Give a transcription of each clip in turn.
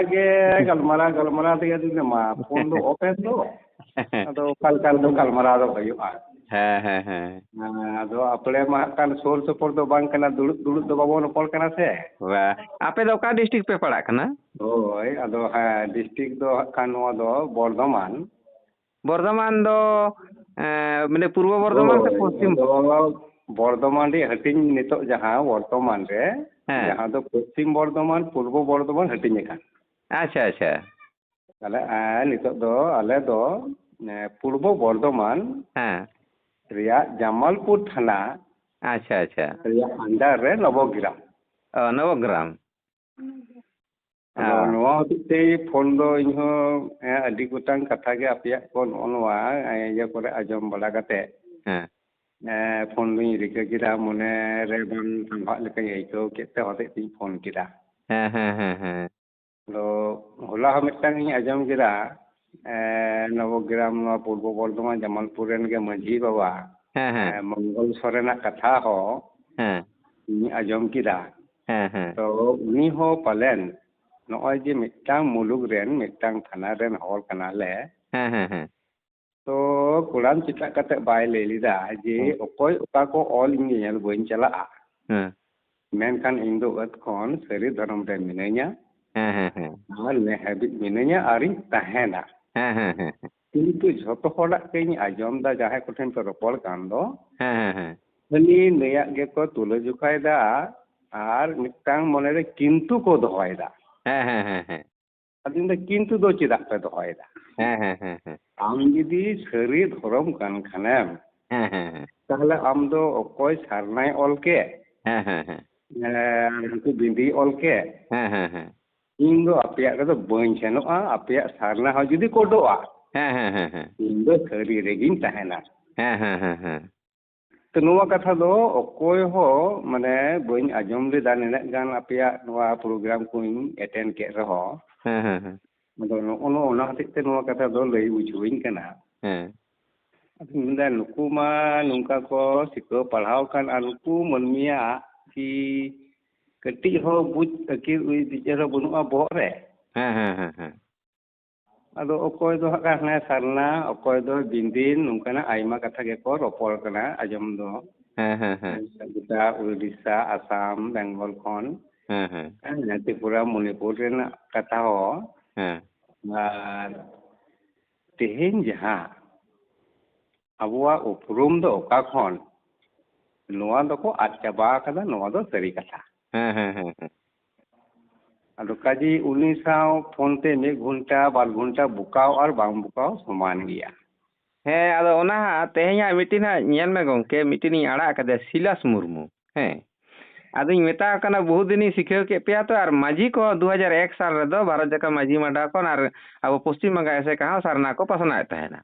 गे गलमारा ते दिन मा फोन दो ओपन दो अदो कल दो गलमारा दो भयुआ अदो अपने मा कान सोर सपोर दो बांग कना दुड़ुब दो बाबो नपल कना से वाह आपे दो का डिस्ट्रिक्ट पे पड़ा कना ओय अदो हाँ डिस्ट्रिक्ट दो कानवा दो बर्धमान दो मैंने पूर्व बर्धमान से पश्चिम बर्धमान रे हटिंग नितो जहां वर्तमान रे जहां दो पश्चिम बर्धमान पूर्व बर्धमान हटिंग का अच्छा अच्छा ताले नितो दो आले दो पूर्व बर्धमान हाँ रिया जमालपुर थाना अच्छा अच्छा रिया अंडर रे नवग्राम नवा होते फोन दो इनहो अडी गोटांग कथा गे अपिया को नवा ये करे आजम बड़ा कते फोन दुई रिका गिरा मने रे बन संभा लेके आइको केते होते ती फोन गिरा लो होला हम मिटंग आजम गिरा नवग्राम पूर्व बर्धमान जमालपुर रेन गे मंझी बाबा मंगल सोरेना कथा हो आजम गिरा तो उनी हो पालेन नॉय जे मिटांग मुलुग रेन मिटांग थाना रेन हॉल कना ले तो कुरान चिता कते बाय लेलिदा जे ओकोय ओका को ऑल इंडियन बइन चला मेनखान इन दो अत कोन सरी धर्म रे मिनैया और ने हैबिट मिनैया आरि तहेना किंतु झोतो होड़ा केनी आजम दा जाहे कोठेन तो रोपल कान दो हनी नेया गे को तुले जुकायदा आर मिटांग मने रे किंतु को दोहयदा अदिन द किंतु दो चिदा पे दोहयदा आम जुदी सरी धर्म कान खानेम ताहले आम दो ओकोय सारनाय ऑल के उनको बिंदी ऑल के इन दो अपिया रे बइन सेनोआ अपिया सारना हो जुदी कोडोआ इन दो सरी रेगिन तहेना तो नोवा कथा दो ओकोय हो माने बइन आजम ले दाने गान अपिया नोवा प्रोग्राम को अटेंड के रहो मदो नो ओना हते नोवा कथा दो लई बुझुइन कना अदिन नुकु मा नुका को सिको पढ़ाव कान अनुकु मनमिया कि कटी हो बुझ तकी उई दिचरो बनुआ बोह रे अदो ओकोय दो हका सरना ओकोय दो बिंदिन नुकना आइमा कथा के को रोपल कना आजम दो गुटा उड़ीसा आसाम बेंगल खन त्रिपुरा मणिपुर रेना कथा हो तेहेन जहां अबुआ उपरुम दो ओका खन नोआ दो को आद चाबा कदा नोआ दो सरी कथा अदो काजी उनी साव फोन ते 1 घंटा 2 घंटा बुकाव और बांग बुकाव समान गया अदो ओना तेहेया मिटिन नेल में गंके मिटिन आड़ा कदे सिलास मुर्मू अदो मेता कना बहुत दिन सिखेव के पेया तो और माझी को 2001 साल रे दो भारत जका माझी माडा को और अब पश्चिम बंगाल से कहा सरना को पसनाय तहेना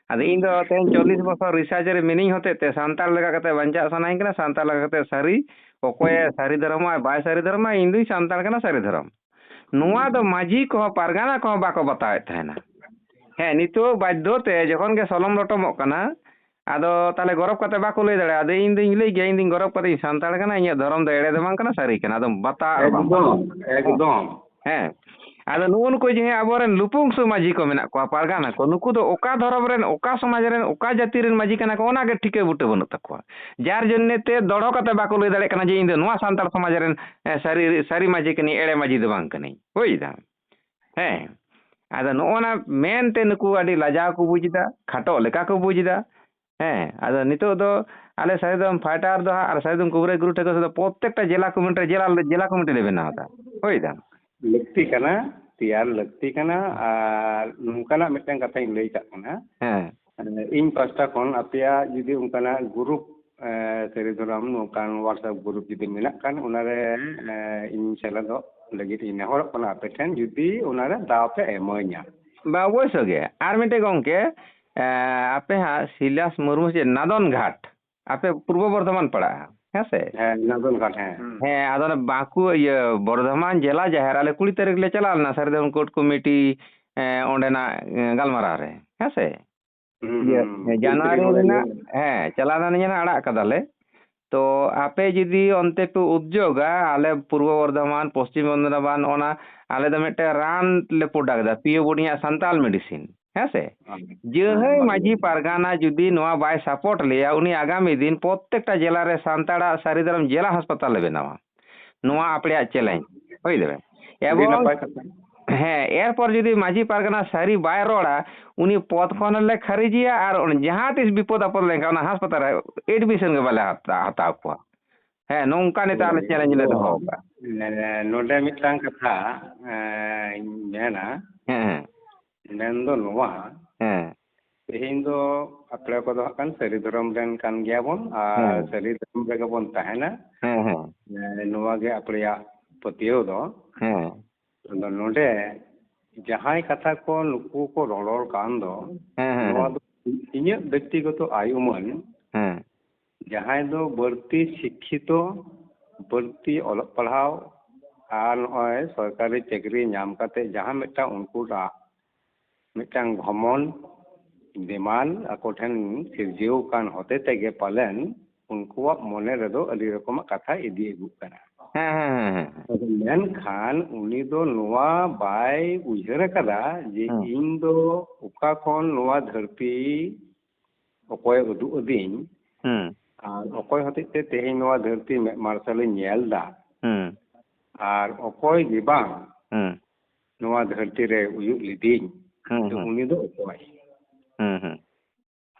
अदो इन दो तेन 40 बछर रिसर्च रे मिनी होते ते सांताल लगा कते बंचा सनाई कना सांताल लगा कते सारी ओकोय सारी धर्म बाय सारी धर्म इन दुई सांताल कना सारी धर्म नुआ दो माझी को पारगाना को बाको बताए तहेना नितो बाध्य ते जखन के सलम रटमो कना आदो ताले गरब कते बाको लई दड़े आदो इन दिन लई गे इन दिन गरब कते सांताल कना इन धर्म दो एड़े दो बांग कना सारी कना आदो बता एकदम आदो नुन को जे आबोरेन लुपुंग समाजी को मेना को पारगाना को नुकु दो ओका धर्म रेन ओका समाज रेन ओका जाति रेन माजी कना को ओना गे ठिके बुटे बनु तको जार जन्ने ते दड़ो कते बाको लई दड़े कना जे इन दो नुआ सांताल समाज रेन सारी माजी कनी एड़े माजी दो बांग कनी होइदा आदो नोना मेन ते नुकु अडी लाजा को बुझदा खाटो लेका को बुझदा आदो नितो दो आले साइदम फाइटर दो और साइदम कुबरे गुरु ठेको दो प्रत्येकटा जिला कमिटी जिला कमिटी ले बनावता होइदा लगती कना तैयार लगती कना और नुकना मिटन कथा इन लई कना इन पास्टा कोन अपिया जुदी उनकना ग्रुप सरी धरम नुकान व्हाट्सएप ग्रुप जुदी मेना कान उनारे इन चला दो लगी इन हर कोना पेठन जुदी उनारे दाव पे एमोnya बा वसगे आर मिटे गंके आपे हा सिलास मुर्मू जे नादन घाट आपे पूर्व बर्धमान पड़ा है नादन घाट आदो बाकू ये बर्धमान जिला जहर आले 20 तारीख ले चला ना सर कोर्ट कमिटी ओंडेना गलमारा रे है जनवरी रेना चला ना आड़ा कदाले तो आपे जुदी अंते पे उद्योगा आले पूर्व बर्धमान पश्चिम बर्धमान ओना आले द मिटे रान ले प्रोडक्ट दा पियो बुनिया संताल मेडिसिन है से जेहे माझी पारगाना जुदी नोआ बाय सपोर्ट लिया उनी आगामी दिन प्रत्येकटा जिला रे सांताड़ा सारिधरम जिला हासपाताल बेनावा नोआ आपड़े चैलेंज होई देबे एवं হ্যাঁ এরপর যদি মাঝি পারগানা সারি বাই রড়া উনি পদ খনলে খারিজিয়া আর যাহা তিস বিপদ আপদ লেখা না হাসপাতালে এডমিশন কে বালে হাতাও কো হ্যাঁ নংকা নে তাহলে চ্যালেঞ্জ লে দহো নোডে মিটাং কথা মেনা হ্যাঁ মেনদो নোয়া হ্যাঁ तेहिं दो अपने को दो kan sari धर्म rain kan gya bon ar sari धर्म rega bon tahena noa ge apleya patio do नोडे जहां कथा को नुकु को रोलर कान दो इन्हें व्यक्तिगत आयुमन जहां दो बढ़ती शिक्षित बढ़ती अलग पढ़ाव और नॉय सरकारी चाकरी नाम करते जहां मिटा उनको रा मिटांग भमन डिमांड अकोठन सिरजियो कान होते तेगे पालन उनको मने रेदो अली रकम कथा इदी एगु कना मेनखान उनी दो नोआ बाय उजर कदा जे इन दो उका खन नोआ धरती अकोय उदु अदिन और अकोय होते ते तेहि नोआ धरती मार्शल नेल दा और अकोय गिबा नोआ धरती रे उयु लिदिन तो उनी दो अकोय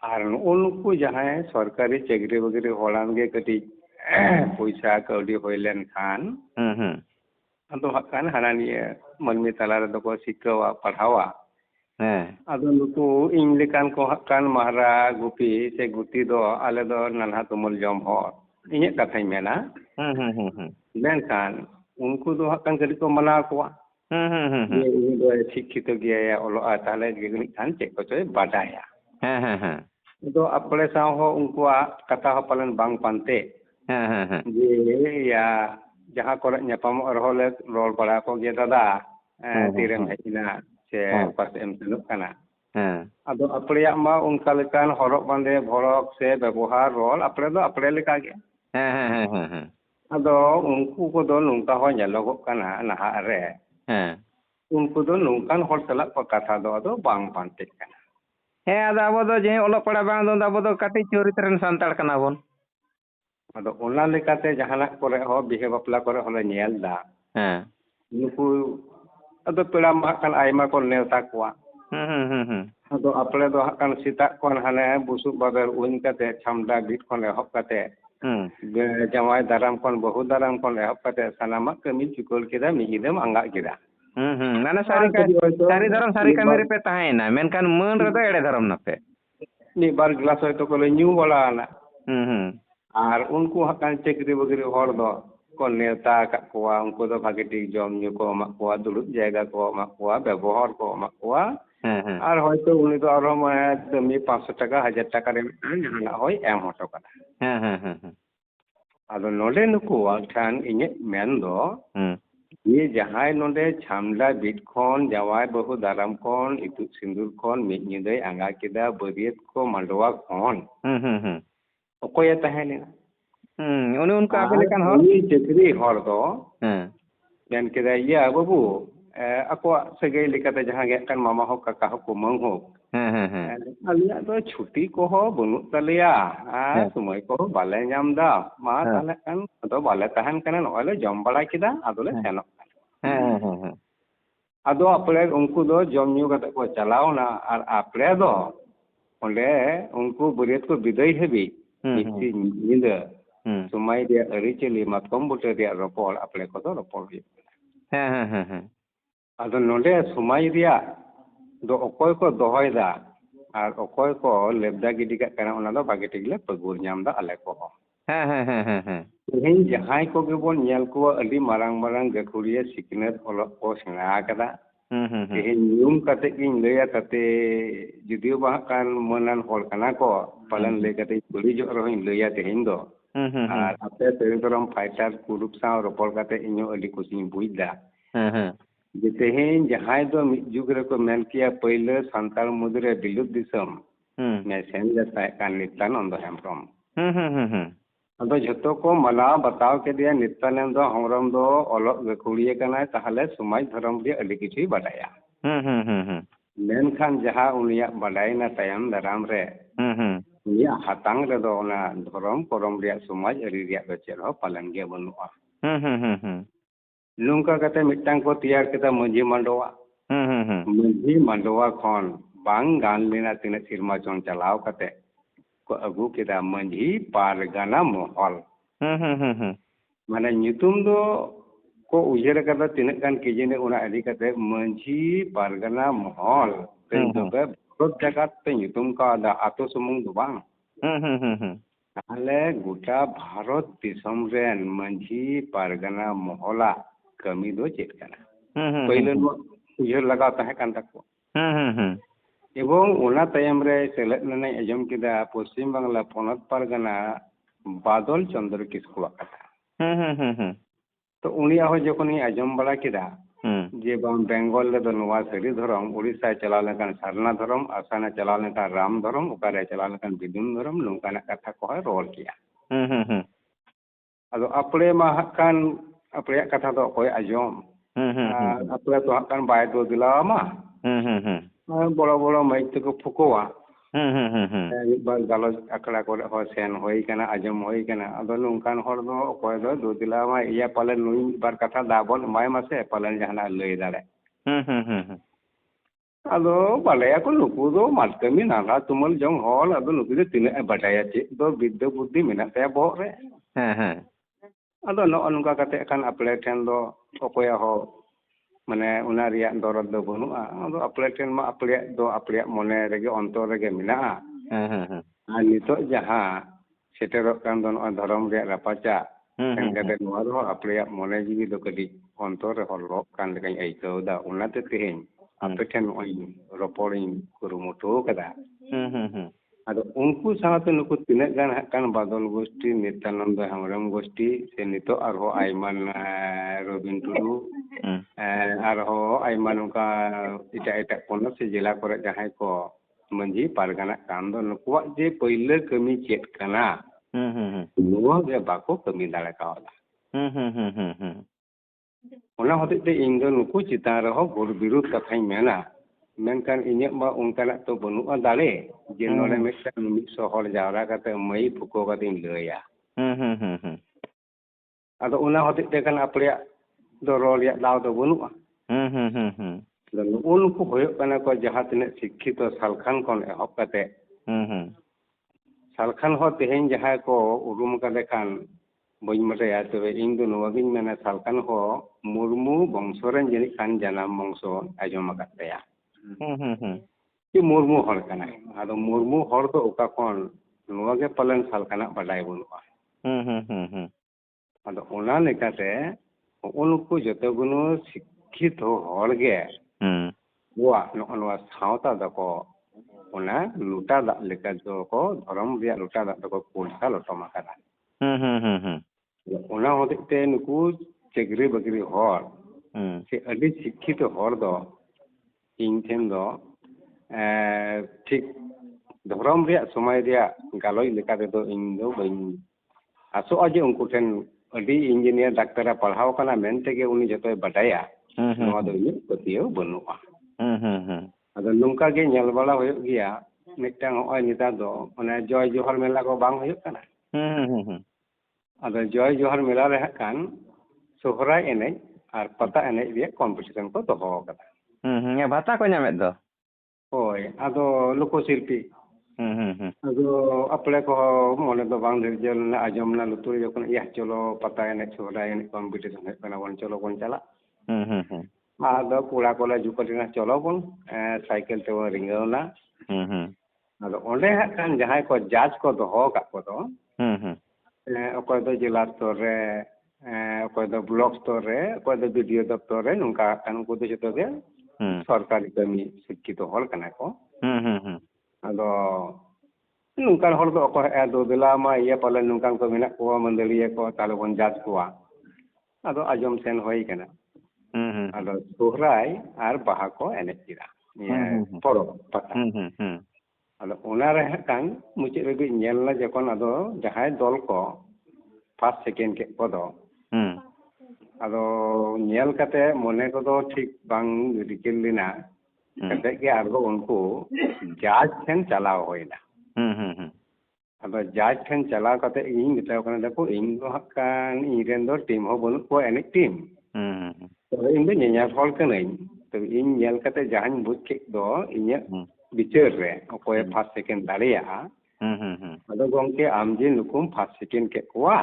और उनको जहां सरकारी चाकरी वगैरह होलान गे कटी पैसा कौड़ी होइलेन खान अदो हकान हानानिए मनमी तला रे दको सिक्कावा पढ़ावा अदो नुकु इन लेकान को हकान महारा गुपी से गुती दो आले दो नन्हा तुमल जम हो इने कथाई मेना लेनखान उनको दो हकान कदी को मना कोवा ये दो शिक्षित गया ओलो ताले गिगनि खान चेक को चोय बाडाया तो अपने साव हो उनको कथा हो पालन बांग पानते जे या जहां को न्यापाम रहोले रोल बड़ा को गे दादा तीरेम हेना से पास एम तनु कना अदो अपने मा उनका लेकान हरक बांधे भड़क से व्यवहार रोल अपने दो अपने लेका गे अदो उनको को दो नुंका हो नेलोगो कना नहा रे उनको दो नुंकान हर सला को कथा दो अदो बांग पानते कना हे आदा अब दो जे ओलो पड़ा बांग दो अब दो काटी चोरित्रन संताड़ कना बोन अदो ओना लेकाते जहाना करे हो बिहे बापला करे होले नेल दा नुकु अदो पेड़ा माकन आयमा को नेवता कोआ अदो अपने दो हकन सीता कोन हाने बुसु बाबर उइन काते छामडा बीट कोन एहब काते जवाय दाराम कोन बहु दाराम कोन एहब काते सनामा कमी चुकोल केदा मिहिदम अंगा केदा नाना सारी धरम सारी कमी रे पे ताहेना मेनकान मन रे दो एड़े धरम नपे नि बार गिलास होय तो कोले न्यू बला ना और उनको हकान चाकरी वगैरह हर दो को नेता का उनको दो भागे ठीक जम न्यू को मा को दुलुप जायगा को मा को व्यवहार को मा को और होयतो उनी दो और मी 500 টাকা 1000 টাকা रे जहाना होय एम होटो कदा अदो नोडे नुको ठान इने मेन दो ये जहां नोडे छामला बीट खन जवाय बहु दाराम खन इतु सिंदूर खन मी निदे आंगा केदा बरियत को मांडवा खन अकोय तहने उनी उनका आपे लेकान हो उनी चाकरी हर दो बेन केदा या बाबू अको सगै लेकाते जहां गे कान मामा हो काका हो कुमंग हो अलिया दो छुट्टी को हो बनु तलिया आ समय को बाले नाम दा मा ताले कान तो बाले तहन कना नोले जम बड़ा किदा अदोले सेनो अदो अपने उनको दो जम न्यू कते को चलावना और आपले दो ओंडे उनको बरियत को विदाई हेबी इसी निंदा समय दे अरिचली मातकम बुटे दे रपोल अपने को तो रपोल अदो नोडे समय दिया दो अकोय को दोहयदा और अकोय को लेबदा गिडी का कना ओना दो बागे टिगले पगुर नाम दा आले को तेहिं जहां को गे बोन नेल को अली मारांग मारांग गखुरिया सिकनेत ओलो को सेना कदा तेहिं न्यूम कते किन लेया कते जुदियो बा कान मनन होल कना को पालन ले कते बड़ी जो रहिन लेया तेहिं दो और आपे तेरम फाइटर ग्रुप सा रोपल कते इनो अली कुसिन बुइदा जे तेहिं जहां दो जुग रे को मेन किया पहिले संताल मुद्रे बिलुप दिसम मैं सेन जता कान नितान अंदो हेमरम ᱟᱫᱚ ᱡᱷᱚᱛᱚ ᱠᱚ ᱢᱟᱱᱟᱣ ᱵᱟᱛᱟᱣ ᱠᱮᱫᱮᱭᱟ ᱱᱤᱛᱛᱟᱱᱮᱱᱫ ᱫᱚ ᱦᱮᱢᱵᱨᱚᱢ ᱫᱚ ᱚᱞᱚᱜ ᱜᱟᱹᱠᱷᱩᱲᱤᱭᱟᱹ ᱠᱟᱱᱟᱭ ᱛᱟᱦᱚᱞᱮ ᱥᱚᱢᱟᱡᱽ ᱫᱷᱚᱨᱚᱢ ᱨᱮᱭᱟᱜ ᱟᱹᱰᱤ ᱠᱤᱪᱷᱩᱭ ᱵᱟᱰᱟᱭᱟ ᱢᱮᱱᱠᱷᱟᱱ ᱡᱟᱦᱟᱸ ᱩᱱᱤᱭᱟᱜ ᱵᱟᱰᱟᱭᱮᱱᱟ ᱛᱟᱭᱚᱢ ᱫᱟᱨᱟᱢ ᱨᱮ ᱩᱱᱤᱭᱟᱜ ᱦᱟᱛᱟᱝ ᱨᱮᱫᱚ ᱚᱱᱟ ᱫᱷᱚᱨᱚᱢ ᱠᱚᱨᱚᱢ ᱨᱮᱭᱟᱜ ᱥᱚᱢᱟᱡᱽ ᱟᱹᱨᱤ ᱨᱮᱭᱟᱜ ᱫᱚ ᱪᱮᱫ ᱦᱚᱸ ᱯᱟᱞᱮᱱ ᱜᱮ ᱵᱟᱹᱱᱩᱜᱼᱟ ᱱᱚᱝᱠᱟ ᱠᱟᱛᱮ ᱢᱤᱫᱴᱟᱝ ᱠᱚ ᱛᱮᱭᱟᱨ ᱠᱮᱫᱟ ᱢᱟᱺᱡᱷᱤ ᱢᱟᱰᱣᱟ ᱢᱟᱺᱡᱷᱤ ᱢᱟᱰᱣᱟ ᱠᱷᱚᱱ ᱵᱟᱝ ᱜᱟᱱ ᱞᱮᱱᱟ ᱛᱤᱱᱟᱹᱜ ᱥᱮᱨᱢᱟ ᱪᱚᱝ ᱪᱟᱞᱟᱣ ᱠᱟᱛᱮ ko agu kita Manjhi Pargana Mohol. Mana nyutum do ko ujar kata tinak kan kijine una adi kata Manjhi Pargana Mohol. Tentu be berot jagat te nyutum ka ada ato sumung do bang. Tahle gota Bharat disam ren Manjhi Pargana Mohola kami do chet kana. Pailen ujar lagaw tahe kan takko. এবং ওনা তাইম রে সেলেদ নানাই আজম কিদা পশ্চিম বাংলা পনত পারগানা বাদল চন্দ্র কিসকু কথা তো উনিয়া হয় যখন আজম বাড়া কিদা যে বেঙ্গল রে নোয়া সারি ধরম উড়িষ্যা চালাও লেখান সারনা ধরম আসামে চালাও লেখান রাম ধরম ওকারে চালাও লেখান বিদুন ধরম নৌকানা কথা কো রোল কিয়া আদো আপড়ে মা হাকান আপড়ে কথা তো কই আজম আপড়ে তো হাকান বাই দো দিলা মা বড় বড় মাইক থেকে ফুকোয়া একবার গালজ আকড়া করে হয় সেন হই কেনা আজম হই কেনা আদো নৌকান হর দো অকয় দো দুদিলা মা ইয়া পালেন নুই বার কথা দাবন মাই মাসে পালেন জাহানা লই দাড়ে আদো বালেয়া কো নুকু দো মাত কামি নালা তুমল জং হল আদো নুকু দো তিনে বাটায়া চে দো বিদ্যা বুদ্ধি মেনা তে বহ রে আদো নো নুকা কাতে kan apple ঠেন দো অকয়া হ মানে una riyak dorot do banu'a ado apple ten ma apple mone rege ontor rege mena'a আর নিতক যাহা সেটেরক কান দো নয় ধরম রিয়াক রাপাচা এন কাতে নোয়া দো apple মনে জিবি দো কদি অন্তর রে হলক কান লেকাই আইকাও দা উনাতে তেহেñ ape ten oi roporiñ kurumutu kada ado unku sawate nuku tinak gan kan badol gosti Nityananda Hembrem gosti se nitok arho Aiman Robin Tudu arho Aiman uka ita ponot se jela kore jahay ko Manjhi Pargana kan do nukuak je pहिले kami chet kana nuwa ge bako kami dale kawala ona hote te ing do nuku citan reho gor birut kathañ mena menkan inyak ba ungkanak to banu'a dale je nole meksan mid sohor jawra kate mai phuko kating laya ado una hote te kan apleak do rol yak daw do banu'a dan unku hoyok kana ko jahat tinak sikkito salkhan kon ehop kate salkhan ho teheñ jahay ko urum kade kan bañ mataya tobe ing do nuwagin mena salkhan ho murmu bongsoren jeni kan janam bongso ajom akataya कि मुर्मू हर कना आदो मुर्मू हर तो ओका कोन नोवा के पलन साल कना बडाय बनुआ आदो ओना लेकाते उनको जतो गुनो शिक्षित हर गे वा नोवा सावता दको ओना लुटा दा लेका जो को धर्म रिया लुटा दा दको पुलसा लटमा कना ओना होते नुकु चेगरी बगरी हर से अडी शिक्षित हर दो ᱤᱧ ᱴᱷᱮᱱ ᱫᱚ ᱴᱷᱤᱠ ᱫᱷᱚᱨᱚᱢ ᱨᱮᱭᱟᱜ ᱥᱚᱢᱚᱭ ᱨᱮᱭᱟᱜ ᱜᱟᱞᱚᱪ ᱞᱮᱠᱟ ᱛᱮᱫᱚ ᱤᱧ ᱫᱚ ᱵᱟᱹᱧ ᱟᱥᱚᱜᱼᱟ ᱡᱮ ᱩᱱᱠᱩ ᱴᱷᱮᱱ ᱟᱹᱰᱤ ᱤᱧᱡᱤᱱᱤᱭᱟᱨ ᱰᱟᱠᱛᱟᱨᱮ ᱯᱟᱲᱦᱟᱣ ᱠᱟᱱᱟ ᱢᱮᱱᱛᱮᱜᱮ ᱩᱱᱤ ᱡᱚᱛᱚᱭ ᱵᱟᱰᱟᱭᱟ ᱱᱚᱣᱟ ᱫᱚ ᱤᱧᱟᱹᱜ ᱯᱟᱹᱛᱭᱟᱹᱣ ᱵᱟᱹᱱᱩᱜᱼᱟ ᱟᱫᱚ ᱱᱚᱝᱠᱟ ᱜᱮ ᱧᱮᱞ ᱵᱟᱲᱟ ᱦᱩᱭᱩᱜ ᱜᱮᱭᱟ ᱢᱤᱫᱴᱟᱝ ᱱᱚᱜᱼᱚᱭ ᱱᱮᱛᱟᱨ ᱫᱚ ᱚᱱᱮ ᱡᱚᱭ ᱡᱚᱦᱟᱨ ᱢᱮᱞᱟ ᱠᱚ ᱵᱟᱝ ᱦᱩᱭᱩᱜ ᱠᱟᱱᱟ ᱟᱫᱚ ᱡᱚᱭ ᱡᱚᱦᱟᱨ ᱢᱮᱞᱟ ᱨᱮ ᱦᱟᱸᱜ ᱠᱷᱟᱱ ᱥᱚᱦᱨᱟᱭ ᱮᱱᱮᱡ ᱟᱨ ᱯᱟᱛᱟ ᱮᱱᱮᱡ ᱨᱮᱭᱟᱜ ᱠᱚᱢᱯᱤᱴᱤᱥᱚᱱ ᱠᱚ ᱫᱚᱦᱚ ᱟᱠᱟᱫᱟ ভাতা কো ᱧᱟᱢᱮᱫ ᱫᱚ ᱦᱳᱭ ᱟᱫᱚ ᱞᱳᱠᱚ ᱥᱤল্ᱯᱤ ᱟᱫᱚ ᱟᱯᱲᱮ ᱠᱚ ᱢᱚᱱᱮ ᱫᱚ ᱵᱟᱝ ᱫᱷᱮᱨᱡᱚ ᱞᱮᱱᱟ ᱟᱸᱡᱚᱢ ᱱᱟ ᱞᱩᱛᱩᱨ ᱡᱚᱠᱷᱚᱱ ᱤᱭᱟᱹ ᱪᱚᱞᱚ ᱯᱟᱛᱟ ᱮᱱᱮᱡ ᱥᱚᱦᱨᱟᱭ ᱮᱱᱮᱡ ᱠᱚᱢᱯᱤᱴᱤᱥᱚᱱ ᱦᱩᱭᱩᱜ ᱠᱟᱱᱟ ᱵᱚᱱ ᱪᱚᱞᱚ ᱵᱚᱱ ᱪᱟᱞᱟᱜ ᱟᱫᱚ ᱠᱚᱲᱟ ᱠᱚᱞᱮ ᱡᱩᱠᱚᱴᱤᱱᱟ ᱪᱚᱞᱚ ᱵᱚᱱ ᱥᱟᱭᱠᱮᱞ ᱛᱮᱵᱚᱱ ᱨᱤᱸᱜᱟᱹᱣᱱᱟ ᱟᱫᱚ ᱚᱸᱰᱮ ᱦᱟᱸᱜ ᱠᱷᱟᱱ ᱡᱟᱦᱟᱸᱭ ᱠᱚ ᱡᱟᱡᱽ ᱠᱚ ᱫᱚᱦᱚ ᱟᱠᱟᱫ ᱠᱚᱫᱚ ᱚᱠᱚᱭ ᱫᱚ ᱡᱮᱞᱟ ᱥᱛᱚᱨ ᱨᱮ ᱚᱠᱚᱭ ᱫᱚ ᱵᱞᱚᱠ ᱥᱛᱚᱨ ᱨᱮ ᱚᱠᱚᱭ ᱫᱚ ᱵᱤᱰᱤᱳ ᱫᱚᱯᱛᱚᱨ ᱨᱮ ᱱᱚᱝᱠᱟ ᱠᱷᱟᱱ ᱩᱱᱠᱩ ᱫᱚ ᱡᱚᱛᱚ ᱜᱮ সরকারি কর্মী শিক্ষিত হল কানা কো আদো নুকার হল দো অকয় এদো দিলা মা ইয়া পালে নুকান কো মেনা কো মন্ডলিয়া কো তালে বন জাজ কোয়া আদো আজম সেন হই কানা আদো সোহরাই আর বাহা কো এনে কিরা পড়ো পাতা আদো ওনা রে কান মুচে রেবি নেলনা যখন আদো জাহাই দল কো ᱯᱷᱟᱥᱴ ᱥᱮᱠᱮন্ᱰ ᱠᱮᱫ ᱠᱚᱫᱚ ᱟᱫᱚ ᱧᱮᱞ ᱠᱟᱛᱮ ᱢᱚᱱᱮ ᱠᱚᱫᱚ ᱴᱷᱤᱠ ᱵᱟᱝ ᱨᱤᱠᱤᱲ ᱞᱮᱱᱟ ᱠᱟᱛᱮ ᱜᱮ ᱟᱨᱦᱚᱸ ᱩᱱᱠᱩ ᱡᱟᱡᱽ ᱴᱷᱮᱱ ᱪᱟᱞᱟᱣ ᱦᱩᱭᱱᱟ ᱟᱫᱚ ᱡᱟᱡᱽ ᱴᱷᱮᱱ ᱪᱟᱞᱟᱣ ᱠᱟᱛᱮ ᱤᱧ ᱢᱮᱛᱟᱣ ᱠᱟᱱᱟ ᱫᱮᱠᱷᱚ ᱤᱧ ᱫᱚ ᱦᱟᱸᱜ ᱠᱷᱟᱱ ᱤᱧᱨᱮᱱ ᱫᱚ ᱴᱤᱢ ᱦᱚᱸ ᱵᱟᱹᱱᱩᱜ ᱠᱚᱣᱟ ᱮᱱᱮᱡ ᱴᱤᱢ ᱛᱚᱵᱮ ᱤᱧ ᱫᱚ ᱧᱮᱧᱮᱞ ᱦᱚᱲ ᱠᱟᱹᱱᱟᱹᱧ ᱛᱚᱵᱮ ᱤᱧ ᱧᱮᱞ ᱠᱟᱛᱮ ᱡᱟᱦᱟᱸᱧ ᱵᱩᱡᱽ ᱠᱮᱫ ᱫᱚ ᱤᱧᱟᱹᱜ ᱵᱤᱪᱟᱹᱨ ᱨᱮ ᱚᱠᱚᱭ ᱯᱷᱟᱥᱴ ᱥᱮᱠᱮন্ᱰ ᱫᱟᱲᱮᱭᱟᱜᱼᱟ ᱟᱫᱚ ᱜᱚᱝᱠᱮ ᱟᱢ ᱡᱮ ᱱᱩᱠᱩᱢ ᱯᱷᱟᱥᱴ ᱥᱮᱠᱮন্ᱰ ᱠᱮᱫ ᱠᱚᱣᱟ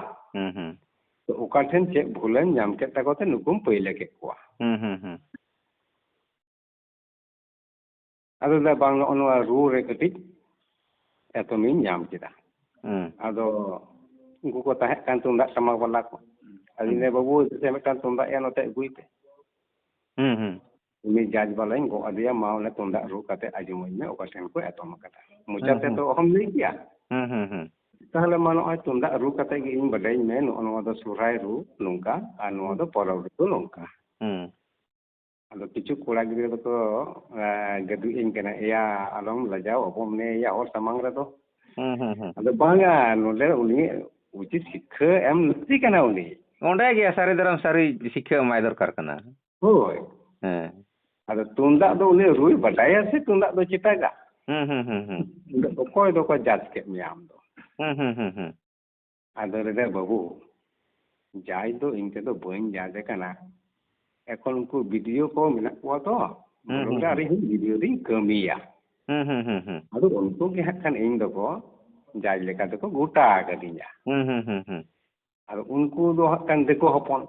ᱛᱚ ᱚᱠᱟ ᱴᱷᱮᱱ ᱪᱮᱫ ᱵᱷᱩᱞᱮᱢ ᱧᱟᱢ ᱠᱮᱫ ᱛᱟᱠᱚᱛᱮ ᱱᱩᱠᱩᱢ ᱯᱟᱹᱭᱞᱟᱹ ᱠᱮᱫ ᱠᱚᱣᱟ ᱟᱫᱚ ᱵᱟᱝ ᱱᱚᱜᱼᱚ ᱱᱚᱣᱟ ᱨᱩ ᱨᱮ ᱠᱟᱹᱴᱤᱡ ᱮᱛᱚᱢᱤᱧ ᱧᱟᱢ ᱠᱮᱫᱟ ᱟᱫᱚ ᱩᱱᱠᱩ ko ᱛᱟᱦᱮᱸ ᱠᱟᱱ ᱛᱩᱢᱫᱟᱜ ᱴᱟᱢᱟᱠ ᱵᱟᱞᱟ ᱠᱚ ᱟᱫᱚᱧ ᱵᱟᱹᱵᱩ ᱢᱤᱫᱴᱟᱝ ᱛᱩᱢᱫᱟᱜ ᱭᱟ ᱱᱚᱛᱮ ᱟᱹᱜᱩᱭ ᱯᱮ ᱩᱱᱤ ᱡᱟᱡᱽ ᱵᱟᱞᱟᱧ ᱜᱚᱜ ᱟᱫᱮᱭᱟ ᱢᱟ ᱚᱱᱮ ᱛᱩᱢᱫᱟᱜ ᱨᱩ ᱠᱟᱛᱮ ᱟᱸᱡᱚᱢᱟᱹᱧ ᱢᱮ ᱚᱠᱟ ᱴᱷᱮᱱ ᱠᱚ ᱮᱛᱚᱢ ᱟᱠᱟᱫᱟ ᱢᱚᱪᱟ ᱛᱮᱫᱚ ᱚᱦᱚᱢ ᱞᱟᱹᱭ ᱠᱮᱭᱟ ᱛᱟᱦᱚᱞᱮ ᱢᱟ ᱱᱚᱜᱼᱚᱭ ᱛᱩᱢᱫᱟᱜ ᱨᱩ ᱠᱟᱛᱮ ᱜᱮ ᱤᱧ ᱵᱟᱰᱟᱭᱤᱧ ᱢᱮ ᱱᱚᱜᱼᱚ ᱱᱚᱣᱟ ᱫᱚ ᱥᱚᱨᱦᱟᱭ ᱨᱩ ᱱᱚᱝᱠᱟ ᱟᱨ ᱱᱚᱣᱟ ᱫᱚ ᱯᱚᱨᱚᱵᱽ ᱨᱩ ᱱᱚᱝᱠᱟ ᱟᱫᱚ ᱠᱤᱪᱷᱩ ᱠᱚᱲᱟ ᱜᱤᱫᱽᱨᱟᱹ ᱫᱚᱠᱚ ᱜᱟᱹᱫᱩᱡ ᱟᱹᱧ ᱠᱟᱱᱟ ᱮᱭᱟ ᱟᱞᱚᱢ ᱞᱟᱡᱟᱣ ᱟᱵᱚ ᱢᱮᱱᱮᱭᱟ ᱦᱚᱲ ᱥᱟᱢᱟᱝ ᱨᱮᱫᱚ ᱟᱫᱚ ᱵᱟᱝᱟ ᱱᱚᱰᱮ ᱩᱱᱤ ᱩᱪᱤᱛ ᱥᱤᱠᱠᱷᱟᱹ ᱮᱢ ᱞᱟᱹᱠᱛᱤ ᱠᱟᱱᱟ ᱩᱱᱤ ᱚᱸᱰᱮ ᱜᱮ ᱥᱟᱹᱨᱤ ᱫᱟᱨᱟᱢ ᱥᱟᱹᱨᱤ ᱥᱤᱠᱠᱷᱟᱹ ᱮᱢᱟᱭ ᱫᱚᱨᱠᱟর ᱠᱟᱱᱟ ᱦᱳᱭ ᱟᱫᱚ ᱛᱩᱢᱫᱟᱜ ᱫᱚ ᱩᱱᱤ ᱨᱩᱭ ᱵᱟᱰᱟᱭᱟ ᱥᱮ ᱛᱩᱢᱫᱟᱜ ᱫᱚ ᱪᱮᱴᱟᱜᱟ ᱚᱠᱚᱭ ᱫᱚᱠᱚ ᱡᱟᱡᱽ ᱠᱮᱫ ᱢᱮᱭᱟ ᱟᱢ ᱫᱚ ᱟᱫᱚ ᱞᱟᱹᱭᱫᱟ ᱵᱟᱹᱵᱩ ᱡᱟᱡᱽ ᱫᱚ ᱤᱧ ᱛᱮᱫᱚ ᱵᱟᱹᱧ ᱡᱟᱡᱽ ᱠᱟᱱᱟ এখন উনকু ভিডিও কো মেনাক কোয়া তো বলতে আর ইᱧ ভিডিও দিন কামিয়া আদো উনকু গে হাকান ইᱧ দকো জাজ লেকা দকো গোটা কাদিᱧᱟ ᱟᱫᱚ ᱩᱱᱠᱩ ᱫᱚ ᱦᱟᱸᱜ ᱠᱷᱟᱱ ᱫᱤᱠᱩ ᱦᱚᱯᱚᱱ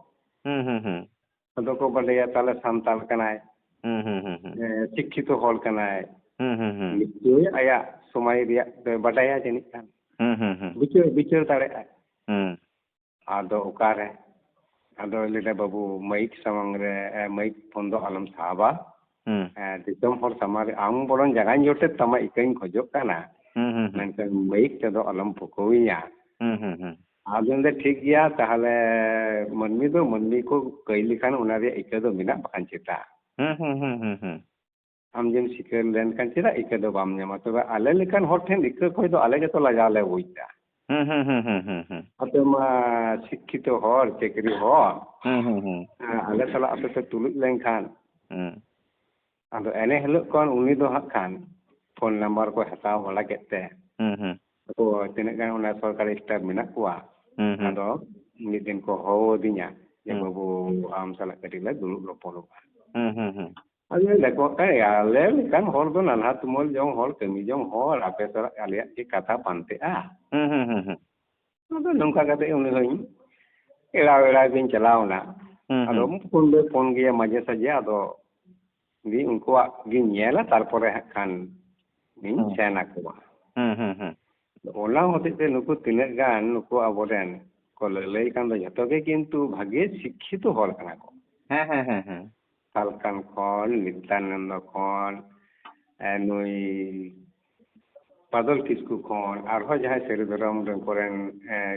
ᱟᱫᱚ ᱠᱚ ᱵᱟᱰᱟᱭᱟ ᱛᱟᱦᱞᱮ ᱥᱟᱱᱛᱟᱲ ᱠᱟᱱᱟᱭ ᱥᱤᱠᱠᱷᱤᱛᱚ ᱦᱚᱲ ᱠᱟᱱᱟᱭ ᱱᱤᱥᱪᱚᱭ ᱟᱭᱟᱜ ᱥᱚᱢᱟᱡᱽ ᱨᱮᱭᱟᱜ ᱫᱚᱭ ᱵᱟᱰᱟᱭᱟ ᱡᱟᱹᱱᱤᱡ ᱠᱷᱟᱱ ᱵᱤᱪᱟᱹᱨ ᱫᱟᱲᱮᱭᱟᱜᱼᱟᱭ ᱟᱫᱚ ᱚᱠᱟᱨᱮ ᱟᱫᱚ ᱞᱟᱹᱭᱫᱟ ᱵᱟᱹᱵᱩ ᱢᱟᱹᱭᱤᱠ ᱥᱟᱢᱟᱝ ᱨᱮ ᱢᱟᱹᱭᱤᱠ ᱯᱷᱳᱱ ᱫᱚ ᱟᱞᱚᱢ ᱥᱟᱵᱟ ᱫᱤᱥᱚᱢ ᱦᱚᱲ ᱥᱟᱢᱟᱝ ᱨᱮ ᱟᱢ ᱵᱚᱨᱚᱝ ᱡᱟᱸᱜᱟᱧ ᱡᱚᱴᱮᱫ ᱛᱟᱢᱟ ᱤᱠᱟᱹᱧ ᱠᱷᱚᱡᱚᱜ ᱠᱟᱱᱟ ᱢᱮᱱᱠᱷᱟᱱ ᱢᱟᱹᱭᱤᱠ ᱛᱮᱫᱚ ᱟᱞᱚᱢ ᱯᱷᱩᱠᱟᱹᱣᱤᱧᱟ ᱟᱫᱚ ᱞᱟᱹᱭᱫᱟ ᱴᱷᱤᱠ ᱜᱮᱭᱟ ᱛᱟᱦᱞᱮ ᱢᱟᱹᱱᱢᱤ ᱫᱚ ᱢᱟᱹᱱᱢᱤ ᱠᱚ ᱠᱟᱹᱭ ᱞᱮᱠᱷᱟᱱ ᱚᱱᱟ ᱨᱮᱭᱟᱜ ᱤᱠᱟᱹ ᱫᱚ ᱢᱮᱱᱟᱜ ᱵᱟᱠᱷᱟᱱ ᱪᱮᱛᱟ ᱟᱢ ᱡᱮᱢ ᱥᱤᱠᱟᱹᱨ ᱞᱮᱱᱠᱷᱟᱱ ᱪᱮᱫᱟᱜ ᱤᱠᱟᱹ ᱫᱚ ᱵᱟᱢ ᱧᱟᱢᱟ ᱛᱚᱵᱮ ᱟᱞᱮ ᱞᱮᱠᱟᱱ ᱦᱚᱲ ᱴᱷᱮᱱ ᱤᱠᱟᱹ ᱠᱷᱚᱡ ᱫᱚ ᱟᱞᱮ ᱜᱮᱛᱚ ᱞᱟᱡᱟᱣ ᱞᱮ ᱵᱩᱡ ᱮᱫᱟ ᱟᱯᱮ ᱢᱟ ᱥᱤᱠᱠᱷᱤᱛᱚ ᱦᱚᱲ ᱪᱟᱹᱠᱨᱤ ᱦᱚᱲ ᱟᱞᱮ ᱥᱟᱞᱟᱜ ᱟᱯᱮ ᱯᱮ ᱛᱩᱞᱩᱡ ᱞᱮᱱᱠᱷᱟᱱ ᱟᱫᱚ ᱮᱱᱮ ᱦᱤᱞᱳᱜ ᱠᱷᱚᱱ ᱩᱱᱤ ᱫᱚ ᱦᱟᱸᱜ ᱠᱷᱟᱱ ᱯᱷᱳᱱ ᱱᱟᱢᱵᱟᱨ ᱠᱚ ᱦᱟᱛᱟᱣ ᱵᱟᱲᱟ ᱠᱮᱫ ᱛᱮ ᱟᱫᱚ ᱛᱤᱱᱟᱹᱜ ᱜᱟᱱ ᱚᱱᱟ ᱥᱚᱨᱠᱟᱨᱤ ᱥᱴᱟᱯ ᱢᱮᱱᱟᱜ ᱠᱚᱣᱟ ᱟᱫᱚ ᱢᱤᱫ ᱫᱤᱱ ᱠᱚ ᱦᱚᱦᱚ ᱟᱹᱫᱤᱧᱟ ᱡᱮ ᱵᱟᱹᱵᱩ ᱟᱢ ᱥᱟᱞᱟᱜ ᱠᱟᱹᱴᱤᱡ ᱞᱮ ᱫᱩᱲᱩᱵ ᱨᱚᱯᱚᱲᱚᱜᱼᱟ ᱟᱫᱚ ᱞᱮᱠᱚ ᱟᱞᱮ ᱞᱮᱠᱟᱱ ᱦᱚᱲ ᱫᱚ ᱱᱟᱞᱦᱟ ᱛᱩᱢᱟᱹᱞ ᱡᱚᱝ ᱦᱚᱲ ᱠᱟᱹᱢᱤ ᱡᱚᱝ ᱦᱚᱲ ᱟᱯᱮ ᱥᱟᱞᱟᱜ ᱟᱞᱮᱭᱟᱜ ᱪᱮᱫ ᱠᱟᱛᱷᱟ ᱯᱟᱱᱛᱮᱜᱼᱟ ᱟᱫᱚ ᱱᱚᱝᱠᱟ ᱠᱟᱛᱮ ᱩᱱᱤ ᱦᱚᱸᱧ ᱮᱲᱟᱣ ᱜᱤᱧ ᱪᱟᱞᱟᱣᱱᱟ ᱟᱫᱚ ᱯᱷᱳᱱ ᱫᱚ ᱯᱷᱳᱱ ᱜᱮᱭᱟ ᱢᱟᱡᱷᱮ ᱥᱟᱡᱷᱮ ᱟᱫᱚ उनकुआ गिन ñela तारपरे खान ᱤᱧ ᱥᱮᱱ ᱟᱠᱚᱣᱟ ᱚᱱᱟ ᱦᱚᱛᱮᱡ ᱛᱮ ᱱᱩᱠᱩ ᱛᱤᱱᱟᱹᱜ ᱜᱟᱱ ᱱᱩᱠᱩ ᱟᱵᱚᱨᱮᱱ ᱠᱚ ᱞᱟᱹᱭ ᱠᱟᱱ ᱫᱚ ᱡᱷᱚᱛᱚ ᱜᱮ ᱠᱤᱱᱛᱩ ᱵᱷᱟᱜᱮ ᱥᱤᱠᱠᱷᱤᱛᱚ ᱦᱚᱲ ᱠᱟᱱᱟ ᱠᱚ ᱥᱟᱞᱠᱷᱟᱱ ᱠᱷᱚᱱ ᱱᱤᱛᱟᱱᱚᱱᱫᱚ ᱠᱷᱚᱱ ᱱᱩᱭ ᱵᱟᱫᱚᱞ ᱠᱤᱥᱠᱩ ᱠᱷᱚᱱ ᱟᱨᱦᱚᱸ ᱡᱟᱦᱟᱸᱭ ᱥᱟᱹᱨᱤ ᱫᱷᱚᱨᱚᱢ ᱨᱮᱱ ᱠᱚᱨᱮᱱ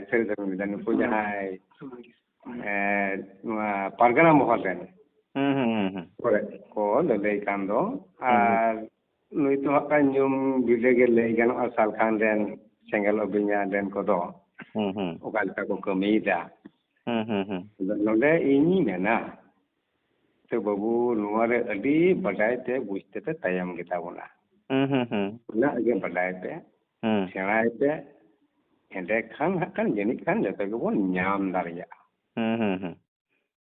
ᱥᱟᱹᱨᱤ ᱫᱷᱚᱨᱚᱢ ᱨᱮᱱ ᱱᱩᱠᱩ ᱡᱟᱦᱟᱸᱭ ᱱᱚᱣᱟ ᱯᱟᱨᱜᱟᱱᱟ ᱢᱚᱦᱚᱞ ᱨᱮᱱ ᱠᱚᱨᱮ ᱠᱚ ᱞᱟᱹᱞᱟᱹᱭ ᱠᱟᱱ ᱫᱚ ᱟᱨ ᱱᱩᱭ ᱫᱚ ᱦᱟᱸᱜ ᱧᱩᱢ ᱵᱤᱞᱮ ᱜᱮ ᱞᱟᱹᱭ ᱜᱟᱱᱚᱜᱼᱟ ᱥᱟᱞᱠᱷᱟᱱ ᱨᱮᱱ ᱥᱮᱸᱜᱮᱞ ᱚᱵᱤᱧᱟ ᱨᱮᱱ ᱠᱚᱫᱚ ᱚᱠᱟ ᱞᱮᱠᱟ ᱠᱚ ᱠᱟᱹᱢᱤᱭᱮᱫᱟ ᱱᱚᱰᱮ ᱤᱧᱤᱧ ᱢᱮᱱᱟ ᱛᱚ ᱵᱟᱹᱵᱩ ᱱᱚᱣᱟ ᱨᱮ ᱟᱹᱰᱤ ᱵᱟᱰᱟᱭ ᱛᱮ ᱵᱩᱡᱽ ᱛᱮᱯᱮ ᱛᱟᱭᱚᱢ ᱜᱮᱛᱟ ᱵᱚᱱᱟ ᱩᱱᱟᱹᱜ ᱜᱮ ᱵᱟᱰᱟᱭ ᱯᱮ ᱥᱮᱬᱟᱭ ᱯᱮ ᱮᱸᱰᱮᱠᱷᱟᱱ ᱦᱟᱸᱜ ᱠᱷᱟᱱ ᱡᱟᱹᱱᱤᱡ ᱠᱷᱟᱱ ᱡᱚᱛᱚ ᱜᱮᱵᱚᱱ ᱧᱟᱢ ᱫᱟᱲᱮᱭᱟᱜᱼᱟ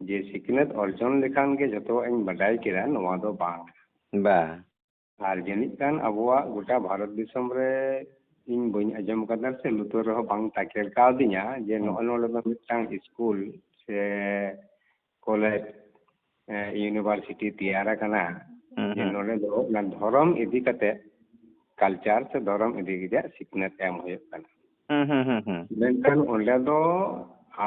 ᱡᱮ ᱥᱤᱠᱷᱱᱟᱹᱛ ᱚᱨᱡᱚᱱ ᱞᱮᱠᱷᱟᱱ ᱜᱮ ᱡᱚᱛᱚᱣᱟᱜ ᱤᱧ ᱵᱟᱰᱟᱭ ᱠᱮᱫᱟ ᱱᱚᱣᱟ ᱫᱚ ᱵᱟᱝ ᱟᱨ ᱡᱟᱹᱱᱤᱡ ᱠᱷᱟᱱ ᱟᱵᱚᱣᱟᱜ ᱜᱚᱴᱟ ᱵᱷᱟᱨᱚᱛ ᱫᱤᱥᱚᱢ ᱨᱮ ᱤᱧ ᱵᱟᱹᱧ ᱟᱸᱡᱚᱢ ᱟᱠᱟᱫᱟ ᱥᱮ ᱞᱩᱛᱩᱨ ᱨᱮᱦᱚᱸ ᱵᱟᱝ ᱛᱟᱠᱮᱨ ᱠᱟᱣᱫᱤᱧᱟ ᱡᱮ ᱱᱚᱜᱼᱚᱭ ᱱᱚᱰᱮ ᱫᱚ ᱢᱤᱫᱴᱟᱝ ᱥᱠᱩᱞ ᱥᱮ ᱠᱚᱞᱮᱡᱽ ᱤᱭᱩᱱᱤᱵᱷᱟᱨᱥᱤᱴᱤ ᱛᱮᱭᱟᱨ ᱟᱠᱟᱱᱟ ᱡᱮ ᱱᱚᱰᱮ ᱫᱚ ᱚᱱᱟ ᱫᱷᱚᱨᱚᱢ ᱤᱫᱤ ᱠᱟᱛᱮ ᱠᱟᱞᱪᱟᱨ ᱥᱮ ᱫᱷᱚᱨᱚᱢ ᱤᱫᱤ ᱠᱟᱛᱮ ᱥᱤᱠᱷᱱᱟᱹᱛ ᱮᱢ ᱦᱩᱭᱩᱜ ᱠᱟᱱᱟ ᱢᱮᱱᱠᱷᱟᱱ ᱚᱸᱰᱮ ᱫᱚ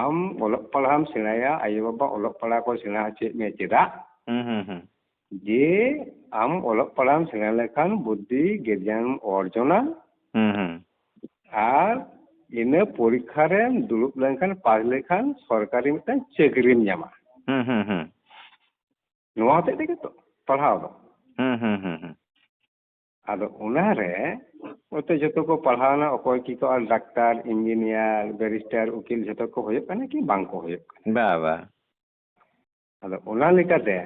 ᱟᱢ ᱚᱞᱚᱜ ᱯᱟᱲᱦᱟᱜ ᱥᱮᱬᱟᱭᱟ ᱟᱭᱳᱼᱵᱟᱵᱟ ᱚᱞᱚᱜ ᱯᱟᱲᱦᱟᱜ ᱠᱚ ᱥᱮᱬᱟ ᱦᱚᱪᱚᱭᱮᱫ ᱢᱮᱭᱟ ᱪᱮᱫᱟᱜ ᱡᱮ ᱟᱢ ᱚᱞᱚᱜ ᱯᱟᱲᱦᱟᱜ ᱥᱮᱬᱟ ᱞᱮᱠᱷᱟᱱ ᱵᱩᱫᱽᱫᱷᱤ ᱜᱮᱭᱟᱱ ᱚᱨᱡᱚᱱᱟ ᱟᱨ ᱤᱱᱟᱹ ᱯᱚᱨᱤᱠᱠᱷᱟ ᱨᱮᱢ ᱫᱩᱲᱩᱵ ᱞᱮᱱᱠᱷᱟᱱ ᱯᱟᱥ ᱞᱮᱠᱷᱟᱱ ᱥᱚᱨᱠᱟরি ᱢᱤᱫᱴᱟᱝ ᱪᱟᱹᱠᱨᱤᱢ ᱧᱟᱢᱟ ᱱᱚᱣᱟ ᱦᱚᱛᱮᱡ ᱛᱮᱜᱮ ᱛᱚ ᱯᱟᱲᱦᱟᱣ ᱫᱚ ᱟᱫᱚ ᱚᱱᱟᱨᱮ ᱚᱛᱮ ᱡᱚᱛᱚ ᱠᱚ ᱯᱟᱲᱦᱟᱣᱱᱟ ᱚᱠᱚᱭ ᱠᱤ ᱠᱚ ᱟᱨ ᱰᱟᱠᱛᱟᱨ ᱤᱧᱡᱤᱱᱤᱭᱟᱨ ᱵᱮরিস্টার ᱩᱠᱤᱞ ᱡᱚᱛᱚ ᱠᱚ ᱦᱩᱭᱩᱜ ᱠᱟᱱᱟ ᱠᱤ ᱵᱟᱝ ᱠᱚ ᱦᱩᱭᱩᱜ ᱠᱟᱱᱟ ᱵᱟ ᱟᱫᱚ ᱚᱱᱟ ᱞᱮᱠᱟᱛᱮ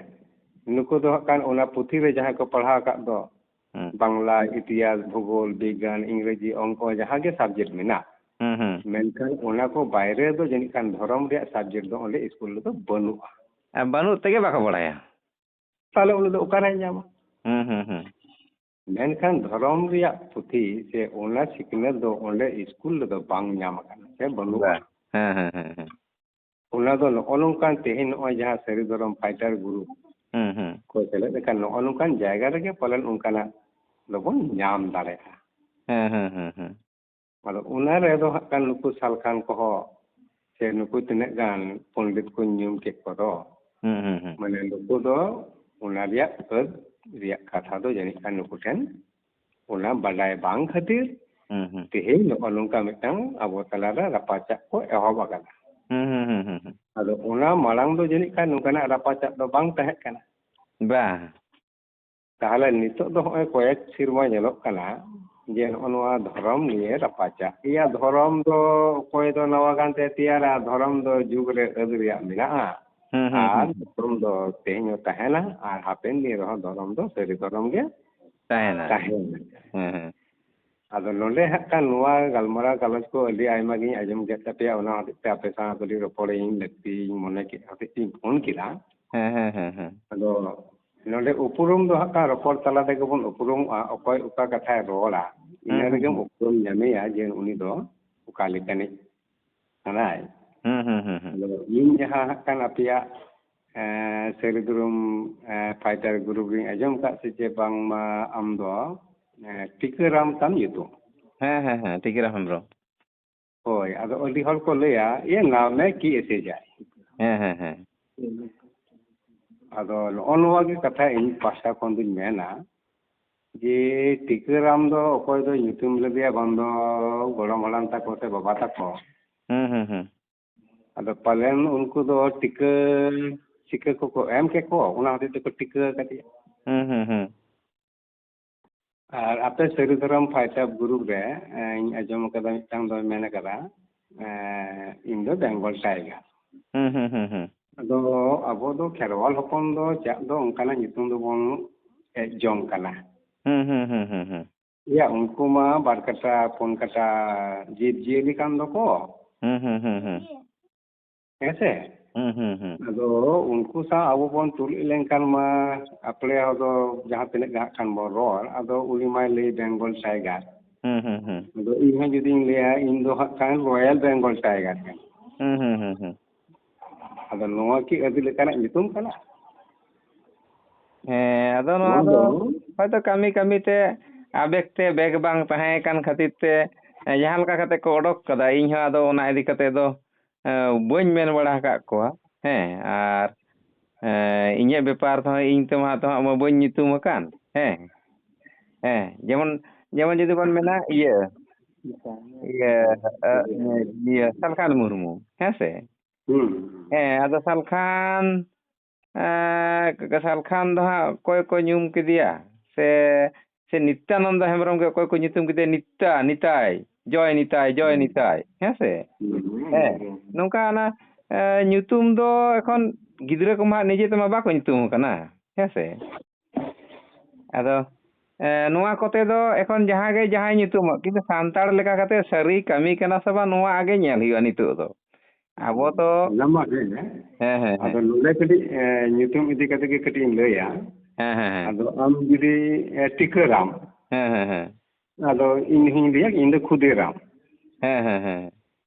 ᱱᱩᱠᱩ ᱫᱚ ᱦᱟᱸᱜ ᱠᱷᱟᱱ ᱚᱱᱟ ᱯᱩᱛᱷᱤ ᱨᱮ ᱡᱟᱦᱟᱸᱭ ᱠᱚ ᱯᱟᱲᱦᱟᱣ ᱟᱠᱟᱫ ᱫᱚ ᱵᱟᱝᱞᱟ ᱤᱛᱤᱦᱟᱥ ᱵᱷᱩᱜᱳᱞ ᱵᱤᱜᱽᱜᱟᱱ ᱤᱝᱨᱮᱡᱤ ᱚᱝᱠᱚ ᱡᱟᱦᱟᱸ ᱜᱮ ᱥᱟᱵᱡᱮক্ᱴ ᱢᱮᱱᱟᱜ ᱢᱮᱱᱠᱷᱟन ᱚᱱᱟ ᱠᱚ ᱵᱟᱭᱨᱮ ᱫᱚ ᱡᱟᱹᱱᱤᱡ ᱠᱷᱟᱱ ᱫᱷᱚᱨᱚᱢ ᱨᱮᱭᱟᱜ ᱥᱟᱵᱡᱮक्ᱴ ᱫᱚ ᱚᱸᱰᱮ ᱤᱥᱠᱩᱞ ᱨᱮᱫᱚ ᱵᱟᱹᱱᱩᱜᱼᱟ ᱵᱟᱹᱱᱩᱜ ᱛᱮᱜᱮ ᱵᱟᱠᱚ ᱵᱟᱲᱟᱭᱟ ᱛᱟᱦᱞᱮ ᱩᱱᱤ ᱫᱚ ᱚᱠᱟᱨᱮᱭ ᱧᱟᱢᱟ ᱢᱮᱱᱠᱷᱟन ᱫᱷᱚᱨᱚᱢ ᱨᱮᱭᱟᱜ ᱯᱩᱛᱷᱤ ᱥᱮ ᱚᱱᱟ ᱥᱤᱠᱷᱱᱟᱹᱛ ᱫᱚ ᱚᱸᱰᱮ ᱤᱥᱠᱩᱞ ᱨᱮᱫᱚ ᱵᱟᱝ ᱧᱟᱢ ᱟᱠᱟᱱᱟ ᱥᱮ ᱵᱟᱹᱱᱩᱜᱼᱟ ᱚᱱᱟ ᱫᱚ ᱱᱚᱜᱼᱚ ᱱᱚᱝᱠᱟᱱ ᱛᱮᱦᱮᱧ ᱱᱚᱜᱼᱚᱭ ᱡᱟᱦᱟᱸ ᱥᱟᱹᱨᱤ ᱫᱷᱚᱨᱚᱢ ᱯᱷᱟᱭᱴᱟᱨ ᱜᱩᱨᱩᱯ ᱠᱚ ᱥᱮᱞᱮᱫ ᱞᱮᱠᱷᱟᱱ ᱱᱚᱜᱼᱚ ᱱᱚᱝᱠᱟᱱ ᱡᱟᱭᱜᱟ ᱨᱮᱜᱮ ᱯᱟᱞᱮᱱ ᱚᱱᱠᱟᱱᱟᱜ ᱫᱚᱵᱚᱱ ᱧᱟᱢ ᱫᱟᱲᱮᱭᱟᱜᱼᱟ ᱟᱫᱚ ᱚᱱᱟ ᱨᱮᱫᱚ ᱦᱟᱸᱜ ᱠᱷᱟᱱ ᱱᱩᱠᱩ ᱥᱟᱞᱠᱷᱟᱱ ᱠᱚᱦᱚᱸ ᱥᱮ ᱱᱩᱠᱩ ᱛᱤᱱᱟᱹᱜ ᱜᱟᱱ ᱯᱚᱱᱰᱤᱛ ᱠᱚ ᱧᱩᱢ ᱠᱮᱫ ᱠᱚᱫᱚ ᱢᱟᱱᱮ ᱱᱩᱠᱩ ᱫᱚ ᱚᱱᱟ ᱨᱮᱭᱟᱜ ᱯᱷᱟᱹᱫ ᱨᱮᱭᱟᱜ ᱠᱟᱛᱷᱟ ᱫᱚ ᱡᱟᱹᱱᱤᱡ ᱠᱷᱟᱱ ᱱᱩᱠᱩ ᱴᱷᱮᱱ ᱚᱱᱟ ᱵᱟᱰᱟᱭ ᱵᱟᱝ ᱠᱷᱟᱹᱛᱤᱨ ᱛᱮᱦᱮᱧ ᱱᱚᱜᱼᱚ ᱱᱚᱝᱠᱟ ᱢᱤᱫᱴᱟᱝ ᱟᱵᱚ ᱛᱟᱞᱟᱨᱮ ᱨᱟᱯᱟᱪᱟᱜ ᱠᱚ ᱮᱦᱚᱵ ᱟᱠᱟᱫᱟ ᱟᱫᱚ ᱚᱱᱟ ᱢᱟᱲᱟᱝ ᱫᱚ ᱡᱟᱹᱱᱤᱡ ᱠᱷᱟᱱ ᱱᱚᱝᱠᱟᱱᱟᱜ ᱨᱟᱯᱟᱪᱟᱜ ᱫᱚ ᱵᱟᱝ ᱛᱟᱦᱮᱸ ᱠᱟᱱᱟ ᱛᱟᱦᱚᱞᱮ ᱱᱤᱛᱚᱜ ᱫᱚ ᱱᱚᱜᱼᱚᱭ ᱠᱚᱭᱮᱠ ᱥᱮᱨᱢᱟ ᱧᱮᱞᱚᱜ ᱠᱟᱱᱟ ᱡᱮ ᱱᱚᱜᱼᱚ ᱱᱚᱣᱟ ᱫᱷᱚᱨᱚᱢ ᱱᱤᱭᱮ ᱨᱟᱯᱟᱪᱟᱜ ᱤᱭᱟᱹ ᱫᱷᱚᱨᱚᱢ ᱫᱚ ᱚᱠᱚᱭ ᱫᱚ ᱱᱟᱣᱟ ᱜᱟᱱᱛᱮ ᱛᱮᱭᱟᱨᱟ ᱫᱷᱚᱨᱚᱢ ᱫᱚ ᱡᱩᱜᱽ ᱨᱮ ᱟᱹᱫ ᱨᱮᱭᱟᱜ ᱢᱮᱱᱟᱜᱼᱟ ᱟᱨ ᱫᱷᱚᱨᱚᱢ ᱫᱚ ᱛᱮᱦᱮᱧ ᱦᱚᱸ ᱛᱟᱦᱮᱱᱟ ᱟᱨ ᱦᱟᱯᱮᱱ ᱫᱤᱱ ᱨᱮᱦᱚᱸ ᱫᱷᱚᱨᱚᱢ ᱫᱚ ᱥᱟᱹᱨᱤ ᱫᱷᱚᱨᱚᱢ ᱜᱮ ᱛᱟᱦᱮᱱᱟ ᱟᱫᱚ ᱱᱚᱰᱮ ᱦᱟᱸᱜ ᱠᱷᱟᱱ ᱱᱚᱣᱟ ᱜᱟᱞᱢᱟᱨᱟᱣ ᱜᱟᱞᱚᱪ ᱠᱚ ᱟᱹᱰᱤ ᱟᱭᱢᱟ ᱜᱤᱧ ᱟᱸᱡᱚᱢ ᱠᱮᱫ ᱛᱟᱯᱮᱭᱟ ᱚᱱᱟ ᱦᱚᱛᱮᱡ ᱛᱮ ᱟᱯᱮ ᱥᱟᱶ ᱠᱟᱹᱴᱤᱡ ᱨᱚᱯᱚᱲᱤᱧ ᱞᱟᱹᱠᱛᱤᱧ ᱢᱚᱱᱮ ᱠᱮᱫ ᱦᱚᱛᱮᱡ ᱛᱤᱧ ᱯᱷᱳᱱ ᱠᱮᱫᱟ ᱟᱫᱚ ᱱᱚᱰᱮ ᱩᱯᱨᱩᱢ ᱫᱚ ᱦᱟᱸᱜ ᱠᱷᱟᱱ ᱨᱚᱯᱚᱲ ᱛᱟᱞᱟ ᱛᱮᱜᱮ ᱵᱚᱱ ᱩᱯᱨᱩᱢᱚᱜᱼᱟ ᱚᱠᱚᱭ ᱚᱠᱟ ᱠᱟᱛᱷᱟᱭ ᱨᱚᱲᱟ ᱤᱱᱟᱹ ᱨᱮᱜᱮᱢ ᱩᱯᱨᱩᱢ ᱧᱟᱢᱮᱭᱟ ᱡᱮ ᱩᱱᱤ ᱫᱚ ᱚᱠᱟ ᱞᱮᱠᱟᱱᱤᱡ ᱠᱟᱱᱟᱭ ᱟᱫᱚ ᱤᱧ ᱡᱟᱦᱟᱸ ᱦᱟᱸᱜ ᱠᱷᱟᱱ ᱟᱯᱮᱭᱟᱜ ᱥᱟᱹᱨᱤ ᱫᱷᱚᱨᱚᱢ ᱯᱷᱟᱭᱴᱟᱨ ᱜᱨᱩᱯ ᱨᱤᱧ ᱟᱸᱡᱚᱢ ᱟᱠᱟᱫ ᱥᱮ ᱪᱮᱫ ᱵᱟᱝᱢᱟ ᱟᱢ ᱫᱚ ᱴᱤᱠᱟᱹᱨᱟᱢ ᱛᱟᱢ ᱧᱩᱛᱩᱢ ᱴᱤᱠᱟᱹᱨᱟᱢ ᱦᱮᱢᱵᱨᱚᱢ ᱦᱳᱭ ᱟᱫᱚ ᱟᱹᱰᱤ ᱦᱚᱲ ᱠᱚ ᱞᱟᱹᱭᱟ ᱱᱟᱢᱮ ᱠᱤ ᱮᱥᱮ যায় ᱟᱫᱚ ᱱᱚᱜᱼᱚ ᱱᱚᱣᱟ ᱜᱮ ᱠᱟᱛᱷᱟ ᱤᱧ ᱯᱟᱦᱴᱟ ᱠᱷᱚᱱ ᱫᱚᱧ ᱢᱮᱱᱟ ᱡᱮ ᱴᱤᱠᱟᱹᱨᱟᱢ ᱫᱚ ᱚᱠᱚᱭ ᱫᱚ ᱧᱩᱛᱩᱢ ᱞᱮᱫᱮᱭᱟ ᱵᱟᱝ ᱫᱚ ᱜᱚᱲᱚᱢ ᱦᱟᱲᱟᱢ ᱛᱟᱠᱚ ᱥᱮ ᱵᱟᱵᱟ ᱛᱟᱠᱚ ᱟᱫᱚ ᱯᱟᱞᱮᱱ ᱩᱱᱠᱩ ᱫᱚ ᱴᱤᱠᱟᱹ ᱥᱤᱠᱟᱹ ᱠᱚᱠᱚ ᱮᱢ ᱠᱮᱠᱚ ᱚᱱᱟ ᱦᱚᱛᱮᱡ ᱛᱮᱠᱚ ᱴᱤᱠᱟᱹ ᱟᱠᱟᱫᱮᱭᱟ ᱟᱨ ᱟᱯᱮ ᱥᱟᱹᱨᱤ ᱫᱷᱚᱨᱚᱢ ᱯᱷᱟᱭᱴᱟᱨ ᱜᱨᱩᱯ ᱨᱮ ᱤᱧ ᱟᱸᱡᱚᱢ ᱟᱠᱟᱫᱟ ᱢᱤᱫᱴᱟᱝ ᱫᱚᱭ ᱢᱮᱱ ᱟᱠᱟᱫᱟ ᱤᱧ ᱫᱚ ᱵᱮᱝᱜᱚᱞ ᱴᱟᱭগাᱨ ᱟᱫᱚ ᱟᱵᱚ ᱫᱚ ᱠᱷᱮᱨᱣᱟᱞ ᱦᱚᱯᱚᱱ ᱫᱚ ᱪᱟᱜ ᱫᱚ ᱚᱱᱠᱟᱱᱟᱜ ᱧᱩᱛᱩᱢ ᱫᱚᱵᱚᱱ ᱦᱮᱡ ᱡᱚᱝ ᱠᱟᱱᱟ ᱩᱱᱠᱩ ᱢᱟ ᱵᱟᱨ ᱠᱟᱴᱟ ᱯᱩᱱ ᱠᱟᱴᱟ ᱡᱤᱵᱽ ᱡᱤᱭᱟᱹᱞᱤ ᱠᱟᱱ ᱫᱚᱠᱚ ᱦᱮᱸᱥᱮ ᱟᱫᱚ ᱩᱱᱠᱩ ᱥᱟᱶ ᱟᱵᱚ ᱵᱚᱱ ᱛᱩᱞᱩᱡ ᱞᱮᱱᱠᱷᱟᱱ ᱢᱟ ᱟᱯᱲᱮ ᱫᱚ ᱡᱟᱦᱟᱸ ᱛᱤᱱᱟᱹᱜ ᱜᱮ ᱦᱟᱸᱜ ᱠᱷᱟᱱ ᱵᱚᱱ ᱨᱚᱲ ᱟᱫᱚ ᱩᱱᱤ ᱢᱟᱭ ᱞᱟᱹᱭ ᱵᱮᱝᱜᱚᱞ ᱴᱟᱭগাᱨ ᱟᱫᱚ ᱤᱧ ᱦᱚᱸ ᱡᱩᱫᱤᱧ ᱞᱟᱹᱭᱟ ᱤᱧ ᱫᱚ ᱦᱟᱸᱜ ᱠᱷᱟᱱ ᱨᱚᱭᱮᱞ ᱵᱮᱝᱜᱚᱞ ᱴᱟᱭগাᱨ ᱠᱟᱱᱟ ᱟᱫᱚ ᱱᱚᱣᱟ ᱠᱤ ᱟᱹᱰᱤ ᱞᱮᱠᱟᱱᱟᱜ ᱧᱩᱛᱩᱢ ᱠᱟᱱᱟ ᱟᱫᱚ ᱱᱚᱣᱟ ᱫᱚ ᱦᱚᱭᱛᱚ ᱠᱟᱹᱢᱤ ᱠᱟᱹᱢᱤᱛᱮ ᱟᱵᱮᱜ ᱛᱮ ᱵᱮᱜᱽ ᱵᱟᱝ ᱛᱟᱦᱮᱸ ᱠᱟᱱ ᱠᱷᱟᱹᱛᱤᱨ ᱛᱮ ᱡᱟᱦᱟᱸ ᱞᱮᱠᱟ ᱠᱟᱛᱮ ᱠᱚ ᱚᱰᱚᱠ ᱠᱟᱫᱟ ᱤᱧ ᱦᱚᱸ ᱟᱫᱚ ᱚᱱᱟ ᱤᱫᱤ ᱠᱟᱛᱮ ᱫᱚ ᱵᱟᱹᱧ ᱢᱮᱱ ᱵᱟᱲᱟ ᱟᱠᱟᱫ ᱠᱚᱣᱟ ᱟᱨ ᱤᱧᱟᱹᱜ ᱵᱮᱯᱟᱨ ᱛᱮᱦᱚᱸ ᱤᱧ ᱛᱮᱢᱟ ᱢᱟ ᱵᱟᱹᱧ ᱧᱩᱛᱩᱢ ᱟᱠᱟᱱ ᱡᱮᱢᱚᱱ ᱡᱩᱫᱤ ᱵᱚᱱ ᱢᱮᱱᱟ ᱥᱟᱞᱠᱷᱟᱱ ᱢᱩᱨᱢᱩ ᱦᱮᱸᱥᱮ ᱟᱫᱚ ᱥᱟᱞᱠᱷᱟᱱ ᱫᱚ ᱦᱟᱸᱜ ᱚᱠᱚᱭ ko ᱧᱩᱢ ᱠᱮᱫᱮᱭᱟ ᱥᱮ ᱱᱤᱛᱭᱟᱱᱚᱱᱫᱚ ᱦᱮᱢᱵᱨᱚᱢ ᱜᱮ ᱚᱠᱚᱭ ko ᱧᱩᱛᱩᱢ ᱠᱮᱫᱮᱭᱟ ᱱᱤᱛᱟᱭ ᱡᱚᱭ ᱱᱤᱛᱟᱭ ᱦᱮᱸᱥᱮ ᱱᱚᱝᱠᱟ ᱚᱱᱟ ᱧᱩᱛᱩᱢ ᱫᱚ ᱮᱠᱷᱚᱱ ᱜᱤᱫᱽᱨᱟᱹ ᱠᱚᱢᱟ ᱱᱤᱡᱮ ᱛᱮᱢᱟ ᱵᱟᱠᱚ ᱧᱩᱛᱩᱢ ᱟᱠᱟᱱᱟ ᱦᱮᱸᱥᱮ ᱟᱫᱚ ᱱᱚᱣᱟ ᱠᱚᱛᱮ ᱫᱚ ᱮᱠᱷᱚᱱ ᱡᱟᱦᱟᱸ ᱜᱮ ᱡᱟᱦᱟᱸᱭ ᱧᱩᱛᱩᱢᱚᱜ ᱠᱤᱱᱛᱩ ᱥᱟᱱᱛᱟᱲ ᱞᱮᱠᱟ ᱠᱟᱛᱮ ᱥᱟᱹᱨᱤ ᱠᱟᱹᱢᱤ ᱠᱟᱱᱟ ᱥᱮ ᱵᱟᱝ ᱱᱚᱣᱟ ᱟᱜᱮ ᱧᱮᱞ ᱦᱩᱭᱩᱜᱼᱟ ᱱᱤᱛᱚᱜ ᱫᱚ ᱟᱵᱚ ᱫᱚ ᱚᱱᱟ ᱢᱟ ᱟᱫᱚ ᱱᱚᱰᱮ ᱠᱟᱹᱴᱤᱡ ᱧᱩᱛᱩᱢ ᱤᱫᱤ ᱠᱟᱛᱮ ᱜᱮ ᱠᱟᱹᱴᱤᱡ ᱤᱧ ᱞᱟᱹᱭᱟ ᱟᱫᱚ ᱟᱢ ᱡᱩᱫᱤ ᱴᱤᱠᱟᱹᱨᱟᱢ ᱟᱫᱚ ᱤᱧ ᱦᱚᱧ ᱞᱟᱹᱭᱟ ᱤᱧ ᱫᱚ ᱠᱷᱩᱫᱤᱨᱟᱢ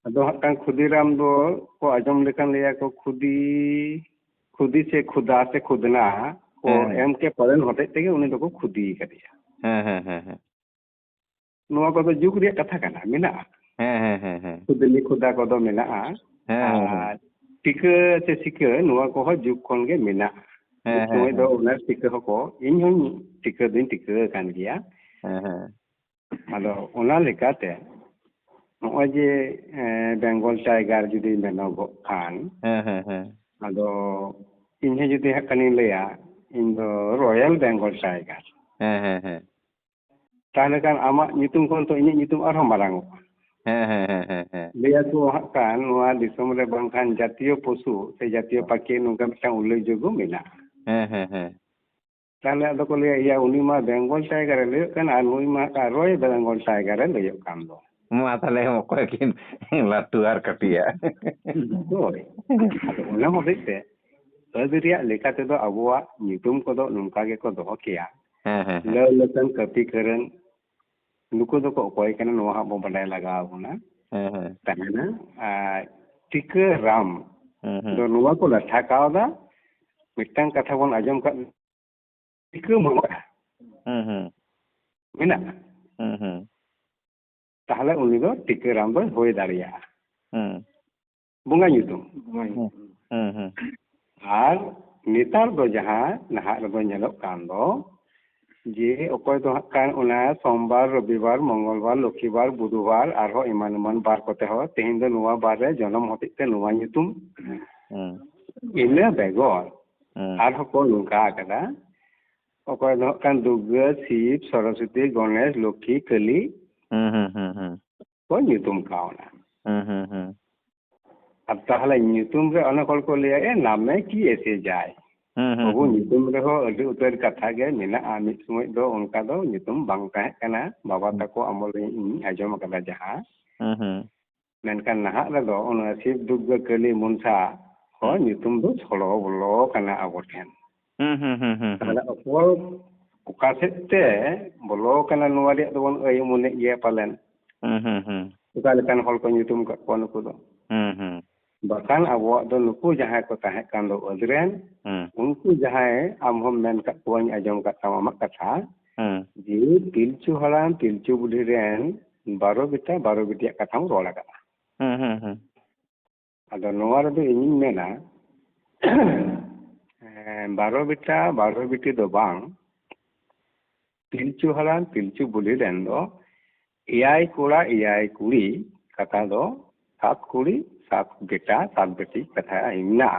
ᱟᱫᱚ ᱦᱟᱸᱜ ᱠᱷᱟᱱ ᱠᱷᱩᱫᱤᱨᱟᱢ ᱫᱚ ᱠᱚ ᱟᱸᱡᱚᱢ ᱞᱮᱠᱷᱟᱱ ᱞᱟᱹᱭᱟᱠᱚ ᱠᱷᱩᱫᱤ ᱥᱮ ᱠᱷᱩᱫᱟ ᱥᱮ ᱠᱷᱩᱫᱱᱟ ᱠᱚ ᱮᱢ ᱠᱮ ᱯᱟᱞᱮᱱ ᱦᱚᱛᱮᱡ ᱛᱮᱜᱮ ᱩᱱᱤ ᱫᱚᱠᱚ ᱠᱷᱩᱫᱤ ᱟᱠᱟᱫᱮᱭᱟ ᱱᱚᱣᱟ ᱠᱚᱫᱚ ᱡᱩᱜᱽ ᱨᱮᱭᱟᱜ ᱠᱟᱛᱷᱟ ᱠᱟᱱᱟ ᱢᱮᱱᱟᱜᱼᱟ ᱠᱷᱩᱫᱱᱤ ᱠᱷᱩᱫᱟ ᱠᱚᱫᱚ ᱢᱮᱱᱟᱜᱼᱟ ᱟᱨ ᱴᱤᱠᱟᱹ ᱥᱮ ᱥᱤᱠᱟᱹ ᱱᱚᱣᱟ ᱠᱚᱦᱚᱸ ᱡᱩᱜᱽ ᱠᱷᱚᱱ ᱜᱮ ᱢᱮᱱᱟᱜᱼᱟ ᱢᱤᱫ ᱥᱚᱢᱚᱭ ᱫᱚ ᱚᱱᱟ ᱴᱤᱠᱟᱹ ᱦᱚᱸᱠᱚ ᱤᱧ ᱦᱚᱧ ᱴᱤᱠᱟᱹ ᱫᱩᱧ ᱴᱤᱠᱟᱹ ᱟᱠᱟᱱ ᱜᱮᱭᱟ ᱟᱫᱚ ᱚᱱᱟ ᱞᱮᱠᱟᱛᱮ ᱱᱚᱜᱼᱚᱭ ᱡᱮ ᱵᱮᱝᱜᱚᱞ ᱴᱟᱭগাᱨ ᱡᱩᱫᱤ ᱢᱮᱱᱚᱜᱚᱜ ᱠᱷᱟᱱ ᱟᱫᱚ ᱤᱧ ᱦᱚᱸ ᱡᱩᱫᱤ ᱦᱟᱸᱜ ᱠᱷᱟᱱᱤᱧ ᱞᱟᱹᱭᱟ ᱤᱧ ᱫᱚ royal Bengal tiger tahle kan amak nyutum kon to inyak nyutum arham marangok. Dia tu kan nuah disom re bangkan jatiyo posu se jatiyo paki nungka mitang ulai jogo mena. Tahle ado ko liya iya uni ma Bengal tiger le kan anu ma ka Roy Bengal tiger le yok kan do. Ma tahle okoy kin latu ar katia. Hoy. Ona mo dite. Adiriya leka tedo abuwa nyutum kodo nungka ge ko doho kiya. Le lekan kapi keren nuku do ko okoy kana nuah bo badai lagaw na. Tahena tika ram do nuwa ko latha kauda mitang katha bon ajom ka tika mangka mena tahle uni do tika ram do hoy dariya bunga nyutum ar netar do jaha nahak do nyelok kan do je okoy do kan una sombar robibar mongolbar lokhibar budubar arho iman bar kote ho tehin do nuwa bar re jonom hotik te nuwa nyutum ina begor arho ko nungka kada okoy do kan Durga Shiv Saraswati Ganesh Lokhi Kali ko nyutum kauna ab tahle nyutum re ona kol ko liya name ki ese jai Babu nyutum reho adi utar katha ge mena amit sumoi do onka do nyutum bang tahe kana baba tako amol ini ajom kada jaha menkan nahak re do ona Shiv Durga Kali Munsa ho nyutum do cholo bolo kana aboten tahle okol uka sette bolo kana nuwa dia do bon ay mune ye palen uka lekan hol ko nyutum ka ko nuku do bahkan awak do nuku jahay ko tahe kan do odren unku jahay amhom men kat puan ajong kat sama mak katha ji Pilchu haram Pilchu budi ren baro bitiak katham rola kana ado noar do ining mena baro biti do bang Pilchu haram Pilchu budi ren do eyai kora eyai kuri kata do 7 kuri 7 beta 7 beti katha imna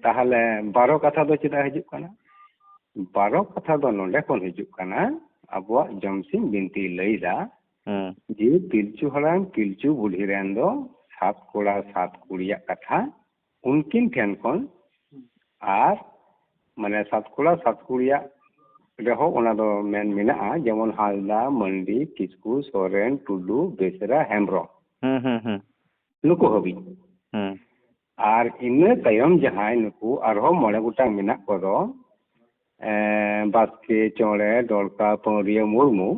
tahle 12 katha do chida hijuk kana 12 katha do nonde kon hijuk kana abuak jomsim binti leida je Pilchu haram Pilchu budi ren do 7 kora 7 kuriyak katha unkin ten kon ar mane 7 kora 7 kuriyak reho ona do men mena jemon Halda Mandi Kisku Soren Tudu Besra Hembro nuku hobi ar ina tayom jahay nuku arho mole gutang menak ko do Baske Chole Dolka Pongriya Murmu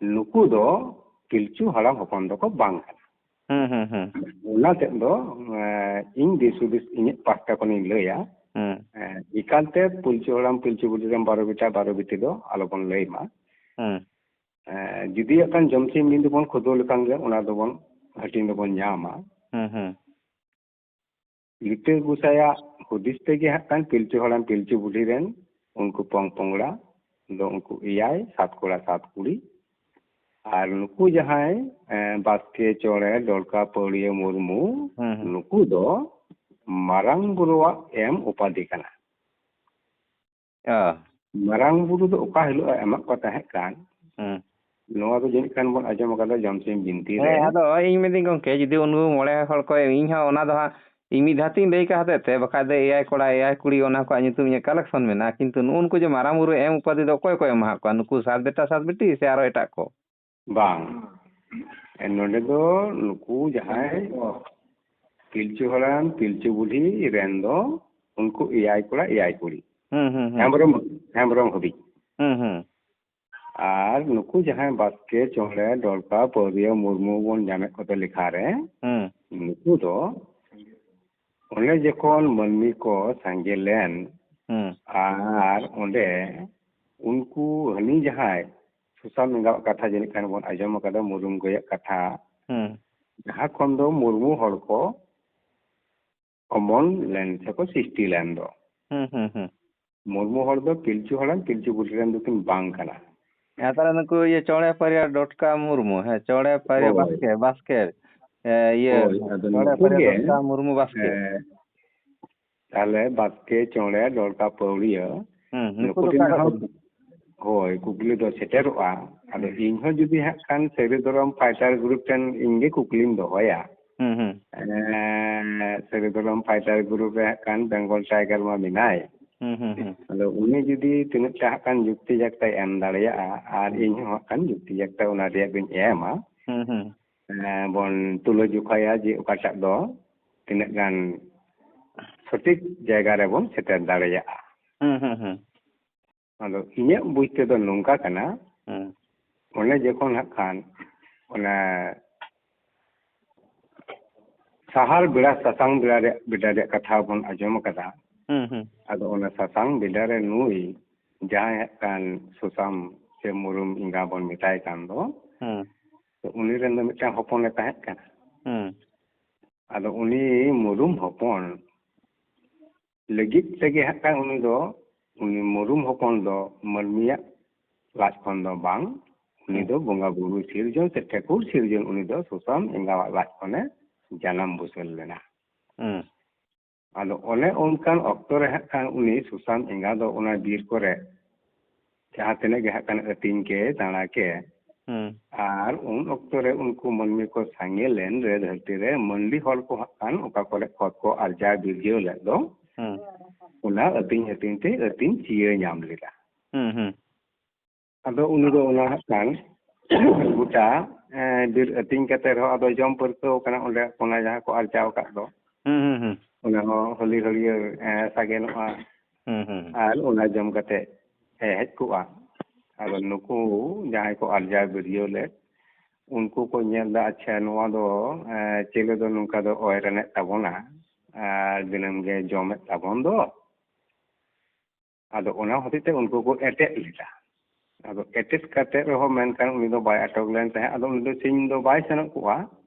nuku do Pilchu haram hopon do ko bang kana una te do ing disudis inyek pasta koni leya ikante Pilchu haram Pilchu budi ram baro biti do alobon lei ma judi akan jomsim bindu bon khodo lekan ge ona do bon hatin do bon nyama Lite gusaya hudis tege kan Pilchu haram Pilchu budi ren unku pongla do unku iyai 7 kora 7 kuri ar nuku jahay Baske Chole Dolka Pongriya Murmu nuku do marang buruwa em upadi kana marang buru do oka hilo emak ko tahe kan noa do jenik kan bon ajom kada jomsim binti re ado ing meding gongke judi unu mole hol ko ing ha ona do ha ing mid hating dei ka hate baka de ai kora ai kuri ona ko nyutum nya collection mena kintu nun ko je marang buru em upadi do koy emah ko nuku 7 beta 7 beti se aro etak ko bang nonde do nuku jahay Pilchu haram Pilchu budi ren do unku iyai kora iyai kuri hembrom hobi আর নুকু যাহাই বাসকে চলে ডলকা পরিয়া মুরমু বন জামে কত লেখা রে নুকু do onde jekon manmi ko sange len ar onde unku hani jahai susam menggak katha jenik kan bon ajom kada murum goyak katha jaha kon do murmu hor ko omon len seko sisti len do murmu hor do Pilchu haram Pilchu budi ren dukin bang kana Atara nuku ye Chole Paria .ka Murmu Chole Paria Baske ye Chole Paria Murmu Baske tahle Baske Chole Dolka Pongriya nuku ᱦᱳᱭ ᱠᱩᱠᱞᱤ ᱫᱚ ᱥᱮᱴᱮᱨᱚᱜᱼᱟ ᱟᱫᱚ ᱤᱧ ᱦᱚᱸ ᱡᱩᱫᱤ ᱦᱟᱸᱜ ᱠᱷᱟᱱ ᱥᱟᱹᱨᱤ ᱫᱷᱚᱨᱚᱢ ᱯᱷᱟᱭᱴᱟᱨ ᱜᱨᱩᱯ ᱴᱷᱮᱱ ᱤᱧᱜᱮ ᱠᱩᱠᱞᱤᱧ ᱫᱚᱦᱚᱭᱟ ᱥᱟᱹᱨᱤ ᱫᱷᱚᱨᱚᱢ ᱯᱷᱟᱭᱴᱟর ᱜᱨᱩᱯ ᱨᱮ ᱦᱟᱸᱜ ᱠᱷᱟᱱ ᱵᱮᱝᱜᱚᱞ ᱴᱟইগার ᱢᱟ ᱢᱮᱱᱟᱭ ᱟᱫᱚ ᱩᱱᱤ ᱡᱩᱫᱤ ᱛᱤᱱᱟᱹᱜ ᱴᱟ ᱦᱟᱸᱜ ᱠᱷᱟᱱ ᱡᱩᱠᱛᱤ ᱡᱟᱠᱛᱟᱭ ᱮᱢ ᱫᱟᱲᱮᱭᱟᱜᱼᱟ ᱟᱨ ᱤᱧ ᱦᱚᱸ ᱦᱟᱸᱜ ᱠᱷᱟᱱ ᱡᱩᱠᱛᱤ ᱡᱟᱠᱛᱟ ᱚᱱᱟ ᱨᱮᱭᱟᱜ ᱫᱚᱧ ᱮᱢᱟ ᱵᱚᱱ ᱛᱩᱞᱟᱹ ᱡᱚᱠᱷᱟᱭᱟ ᱡᱮ ᱚᱠᱟᱴᱟᱜ ᱫᱚ ᱛᱤᱱᱟᱹᱜ ᱜᱟᱱ ᱥᱚᱴᱷᱤᱠ ᱡᱟᱭᱜᱟ ᱨᱮᱵᱚᱱ ᱥᱮᱴᱮᱨ ᱫᱟᱲᱮᱭᱟᱜᱼᱟ ᱟᱫᱚ ᱤᱧᱟᱹᱜ ᱵᱩᱡᱽ ᱛᱮᱫᱚ ᱱᱚᱝᱠᱟ ᱠᱟᱱᱟ ᱚᱱᱮ ᱡᱚᱠᱷᱚᱱ ᱦᱟᱸᱜ ᱠᱷᱟᱱ ᱚᱱᱟ ᱥᱟᱦᱟᱨ ᱵᱮᱲᱟ ᱥᱟᱥᱟᱝ ᱵᱮᱰᱟ ᱨᱮᱭᱟᱜ ᱠᱟᱛᱷᱟ ᱵᱚᱱ ᱟᱸᱡᱚᱢ ᱟᱠᱟᱫᱟ ᱟᱫᱚ ᱚᱱᱟ ᱥᱟᱥᱟᱝ ᱵᱮᱰᱟ ᱨᱮ ᱱᱩᱭ ᱡᱟᱦᱟᱸᱭ ᱦᱟᱸᱜ ᱠᱷᱟᱱ ᱥᱩᱥᱟᱢ ᱥᱮ ᱢᱩᱨᱩᱢ ᱮᱸᱜᱟ ᱵᱚᱱ ᱢᱮᱛᱟᱭ ᱠᱟᱱ ᱫᱚ ᱩᱱᱤ ᱨᱮᱱ ᱫᱚ ᱢᱤᱫᱴᱟᱝ ᱦᱚᱯᱚᱱᱮ ᱛᱟᱦᱮᱸ ᱠᱟᱱᱟ ᱟᱫᱚ ᱩᱱᱤ ᱢᱩᱨᱩᱢ ᱦᱚᱯᱚᱱ ᱞᱟᱹᱜᱤᱫ ᱛᱮᱜᱮ ᱦᱟᱸᱜ ᱠᱷᱟᱱ ᱩᱱᱤ ᱫᱚ ᱩᱱᱤ ᱢᱩᱨᱩᱢ ᱦᱚᱯᱚᱱ ᱫᱚ ᱢᱟᱹᱱᱢᱤᱭᱟᱜ ᱞᱟᱡ ᱠᱷᱚᱱ ᱫᱚ ᱵᱟᱝ ᱩᱱᱤ ᱫᱚ ᱵᱚᱸᱜᱟ ᱵᱩᱨᱩ ᱥᱤᱨᱡᱚᱱ ᱥᱮ ᱴᱷᱟᱹᱠᱩᱨ ᱥᱤᱨᱡᱚᱱ ᱩᱱᱤ ᱫᱚ ᱥᱩᱥᱟᱢ ᱮᱸᱜᱟᱣᱟᱜ ᱞᱟᱡ ᱠᱷᱚᱱᱮ ᱡᱟᱱᱟᱢ ᱵᱩᱥᱟᱹᱲ ᱞᱮᱱᱟ ᱟᱫᱚ ᱚᱱᱮ ᱚᱱᱠᱟᱱ ᱚᱠᱛᱚ ᱨᱮ ᱦᱟᱸᱜ ᱠᱷᱟᱱ ᱩᱱᱤ ᱥᱩᱥᱟᱢ ᱮᱸᱜᱟ ᱫᱚ ᱚᱱᱟ ᱵᱤᱨ ᱠᱚᱨᱮ ᱡᱟᱦᱟᱸ ᱛᱤᱱᱟᱹᱜ ᱜᱮ ᱦᱟᱸᱜ ᱠᱷᱟᱱ ᱟᱹᱛᱤᱧ ᱠᱮ ᱫᱟᱬᱟ ᱠᱮ ᱟᱨ ᱩᱱ ᱚᱠᱛᱚ ᱨᱮ ᱩᱱᱠᱩ ᱢᱟᱹᱱᱢᱤ ᱠᱚ ᱥᱟᱸᱜᱮ ᱞᱮᱱ ᱨᱮ ᱫᱷᱟᱹᱨᱛᱤ ᱨᱮ ᱢᱟᱹᱱᱰᱤ ᱦᱚᱲ ᱠᱚ ᱦᱟᱸᱜ ᱠᱷᱟᱱ ᱚᱠᱟ ᱠᱚᱨᱮ ᱠᱷᱚᱛ ᱠᱚ ᱟᱨᱡᱟᱣ ᱵᱤᱨᱡᱟᱹᱣ ᱞᱮᱫ ᱫᱚ ᱚᱱᱟ ᱟᱹᱛᱤᱧ ᱟᱹᱛᱤᱧ ᱛᱮ ᱟᱹᱛᱤᱧ ᱪᱤᱭᱟᱹ ᱧᱟᱢ ᱞᱮᱫᱟ ᱟᱫᱚ ᱩᱱᱤ ᱫᱚ ᱚᱱᱟ ᱦᱟᱸᱜ ᱠᱷᱟᱱ ᱜᱚᱴᱟ ᱵᱤᱨ ᱟᱹᱛᱤᱧ ᱠᱟᱛᱮ ᱨᱮᱦᱚᱸ ᱟᱫᱚ ᱡᱚᱢ ᱯᱟᱹᱨᱠᱟᱹᱣ ᱠᱟᱱᱟ ᱚᱸᱰᱮ ᱚᱱᱟ ᱡᱟᱦᱟᱸ ᱠᱚ ᱟᱨᱡᱟᱣ ᱟᱠᱟᱫ ᱫᱚ ᱚᱱᱟ ᱦᱚᱸ ᱦᱟᱹᱞᱤ ᱦᱟᱹᱲᱭᱟᱹᱲ ᱥᱟᱜᱮᱱᱚᱜᱼᱟ ᱟᱨ ᱚᱱᱟ ᱡᱚᱢ ᱠᱟᱛᱮ ᱦᱮᱡ ᱠᱚᱜᱼᱟ ᱟᱫᱚ ᱱᱩᱠᱩ ᱡᱟᱦᱟᱸᱭ ᱠᱚ ᱟᱨᱡᱟᱣ ᱵᱤᱨᱡᱟᱹᱣ ᱞᱮᱫ ᱩᱱᱠᱩ ᱠᱚ ᱧᱮᱞ ᱮᱫᱟ ᱟᱪᱪᱷᱟ ᱱᱚᱣᱟ ᱫᱚ ᱪᱮᱞᱮ ᱫᱚ ᱱᱚᱝᱠᱟ ᱫᱚ ᱚᱭᱨᱟᱱᱮᱫ ᱛᱟᱵᱚᱱᱟ ᱟᱨ ᱫᱤᱱᱟᱹᱢ ᱜᱮ ᱡᱚᱢᱮᱫ ᱛᱟᱵᱚᱱ ᱫᱚ ᱟᱫᱚ ᱚᱱᱟ ᱦᱚᱛᱮᱡ ᱛᱮ ᱩᱱᱠᱩ ᱠᱚ ᱮᱴᱮᱫ ᱞᱮᱫᱟ ᱟᱫᱚ ᱮᱴᱮᱫ ᱠᱟᱛᱮᱫ ᱨᱮᱦᱚᱸ ᱢᱮᱱᱠᱷᱟᱱ ᱩᱱᱤ ᱫᱚ ᱵᱟᱭ ᱟᱴᱚᱠ ᱞᱮᱱ ᱛᱟᱦᱮᱸᱫ ᱟᱫᱚ ᱩᱱᱤ ᱫᱚ ᱥᱤᱧ ᱫᱚ ᱵᱟᱭ ᱥᱮᱱᱚᱜ ᱠᱚᱜᱼᱟ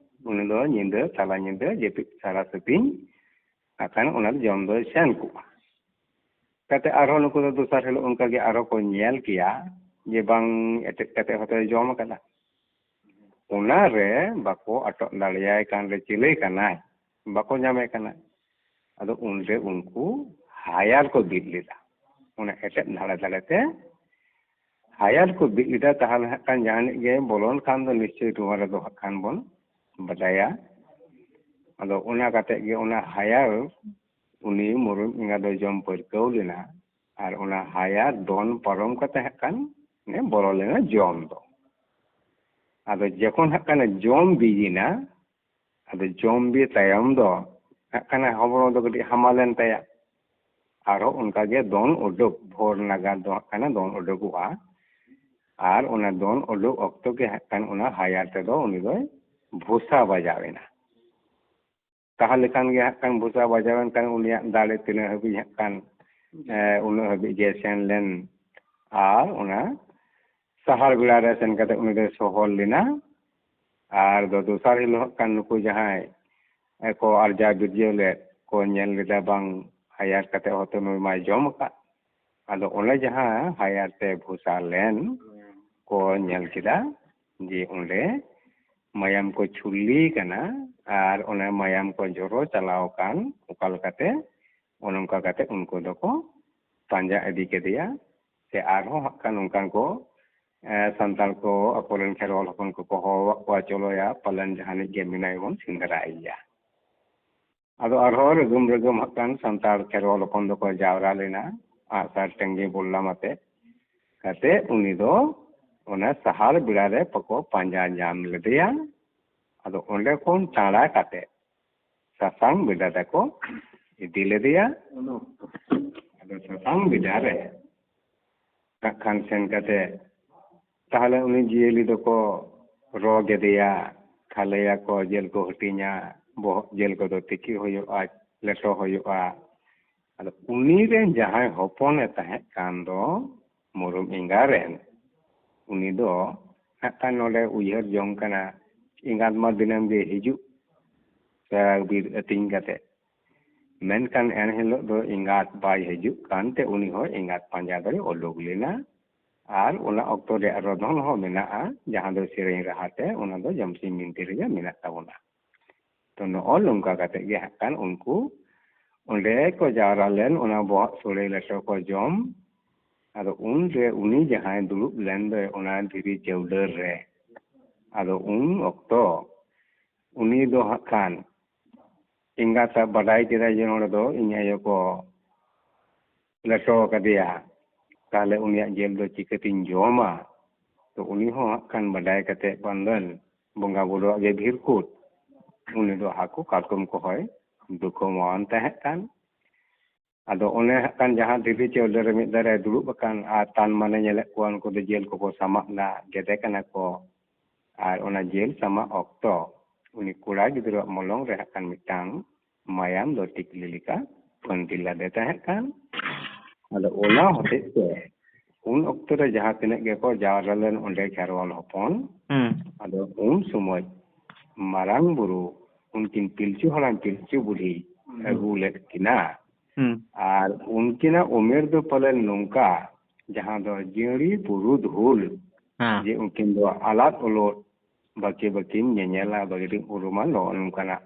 ᱩᱱᱤ ᱫᱚ ᱧᱤᱫᱟᱹ ᱛᱟᱞᱟ ᱧᱤᱫᱟᱹ ᱡᱟᱹᱯᱤᱫ ᱥᱟᱨᱟ ᱥᱤᱧ ᱟᱠᱷᱟᱱ ᱚᱱᱟ ᱡᱚᱢ ᱫᱚᱭ ᱥᱮᱱ ᱠᱚᱜᱼᱟ ᱠᱟᱛᱮ ᱟᱨᱦᱚᱸ ᱱᱩᱠᱩ ᱫᱚ ᱫᱚᱥᱟᱨ ᱦᱤᱞᱳᱜ ᱚᱱᱠᱟᱜᱮ ᱟᱨᱦᱚᱸ ᱠᱚ ᱧᱮᱞ ᱠᱮᱭᱟ ᱡᱮ ᱵᱟᱝ ᱮᱴᱮᱫ ᱠᱟᱛᱮ ᱦᱚᱸᱛᱚᱭ ᱡᱚᱢ ᱟᱠᱟᱫᱟ ᱚᱱᱟᱨᱮ ᱵᱟᱠᱚ ᱟᱴᱚᱠ ᱫᱟᱲᱮᱭᱟᱭ ᱠᱟᱱ ᱨᱮ ᱪᱤᱞᱤ ᱠᱟᱱᱟᱭ ᱵᱟᱠᱚ ᱧᱟᱢᱮ ᱠᱟᱱᱟ ᱟᱫᱚ ᱩᱱᱨᱮ ᱩᱱᱠᱩ ᱦᱟᱭᱟᱨ ᱠᱚ ᱵᱤᱫ ᱞᱮᱫᱟ ᱚᱱᱟ ᱮᱴᱮᱫ ᱫᱷᱟᱨᱮ ᱫᱷᱟᱨᱮᱛᱮ ᱦᱟᱭᱟᱨ ᱠᱚ ᱵᱤᱫ ᱞᱮᱫᱟ ᱛᱟᱦᱚᱞᱮ ᱦᱟᱸᱜ ᱠᱷᱟᱱ ᱡᱟᱦᱟᱱᱤᱡ ᱜᱮ ᱵᱚᱞᱚᱱ ᱠᱷᱟᱱ ᱫᱚ ᱱᱤᱥᱪᱚᱭ ᱱᱚᱣᱟ ᱨᱮᱫᱚ ᱦᱟᱸᱜ ᱠᱷᱟᱱ ᱵᱚᱱ ᱵᱟᱰᱟᱭᱟ ᱟᱫᱚ ᱚᱱᱟ ᱠᱟᱛᱮᱜ ᱜᱮ ᱚᱱᱟ ᱦᱟᱭᱟᱨ ᱩᱱᱤ ᱢᱩᱨᱩᱢ ᱮᱸᱜᱟ ᱫᱚᱭ ᱡᱚᱢ ᱯᱟᱹᱨᱠᱟᱹᱣ ᱞᱮᱱᱟ ᱟᱨ ᱚᱱᱟ ᱦᱟᱭᱟᱨ ᱫᱚᱱ ᱯᱟᱨᱚᱢ ᱠᱟᱛᱮ ᱦᱟᱸᱜ ᱠᱷᱟᱱ ᱵᱚᱞᱚ ᱞᱮᱱᱟ ᱡᱚᱢ ᱫᱚ ᱟᱫᱚ ᱡᱚᱠᱷᱚᱱ ᱦᱟᱸᱜ ᱠᱷᱟᱱ ᱡᱚᱢ ᱵᱤᱭᱮᱱᱟ ᱟᱫᱚ ᱡᱚᱢ ᱵᱤ ᱛᱟᱭᱚᱢ ᱫᱚ ᱦᱟᱸᱜ ᱠᱷᱟᱱ ᱦᱚᱲᱢᱚ ᱫᱚ ᱠᱟᱹᱴᱤᱡ ᱦᱟᱢᱟᱞᱮᱱ ᱛᱟᱭᱟ ᱟᱨᱦᱚᱸ ᱚᱱᱠᱟᱜᱮ ᱫᱚᱱ ᱩᱰᱩᱠ ᱵᱷᱳᱨ ᱱᱟᱜᱟᱨ ᱫᱚ ᱦᱟᱸᱜ ᱠᱷᱟᱱ ᱫᱚᱱ ᱩᱰᱩᱠᱚᱜᱼᱟ ᱟᱨ ᱚᱱᱟ ᱫᱚᱱ ᱩᱰᱩᱠ ᱚᱠᱛᱚ ᱜᱮ ᱦᱟᱸᱜ ᱠᱷᱟᱱ ᱚᱱᱟ ᱦᱟᱭᱟᱨ ᱛᱮᱫᱚ ᱩᱱᱤ ᱫᱚᱭ ᱵᱷᱩᱥᱟ ᱵᱟᱡᱟᱣ ᱮᱱᱟ ᱛᱟᱦᱚᱞᱮ ᱠᱷᱟᱱ ᱜᱮ ᱦᱟᱸᱜ ᱠᱷᱟᱱ ᱵᱷᱩᱥᱟ ᱵᱟᱡᱟᱣᱮᱱ ᱠᱷᱟᱱ ᱩᱱᱤᱭᱟᱜ ᱫᱟᱲᱮ ᱛᱤᱱᱟᱹᱜ ᱦᱟᱹᱵᱤᱡ ᱦᱟᱸᱜ ᱠᱷᱟᱱ ᱩᱱᱟᱹᱜ ᱦᱟᱹᱵᱤᱡ ᱜᱮ ᱥᱮᱱ ᱞᱮᱱ ᱟᱨ ᱚᱱᱟ ᱥᱟᱦᱟᱨ ᱵᱮᱲᱟ ᱨᱮ ᱥᱮᱱ ᱠᱟᱛᱮ ᱩᱱᱤ ᱫᱚᱭ ᱥᱚᱦᱚᱨ ᱞᱮᱱᱟ ᱟᱨ ᱫᱚᱥᱟᱨ ᱦᱤᱞᱳᱜ ᱦᱟᱸᱜ ᱠᱷᱟᱱ ᱱᱩᱠᱩ ᱡᱟᱦᱟᱸᱭ ᱠᱚ ᱟᱨᱡᱟᱣ ᱵᱤᱨᱡᱟᱹᱣ ᱞᱮᱫ ᱠᱚ ᱧᱮᱞ ᱞᱮᱫᱟ ᱵᱟᱝ ᱦᱟᱭᱟᱨ ᱠᱟᱛᱮ ᱦᱚᱸᱛᱚ ᱱᱩᱭ ᱢᱟᱭ ᱡᱚᱢ ᱟᱠᱟᱫ ᱟᱫᱚ ᱚᱱᱮ ᱡᱟᱦᱟᱸ ᱦᱟᱭᱟᱨ ᱛᱮ ᱵᱷᱩᱥᱟ ᱞᱮᱱ ko nyel kida je onde mayam ko chulli kana ar ona mayam ko joro chalaw kan oka lekate onongka kate unko doko panja edi kedia se arho kan onkan ko santal ko akoren kherol hopon ko ho wa cholo ya palen jahani ge minai bon sindara iya ado arho regum hakan santal kherol hopon doko jawra lena asar tengi bolla mate kate uni do ona sahar bilare pako panja nyam ledeya ado onde kon tara kate sasang bidada ko idi ledeya ado sasang bidare kakkan sen kate tahale uni jieli doko ro gedeya khaleya ko jel ko hutinya bohok jel ko do tiki hoyoa leto hoyoa ado uni ren jahay hopon tahe kan do murum ingaren ᱩᱱᱤ ᱫᱚ ᱦᱟᱸᱜ ᱱᱚᱰᱮ ᱩᱭᱦᱟᱹᱨ ᱡᱚᱝ ᱠᱟᱱᱟ ᱮᱸᱜᱟᱛ ᱢᱟ ᱫᱤᱱᱟᱹᱢ ᱜᱮ ᱦᱤᱡᱩᱜ ᱵᱤᱨ ᱟᱹᱛᱤᱧ ᱠᱟᱛᱮ ᱢᱮᱱᱠᱷᱟᱱ ᱮᱱᱦᱤᱞᱳᱜ ᱫᱚ ᱮᱸᱜᱟᱛ ᱵᱟᱭ ᱦᱤᱡᱩᱜ ᱠᱟᱱᱛᱮ ᱩᱱᱤ ᱦᱚᱸ ᱮᱸᱜᱟᱛ ᱯᱟᱸᱡᱟ ᱫᱚᱭ ᱩᱰᱩᱠ ᱞᱮᱱᱟ ᱟᱨ ᱚᱱᱟ ᱚᱠᱛᱚ ᱨᱮᱭᱟᱜ ᱨᱚᱫᱷᱚᱱ ᱦᱚᱸ ᱢᱮᱱᱟᱜᱼᱟ ᱡᱟᱦᱟᱸ ᱫᱚ ᱥᱮᱨᱮᱧ ᱨᱟᱦᱟᱛᱮ ᱚᱱᱟ ᱫᱚ ᱡᱚᱢᱥᱤ ᱵᱤᱱᱛᱤ ᱨᱮᱜᱮ ᱢᱮᱱᱟᱜ ᱛᱟᱵᱚᱱᱟ ᱛᱚ ᱱᱚᱜᱼᱚᱭ ᱱᱚᱝᱠᱟ ᱠᱟᱛᱮ ᱜᱮ ᱦᱟᱸᱜ ᱩᱱᱠᱩ ᱚᱸᱰᱮ ᱠᱚ ᱡᱟᱣᱨᱟ ᱞᱮᱱ ᱚᱱᱟ ᱵᱚᱦᱚᱜ ᱥᱳᱲᱮ ᱞᱮᱴᱚ ᱠᱚ ᱡᱚᱢ ᱟᱫᱚ ᱩᱱᱨᱮ ᱩᱱᱤ ᱡᱟᱦᱟᱸᱭ ᱫᱩᱲᱩᱵ ᱞᱮᱱ ᱫᱚ ᱚᱱᱟ ᱫᱷᱤᱨᱤ ᱪᱟᱹᱣᱰᱟᱹᱨ ᱨᱮ, ᱟᱫᱚ ᱩᱱ ᱚᱠᱛᱚ ᱩᱱᱤ ᱫᱚ ᱦᱟᱸᱜ ᱠᱷᱟᱱ ᱮᱸᱜᱟᱛᱟᱜ ᱵᱟᱰᱟᱭ ᱠᱮᱫᱟ ᱡᱮ ᱱᱚᱰᱮ ᱫᱚ ᱤᱧ ᱟᱭᱳ ᱠᱚ ᱞᱮᱴᱚ ᱟᱠᱟᱫᱮᱭᱟ, ᱛᱟᱦᱞᱮ ᱩᱱᱤᱭᱟᱜ ᱡᱤᱞ ᱫᱚ ᱪᱤᱠᱟᱹᱛᱤᱧ ᱡᱚᱢᱟ? ᱛᱚ ᱩᱱᱤ ᱦᱚᱸ ᱦᱟᱸᱜ ᱠᱷᱟᱱ ᱵᱟᱰᱟᱭ ᱠᱟᱛᱮᱫ ᱵᱟᱝᱫᱚ ᱵᱚᱸᱜᱟ ᱵᱩᱨᱩᱣᱟᱜ ᱜᱮ ᱵᱷᱤᱨᱠᱩᱴ, ᱩᱱᱤ ᱫᱚ ᱦᱟᱹᱠᱩ ᱠᱟᱴᱠᱚᱢ ᱠᱚᱦᱚᱸᱭ ᱫᱩᱠᱷᱚᱢᱟᱱ ᱛᱟᱦᱮᱸ ᱠᱟᱱ᱾ ᱟᱫᱚ ᱚᱱᱮ ᱦᱟᱸᱜ ᱠᱷᱟᱱ ᱡᱟᱦᱟᱸ ᱫᱷᱤᱨᱤ ᱪᱟᱹᱣᱰᱟᱹᱨ ᱨᱮ ᱢᱤᱫ ᱫᱷᱟᱨᱮ ᱫᱩᱲᱩᱵ ᱟᱠᱟᱱ ᱟᱨ ᱛᱟᱱ ᱢᱟᱱᱮ ᱧᱮᱞᱮᱫ ᱠᱚᱣᱟ ᱩᱱᱠᱩ ᱫᱚ ᱡᱤᱞ ᱠᱚᱠᱚ ᱥᱟᱢᱟᱜ ᱫᱟ, ᱜᱮᱫᱮ ᱠᱟᱱᱟ ᱠᱚ, ᱟᱨ ᱚᱱᱟ ᱡᱤᱞ ᱥᱟᱢᱟᱜ ᱚᱠᱛᱚ ᱩᱱᱤ ᱠᱚᱲᱟ ᱜᱤᱫᱽᱨᱟᱹᱣᱟᱜ ᱢᱚᱞᱚᱝ ᱨᱮ ᱦᱟᱸᱜ ᱠᱷᱟᱱ ᱢᱤᱫᱴᱟᱝ ᱢᱟᱭᱟᱢ ᱫᱚ ᱴᱤᱠᱞᱤ ᱞᱮᱠᱟ ᱯᱷᱟᱹᱱᱴᱤᱞ ᱟᱫᱮ ᱛᱟᱦᱮᱸ ᱠᱟᱱ᱾ ᱟᱫᱚ ᱚᱱᱟ ᱦᱚᱛᱮᱡ ᱛᱮ ᱩᱱ ᱚᱠᱛᱚ ᱨᱮ ᱡᱟᱦᱟᱸ ᱛᱤᱱᱟᱹᱜ ᱜᱮᱠᱚ ᱡᱟᱣᱨᱟ ᱞᱮᱱ ᱚᱸᱰᱮ ᱠᱷᱮᱨᱣᱟᱞ ᱦᱚᱯᱚᱱ, ᱟᱫᱚ ᱩᱱ ᱥᱚᱢᱚᱭ ᱢᱟᱨᱟᱝ ᱵᱩᱨᱩ ᱩᱱᱠᱤᱱ ᱯᱤᱞᱪᱩ ᱦᱟᱲᱟᱢ ᱯᱤᱞᱪᱩ ᱵᱩᱰᱷᱤ ᱟᱹᱜᱩ ᱞᱮᱫ ᱠᱤᱱᱟ, ᱟᱨ ᱩᱱᱠᱤᱱᱟᱜ ᱩᱢᱮᱨ ᱫᱚ ᱯᱟᱞᱮᱱ ᱱᱚᱝᱠᱟ ᱡᱟᱦᱟᱸ ᱫᱚ ᱡᱤᱭᱟᱹᱲᱤ ᱯᱩᱨᱩᱫᱷᱩᱞ, ᱡᱮ ᱩᱱᱠᱤᱱ ᱫᱚ ᱟᱞᱟᱫ ᱚᱞᱚᱫ ᱵᱟᱹᱠᱤ ᱵᱟᱹᱠᱤᱱ ᱧᱮᱧᱮᱞᱟ, ᱵᱟᱹᱠᱤᱱ ᱩᱨᱩᱢᱟ, ᱱᱚᱜᱼᱚ ᱱᱚᱝᱠᱟᱱᱟᱜ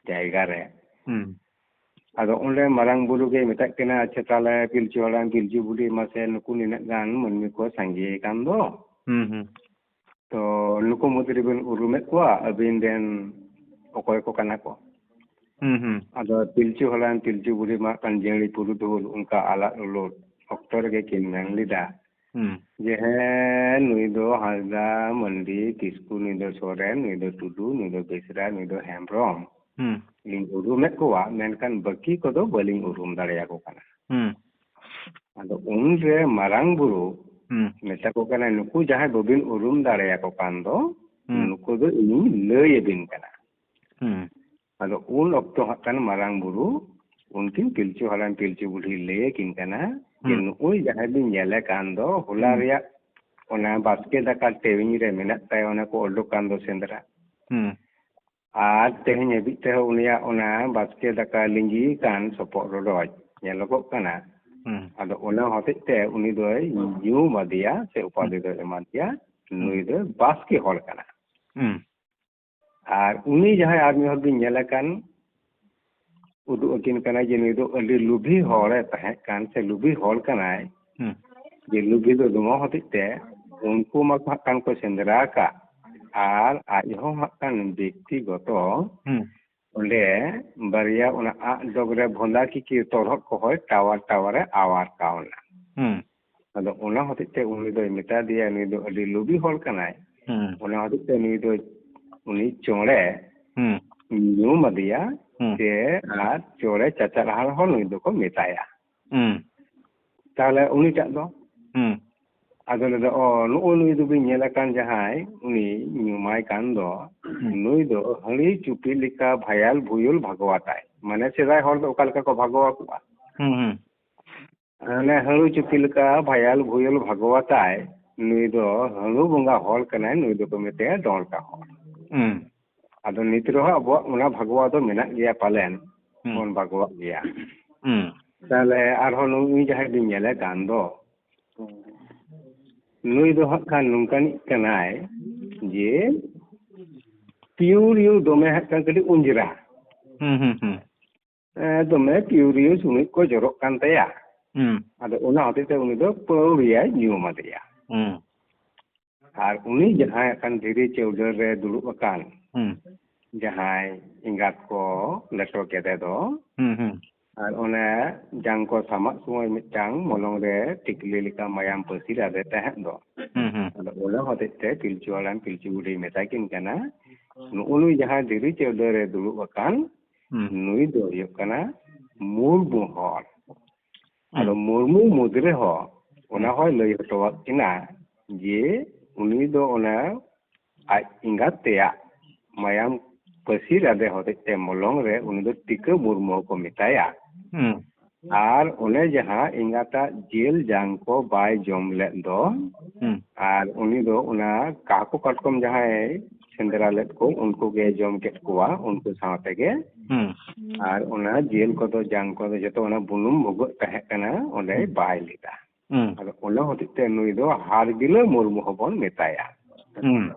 ᱡᱟᱭᱜᱟ ᱨᱮ᱾ ᱟᱫᱚ ᱚᱸᱰᱮ ᱢᱟᱨᱟᱝ ᱵᱩᱨᱩ ᱜᱮ ᱢᱮᱛᱟᱜ ᱠᱤᱱᱟ, ᱟᱪᱪᱷᱟ ᱛᱟᱦᱞᱮ ᱯᱤᱞᱪᱩ ᱦᱟᱲᱟᱢ ᱯᱤᱞᱪᱩ ᱵᱩᱰᱷᱤ ᱢᱟᱥᱮ ᱱᱩᱠᱩ ᱱᱤᱱᱟᱹᱜ ᱜᱟᱱ ᱢᱟᱹᱱᱢᱤ ᱠᱚ ᱥᱟᱸᱜᱮ ᱟᱠᱟᱱ ᱫᱚ, ᱛᱚ ᱱᱩᱠᱩ ᱢᱩᱫᱽ ᱨᱮᱵᱤᱱ ᱩᱨᱩᱢᱮᱫ ᱠᱚᱣᱟ ᱟᱹᱵᱤᱱ ᱨᱮᱱ ᱚᱠᱚᱭ ᱠᱚ ᱠᱟᱱᱟ ᱠᱚ? ᱟᱫᱚ ᱯᱤᱞᱪᱩ ᱦᱟᱲᱟᱢ ᱯᱤᱞᱪᱩ ᱵᱩᱰᱷᱤ ᱢᱟ ᱠᱟᱱ ᱡᱤᱭᱟᱹᱲᱤ ᱯᱩᱨᱩᱫᱷᱩᱞ, ᱚᱱᱠᱟ ᱟᱞᱟᱫ ᱩᱞᱚᱫ ᱚᱠᱛᱚ ᱨᱮᱜᱮ ᱠᱤᱱ ᱢᱮᱱ ᱞᱮᱫᱟ ᱡᱮ ᱦᱮᱸ ᱱᱩᱭ ᱫᱚ ᱦᱟᱸᱥᱫᱟ, ᱢᱟᱱᱰᱤ, ᱠᱤᱥᱠᱩ, ᱱᱩᱭ ᱫᱚ ᱥᱚᱨᱮᱱ, ᱱᱩᱭ ᱫᱚ ᱴᱩᱰᱩ, ᱱᱩᱭ ᱫᱚ ᱵᱮᱥᱨᱟ, ᱱᱩᱭ ᱫᱚ ᱦᱮᱢᱵᱨᱚᱢ, ᱞᱤᱧ ᱩᱨᱩᱢᱮᱫ ᱠᱚᱣᱟ, ᱢᱮᱱᱠᱷᱟᱱ ᱵᱟᱹᱠᱤ ᱠᱚᱫᱚ ᱵᱟᱹᱞᱤᱧ ᱩᱨᱩᱢ ᱫᱟᱲᱮᱭᱟᱠᱚ ᱠᱟᱱᱟ᱾ ᱟᱫᱚ ᱩᱱᱨᱮ ᱢᱟᱨᱟᱝ ᱵᱩᱨᱩ ᱢᱮᱛᱟ ᱠᱚ ᱠᱟᱱᱟ, ᱱᱩᱠᱩ ᱡᱟᱦᱟᱸᱭ ᱵᱟᱹᱵᱤᱱ ᱩᱨᱩᱢ ᱫᱟᱲᱮᱭᱟᱠᱚ ᱠᱟᱱ ᱫᱚ ᱱᱩᱠᱩ ᱫᱚ ᱤᱧᱤᱧ ᱞᱟᱹᱭ ᱟᱹᱵᱤᱱ ᱠᱟᱱᱟ᱾ ᱟᱫᱚ ᱩᱱ ᱚᱠᱛᱚ ᱦᱟᱸᱜ ᱠᱷᱟᱱ ᱢᱟᱨᱟᱝ ᱵᱩᱨᱩ ᱩᱱᱠᱤᱱ ᱯᱤᱞᱪᱩ ᱦᱟᱲᱟᱢ ᱯᱤᱞᱪᱩ ᱵᱩᱰᱷᱤ ᱞᱟᱹᱭ ᱟᱹᱠᱤᱱ ᱠᱟᱱᱟ ᱡᱮ ᱱᱩᱜᱼᱩᱭ ᱡᱟᱦᱟᱸᱭ ᱵᱤᱱ ᱧᱮᱞᱮ ᱠᱟᱱ ᱫᱚ ᱦᱚᱞᱟ ᱨᱮᱭᱟᱜ ᱚᱱᱟ ᱵᱟᱥᱠᱮ ᱫᱟᱠᱟ ᱴᱮᱣᱤᱧ ᱨᱮ ᱢᱮᱱᱟᱜ ᱛᱟᱭᱟ, ᱚᱱᱟ ᱠᱚ ᱩᱰᱩᱠ ᱠᱟᱱ ᱫᱚ ᱥᱮᱸᱫᱽᱨᱟ, ᱟᱨ ᱛᱮᱦᱮᱧ ᱦᱟᱹᱵᱤᱡ ᱛᱮᱦᱚᱸ ᱩᱱᱤᱭᱟᱜ ᱚᱱᱟ ᱵᱟᱥᱠᱮ ᱫᱟᱠᱟ ᱞᱤᱸᱜᱤ ᱠᱟᱱ ᱥᱚᱯᱚᱜ ᱨᱚᱰᱚᱡ ᱧᱮᱞᱚᱜᱚᱜ ᱠᱟᱱᱟ᱾ ᱟᱫᱚ ᱚᱱᱟ ᱦᱚᱛᱮᱡ ᱛᱮ ᱩᱱᱤ ᱫᱚᱭ ᱧᱩᱢ ᱟᱫᱮᱭᱟ ᱥᱮ ᱩᱯᱟᱫᱷᱤ ᱫᱚᱭ ᱮᱢᱟᱫᱮᱭᱟ, ᱱᱩᱭ ᱫᱚ ᱵᱟᱥᱠᱮ ᱦᱚᱲ ᱠᱟᱱᱟ᱾ ᱟᱨ ᱩᱱᱤ ᱡᱟᱦᱟᱸᱭ ᱟᱨ ᱢᱤᱫ ᱦᱚᱲ ᱵᱤᱱ ᱧᱮᱞᱮ ᱠᱟᱱ, ᱩᱫᱩᱜ ᱟᱹᱠᱤᱱ ᱠᱟᱱᱟᱭ ᱡᱮ ᱱᱩᱭ ᱫᱚ ᱟᱹᱰᱤ ᱞᱩᱵᱷᱤ ᱦᱚᱲᱮ ᱛᱟᱦᱮᱸ ᱠᱟᱱ, ᱥᱮ ᱞᱩᱵᱷᱤ ᱦᱚᱲ ᱠᱟᱱᱟᱭ, ᱡᱮ ᱞᱩᱵᱷᱤ ᱫᱚ ᱱᱚᱣᱟ ᱦᱚᱛᱮᱡ ᱛᱮ ᱩᱱᱠᱩ ᱢᱟᱠᱚ ᱦᱟᱸᱜ ᱠᱷᱟᱱ ᱠᱚ ᱥᱮᱸᱫᱽᱨᱟ ᱟᱠᱟᱫ, ᱟᱨ ᱟᱡ ᱦᱚᱸ ᱦᱟᱸᱜ ᱠᱷᱟᱱ ᱵᱮᱠᱛᱤᱜᱚᱛᱚ ᱚᱸᱰᱮ ᱵᱟᱨᱭᱟ ᱚᱱᱟ ᱟᱜ ᱰᱚᱜᱽ ᱨᱮ ᱵᱷᱚᱸᱫᱟ ᱠᱤᱠᱤ ᱛᱚᱨᱦᱚᱫ ᱠᱚᱦᱚᱸ ᱴᱟᱣᱟᱨᱮ ᱟᱣᱟᱨ ᱠᱟᱣᱱᱟ᱾ ᱟᱫᱚ ᱚᱱᱟ ᱦᱚᱛᱮᱡ ᱛᱮ ᱩᱱᱤ ᱫᱚᱭ ᱢᱮᱛᱟ ᱫᱮᱭᱟ ᱱᱩᱭ ᱫᱚ ᱟᱹᱰᱤ ᱞᱩᱵᱷᱤ ᱦᱚᱲ ᱠᱟᱱᱟᱭ, ᱚᱱᱟ ᱦᱚᱛᱮᱡ ᱛᱮ ᱱᱩᱭ ᱫᱚ ᱩᱱᱤ ᱪᱚᱬᱮ ᱧᱩᱢ ᱟᱫᱮᱭᱟ, ᱥᱮ ᱟᱨ ᱪᱚᱬᱮ ᱪᱟᱪᱟᱨᱦᱟᱲ ᱦᱚᱸ ᱱᱩᱭ ᱫᱚᱠᱚ ᱢᱮᱛᱟᱭᱟ᱾ ᱛᱟᱦᱞᱮ ᱩᱱᱤᱴᱟᱜ ᱫᱚ ᱟᱫᱚ ᱞᱟᱹᱭᱫᱟ, ᱚ ᱱᱩᱜᱼᱩ ᱱᱩᱭ ᱫᱚᱵᱤᱱ ᱧᱮᱞ ᱟᱠᱟᱱ ᱡᱟᱦᱟᱸᱭ ᱩᱱᱤ ᱧᱩᱢᱟᱭ ᱠᱟᱱ ᱫᱚ, ᱱᱩᱭ ᱫᱚ ᱦᱟᱹᱲᱤ ᱪᱩᱯᱤ ᱞᱮᱠᱟ ᱵᱷᱟᱭᱟᱞ ᱵᱷᱩᱭᱩᱞ ᱵᱷᱟᱜᱚᱣᱟᱛᱟᱭ, ᱢᱟᱱᱮ ᱥᱮᱫᱟᱭ ᱦᱚᱲ ᱫᱚ ᱚᱠᱟ ᱞᱮᱠᱟ ᱠᱚ ᱵᱷᱟᱜᱚᱣᱟ ᱠᱚᱣᱟ, ᱦᱟᱱᱮ ᱦᱟᱹᱲᱩ ᱪᱩᱯᱤ ᱞᱮᱠᱟ ᱵᱷᱟᱭᱟᱞ ᱵᱷᱩᱭᱩᱞ ᱵᱷᱟᱜᱚᱣᱟᱛᱟᱭ, ᱱᱩᱭ ᱫᱚ ᱦᱟᱹᱲᱩ ᱵᱚᱸᱜᱟ ᱦᱚᱲ ᱠᱟᱱᱟᱭ, ᱱᱩᱭ ᱫᱚᱠᱚ ᱢᱮᱛᱟᱭᱟ ᱰᱚᱸᱲᱠᱟ ᱦᱚᱲ᱾ ᱟᱫᱚ ᱱᱤᱛ ᱨᱮᱦᱚᱸ ᱟᱵᱚᱣᱟᱜ ᱚᱱᱟ ᱵᱷᱟᱜᱚᱣᱟ ᱫᱚ ᱢᱮᱱᱟᱜ ᱜᱮᱭᱟ, ᱯᱟᱞᱮᱱ ᱵᱚᱱ ᱵᱷᱟᱜᱚᱣᱟᱜ ᱜᱮᱭᱟ᱾ ᱛᱟᱦᱞᱮ ᱟᱨᱦᱚᱸ ᱱᱩᱭ ᱡᱟᱦᱟᱸᱭ ᱵᱤᱱ ᱧᱮᱞᱮ ᱠᱟᱱ ᱫᱚ, ᱱᱩᱭ ᱫᱚ ᱦᱟᱸᱜ ᱠᱷᱟᱱ ᱱᱚᱝᱠᱟᱱᱤᱡ ᱠᱟᱱᱟᱭ ᱡᱮ ᱯᱤᱭᱩᱨᱤᱭᱩ ᱫᱚᱢᱮ ᱦᱟᱸᱜ ᱠᱷᱟᱱ ᱠᱟᱹᱴᱤᱡ ᱩᱸᱡᱽᱨᱟ, ᱫᱚᱢᱮ ᱯᱤᱭᱩᱨᱤᱭᱩ ᱥᱩᱱᱩᱡ ᱠᱚ ᱡᱚᱨᱚᱜ ᱠᱟᱱ ᱛᱟᱭᱟ᱾ ᱟᱫᱚ ᱚᱱᱟ ᱦᱚᱛᱮᱡ ᱛᱮ ᱩᱱᱤ ᱫᱚ ᱯᱟᱹᱣᱨᱤᱭᱟᱭ ᱧᱩᱢ ᱟᱫᱮᱭᱟ᱾ ᱟᱨ उन्हीं जहां अखन धीरे चौडर रे दुड़ुब अकान जहां इंगात को लेटो केदे दो और ओने जांग को सामक समय मिटांग मोलंग रे टिकली लिका मायाम पसी रादे तहे दो अदो ओला होते ते पिलचु वालान पिलचु बुडी मेताकिन कना नुउनुई जहां धीरे चौडर रे दुड़ुब अकान नुई दो हुयुग कना मुर्मु हर अदो मुर्मु मुद्रे हो ओना होय लई हटोवाक किना जे उनी दो ओना आज इंगात तेया मायाम पसी रादे होते ते मोलंग रे उनी दो टिका मुर्मु को मिताया और उन्हें जहां इंगाता जेल जांग को बाय जम ले दो और उनी दो उना काको कटकम जहां सेंद्रा लेट को उनको गे जम के कुआ उनको साथे के और उना जेल को तो जांग को तो जतो उना बुनुम भोग तहे कना ओंडे बाय लेदा और ओला होते ते नुई दो हारगिले मुर्मु होबन मेताया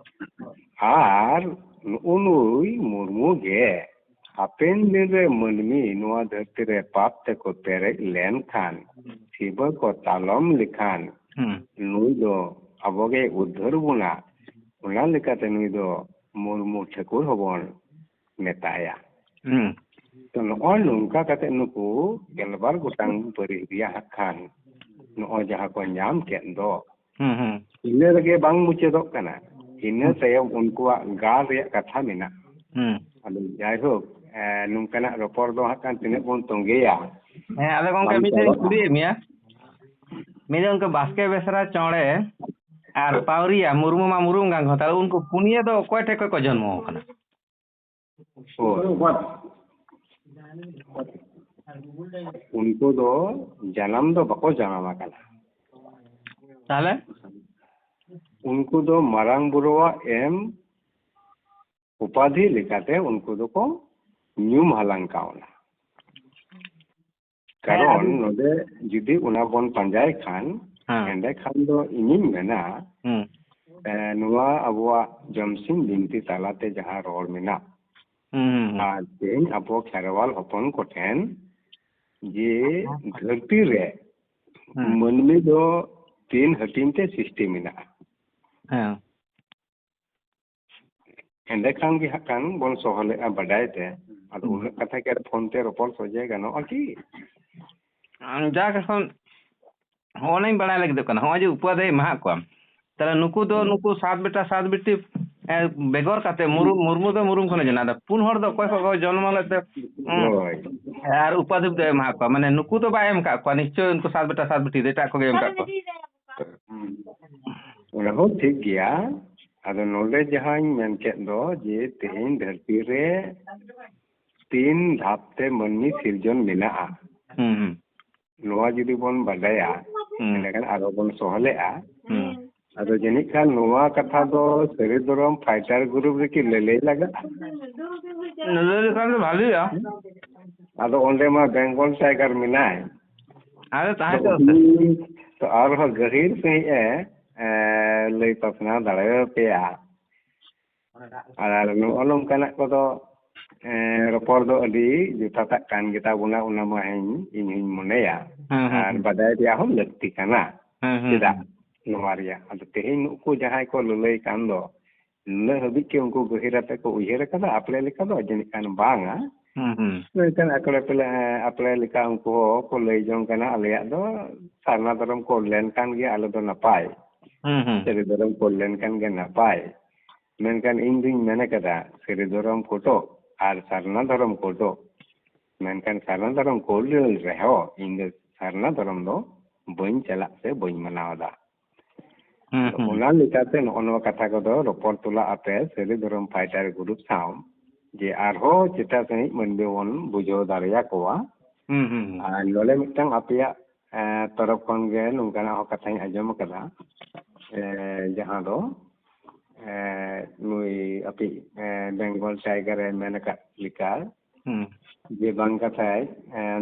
और उनुई मुर्मु गे ᱦᱟᱯᱮᱱ ᱫᱤᱱ ᱨᱮ ᱢᱟᱹᱱᱢᱤ ᱱᱚᱣᱟ ᱫᱷᱟᱹᱨᱛᱤ ᱨᱮ ᱯᱟᱯ ᱛᱮᱠᱚ ᱯᱮᱨᱮᱡ ᱞᱮᱱᱠᱷᱟᱱ ᱥᱤᱵᱟᱹ ᱠᱚ ᱛᱟᱞᱚᱢ ᱞᱮᱠᱷᱟᱱ ᱱᱩᱭ ᱫᱚ ᱟᱵᱚᱜᱮ ᱩᱫᱽᱫᱷᱟᱹᱨ ᱵᱚᱱᱟ, ᱚᱱᱟ ᱞᱮᱠᱟᱛᱮ ᱱᱩᱭ ᱫᱚ ᱢᱩᱨᱢᱩ ᱴᱷᱟᱹᱠᱩᱨ ᱦᱚᱸᱵᱚᱱ ᱢᱮᱛᱟᱭᱟ᱾ ᱛᱚ ᱱᱚᱜᱼᱚᱭ ᱱᱚᱝᱠᱟ ᱠᱟᱛᱮ ᱱᱩᱠᱩ 12 ᱜᱚᱴᱟᱝ ᱯᱟᱹᱨᱤᱥ ᱨᱮᱭᱟᱜ ᱦᱟᱸᱜ ᱠᱷᱟᱱ ᱱᱚᱜᱼᱚᱭ ᱡᱟᱦᱟᱸ ᱠᱚ ᱧᱟᱢ ᱠᱮᱫ ᱫᱚ ᱤᱱᱟᱹ ᱨᱮᱜᱮ ᱵᱟᱝ ᱢᱩᱪᱟᱹᱫᱚᱜ ᱠᱟᱱᱟ, ᱤᱱᱟᱹ ᱛᱟᱭᱚᱢ ᱩᱱᱠᱩᱣᱟᱜ ᱜᱟᱲ ᱨᱮᱭᱟᱜ ᱠᱟᱛᱷᱟ ᱢᱮᱱᱟᱜᱼᱟ᱾ ᱟᱫᱚ ᱡᱟᱭᱦᱳᱠ ᱱᱚᱝᱠᱟᱱᱟᱜ ᱨᱚᱯᱚᱲ ᱫᱚ ᱦᱟᱸᱜ ᱠᱷᱟᱱ ᱛᱤᱱᱟᱹᱜ ᱵᱚᱱ ᱛᱚᱸᱜᱮᱭᱟ? ᱟᱫᱚ ᱜᱚᱝᱠᱮ ᱢᱤᱫᱴᱮᱱ ᱠᱩᱞᱤᱭᱮᱫ ᱢᱮᱭᱟ, ᱢᱤᱫ ᱜᱚᱝᱠᱮ ᱵᱟᱥᱠᱮ ᱵᱮᱥᱨᱟ ᱪᱚᱬᱮ ᱟᱨ ᱯᱟᱣᱨᱤᱭᱟ ᱢᱩᱨᱢᱩ ᱢᱟ ᱢᱩᱨᱢᱩ ᱜᱟᱝ ᱦᱚᱸ, ᱛᱟᱦᱚᱞᱮ ᱩᱱᱠᱩ ᱯᱩᱱᱭᱟᱹ ᱫᱚ ᱚᱠᱚᱭ ᱴᱷᱮᱡ ᱠᱷᱚᱡ ᱠᱚ ᱡᱚᱱᱢᱚ ᱟᱠᱟᱱᱟ? ᱩᱱᱠᱩ ᱫᱚ ᱡᱟᱱᱟᱢ ᱫᱚ ᱵᱟᱠᱚ ᱡᱟᱱᱟᱢ ᱟᱠᱟᱱᱟ, ᱛᱟᱦᱚᱞᱮ ᱩᱱᱠᱩ ᱫᱚ ᱢᱟᱨᱟᱝ ᱵᱩᱨᱩᱣᱟᱜ ᱮᱢ ᱩᱯᱟধি লেখাতে উনকু দোকো ᱧᱩᱢ ᱦᱟᱞᱟᱝ ᱠᱟᱣᱱᱟ। ᱠᱟᱨᱚᱱ ᱱᱚᱰᱮ ᱡᱩᱫᱤ ᱚᱱᱟ ᱵᱚᱱ ᱯᱟᱸᱡᱟᱭ ᱠᱷᱟᱱ ᱮᱸᱰᱮ ᱠᱷᱟᱱ ᱫᱚ ᱤᱧᱤᱧ ᱢᱮᱱᱟ ᱱᱚᱣᱟ ᱟᱵᱚᱣᱟᱜ ᱡᱚᱢᱥᱤᱢ ᱵᱤᱱᱛᱤ ᱛᱟᱞᱟᱛᱮ ᱡᱟᱦᱟᱸ ᱨᱚᱲ ᱢᱮᱱᱟᱜ ᱟᱨ ᱛᱮᱦᱮᱧ ᱟᱵᱚ ᱠᱷᱮᱨᱣᱟᱞ ᱦᱚᱯᱚᱱ ᱠᱚᱴᱷᱮᱱ ᱡᱮ ᱫᱷᱟᱹᱨᱛᱤ ᱨᱮ ᱢᱟᱹᱱᱢᱤ ᱫᱚ 3 ᱦᱟᱹᱴᱤᱧ ᱛᱮ ᱥᱨᱤᱥᱴᱤ ᱢᱮᱱᱟᱜᱼᱟ। ᱮᱸᱰᱮᱠᱷᱟᱱ ᱜᱮ ᱦᱟᱸᱜ ᱠᱷᱟᱱ ᱵᱚᱱ ᱥᱚᱦᱞᱮᱜᱼᱟ ᱵᱟᱰᱟᱭ ᱛᱮ। ᱟᱫᱚ ᱩᱱᱟᱹᱜ ᱠᱟᱛᱷᱟ ᱜᱮ ᱯᱷᱳᱱ ᱛᱮ ᱨᱚᱯᱚᱲ ᱥᱚᱡᱷᱮ ᱜᱟᱱᱚᱜᱼᱟ ᱠᱤ? ᱡᱟᱠ এখন ᱦᱚᱸᱜᱼᱚᱱᱟᱧ ᱵᱟᱲᱟᱭ ᱞᱟᱹᱜᱤᱫᱚᱜ ᱠᱟᱱᱟ, ᱦᱚᱸᱜᱼᱚᱭ ᱡᱮ ᱩᱯᱟᱫᱷᱤ ᱮᱢᱟᱦᱟᱜ ᱠᱚᱣᱟ, ᱛᱟᱦᱚᱞᱮ ᱱᱩᱠᱩ ᱫᱚ ᱱᱩᱠᱩ 7 ᱵᱮᱴᱟ 7 ᱵᱤᱴᱤ ᱵᱮᱜᱚᱨ ᱠᱟᱛᱮ ᱢᱩᱨᱢᱩ ᱫᱚ ᱢᱩᱨᱢᱩ ᱠᱷᱚᱱᱮ ᱡᱚᱱᱟ ᱫᱟ 4 ᱦᱚᱲ ᱫᱚ ᱚᱠᱚᱭ ᱠᱚ ᱡᱚᱱᱢᱚ ᱞᱮᱫ ᱛᱮ ᱟᱨ ᱩᱯᱟᱫᱷᱤ ᱫᱚ ᱮᱢᱟᱦᱟᱜ ᱠᱚᱣᱟ, ᱢᱟᱱᱮ ᱱᱩᱠᱩ ᱫᱚ ᱵᱟᱭ ᱮᱢ ᱠᱟᱜ ᱠᱚᱣᱟ ᱱᱤশ্চয় ᱩᱱᱠᱩ 7 ᱵᱮᱴᱟ 7 ᱵᱤᱴᱤ ᱫᱚ ᱮᱴᱟᱜ ᱠᱚᱜᱮ ᱮᱢ ᱠᱟᱜ ᱠᱚᱣᱟ। ᱚᱱᱟ ᱦᱚᱸ ᱴᱷᱤक ᱜᱮᱭᱟ। ᱟᱫᱚ ᱱᱚᱰᱮ ᱡᱟᱦᱟᱸᱧ ᱢᱮᱱ ᱠᱮᱫ ᱫᱚ ᱡᱮ ᱛᱮᱦᱮᱧ ᱫᱷᱟᱹᱨᱛᱤ ᱨᱮ 3 ᱫᱷᱟᱯ ᱛᱮ ᱢᱟᱹᱱᱢᱤ ᱥᱤᱨᱡᱚᱱ ᱢᱮᱱᱟᱜᱼᱟ। ᱱᱚᱣᱟ ᱡᱩᱫᱤ ᱵᱚᱱ ᱵᱟᱰᱟᱭᱟ ᱮᱸᱰᱮᱠᱷᱟᱱ ᱟᱨᱚ ᱵᱚᱱ ᱥᱚᱦᱞᱮᱜᱼᱟ। ᱟᱫᱚ ᱡᱟᱹᱱᱤᱡ ᱠᱷᱟᱱ ᱱᱚᱣᱟ ᱠᱟᱛᱷᱟ ᱫᱚ ᱥᱟᱹᱨᱤ ᱫᱷᱚᱨᱚᱢ ᱯᱷᱟᱭᱴᱟᱨ ᱜᱨᱩᱯ ᱨᱮᱠᱤ ᱞᱟᱹᱞᱟᱹᱭ ᱞᱟᱜᱟᱜᱼᱟ? ᱞᱟᱹᱞᱟᱹᱭ ᱞᱮᱠᱷᱟᱱ ᱫᱚ ᱵᱷᱟᱞᱤᱜᱼᱟ। ᱟᱫᱚ ᱚᱸᱰᱮ ᱢᱟ ᱵᱮᱝᱜᱚᱞ ᱴᱟᱭগাᱨ ᱢᱮᱱᱟᱭ। ᱟᱫᱚ ᱛᱟᱦᱮᱸ ᱛᱚ ᱟᱨᱦᱚᱸ ᱜᱟᱹᱦᱤᱨ ᱥᱟᱺᱦᱤᱡ ᱞᱟᱹᱭ ᱯᱟᱥᱱᱟᱣ ᱫᱟᱲᱮᱭᱟᱯᱮᱭᱟ। ᱟᱨ ᱱᱚᱜᱼᱚ ᱱᱚᱝᱠᱟᱱᱟᱜ ᱠᱚᱫᱚ ᱨᱚᱯᱚᱲ ᱫᱚ ᱟᱹᱰᱤ ᱡᱚᱛᱷᱟᱛᱟᱜ ᱠᱟᱱ ᱜᱮᱛᱟ ᱵᱚᱱᱟ, ᱚᱱᱟ ᱢᱟ ᱤᱧᱦᱚᱧ ᱢᱚᱱᱮᱭᱟ। ᱟᱨ ᱵᱟᱰᱟᱭ ᱨᱮᱭᱟᱜ ᱦᱚᱸ ᱞᱟᱹᱠᱛᱤ ᱠᱟᱱᱟ। ᱪᱮᱫᱟᱜ ᱱᱚᱣᱟ ᱨᱮᱭᱟᱜ ᱟᱫᱚ ᱛᱮᱦᱮᱧ ᱱᱩᱠᱩ ᱡᱟᱦᱟᱸᱭ ᱠᱚ ᱞᱟᱹᱞᱟᱹᱭ ᱠᱟᱱ ᱫᱚ ᱱᱩᱱᱟᱹᱜ ᱦᱟᱹᱵᱤᱡ ᱜᱮ ᱩᱱᱠᱩ ᱜᱟᱹᱦᱤᱨᱟᱛᱮ ᱠᱚ ᱩᱭᱦᱟᱹᱨ ᱟᱠᱟᱫᱟ ᱟᱯᱲᱮ ᱞᱮᱠᱟ ᱫᱚ ᱡᱟᱹᱱᱤᱡ ᱠᱷᱟᱱ ᱵᱟᱝᱟ। ᱢᱮᱱᱠᱷᱟᱱ ᱟᱯᱲᱮ ᱞᱮᱠᱟ ᱩᱱᱠᱩ ᱦᱚᱸ ᱠᱚ ᱞᱟᱹᱭ ᱡᱚᱝ ᱠᱟᱱᱟ ᱟᱞᱮᱭᱟᱜ ᱫᱚ ᱥᱟᱨᱱᱟ ᱫᱷᱚᱨᱚᱢ ᱠᱚ ᱞᱮᱱᱠᱷᱟᱱ ᱜᱮ ᱟᱞᱮ ᱫᱚ ᱱᱟᱯᱟᱭ। ᱥᱟᱹᱨᱤ ᱫᱷᱚᱨᱚᱢ ᱠᱚ ᱞᱮᱱᱠᱷᱟᱱ ᱜᱮ ᱱᱟᱯᱟᱭ। ᱢᱮᱱᱠᱷᱟन ᱤᱧ ᱫᱩᱧ ᱢᱮᱱ ᱟᱠᱟᱫᱟ ᱥᱟᱹᱨᱤ ᱫᱷᱚᱨᱚᱢ ᱠᱳᱰᱚᱜ ᱟᱨ ᱥᱟᱨᱱᱟ ᱫᱷᱚᱨᱚᱢ ᱠᱳᱰᱚᱜ। ᱢᱮᱱᱠᱷᱟन ᱥᱟᱨᱱᱟ ᱫᱷᱚᱨᱚᱢ ᱠᱳᱰᱚᱜ ᱨᱮᱦᱚᱸ ᱤᱧ ᱫᱚ ᱥᱟᱨᱱᱟ ᱫᱷᱚᱨᱚᱢ ᱫᱚ ᱵᱟᱹᱧ ᱪᱟᱞᱟᱜ ᱥᱮ ᱵᱟᱹᱧ ᱢᱟᱱᱟᱣᱫᱟ। ᱚᱱᱟ ᱞᱮᱠᱟᱛᱮ ᱱᱚᱜᱼᱚ ᱱᱚᱣᱟ ᱠᱟᱛᱷᱟ ᱠᱚᱫᱚ ᱨᱚᱯᱚᱲ ᱛᱚᱞᱟ ᱟᱯᱮ ᱥᱟᱹᱨᱤ ᱫᱷᱚᱨᱚᱢ ᱯᱷᱟᱭᱴᱟᱨ ᱜᱨᱩᱯ ᱥᱟᱶ ᱡᱮ ᱟᱨᱦᱚᱸ ᱪᱮᱴᱟ ᱥᱟᱺᱦᱤᱡ ᱢᱟᱹᱱᱢᱤ ᱵᱚᱱ ᱵᱩᱡᱷᱟᱹᱣ ᱫᱟᱲᱮᱭᱟᱠᱚᱣᱟ। ᱟᱨ ᱱᱚᱰᱮ ᱢᱤᱫᱴᱟᱝ ᱟᱯᱮᱭᱟᱜ ᱛᱚᱨᱚᱯ ᱠᱷᱚᱱ ᱜᱮ ᱱᱚᱝᱠᱟᱱᱟᱜ ᱦᱚᱸ ᱠᱟᱛᱷᱟᱧ ᱟᱸᱡᱚᱢ ᱟᱠᱟᱫᱟ ᱡᱟᱦᱟᱸ ᱫᱚ ᱱᱩᱭ ᱟᱯᱮ ᱵᱮᱝᱜᱚᱞ ᱴᱟᱭগাᱨ ᱮ ᱢᱮᱱ ᱟᱠᱟᱫ ᱞᱮᱠᱟ ᱡᱮ ᱵᱟᱝ ᱠᱟᱛᱷᱟᱭ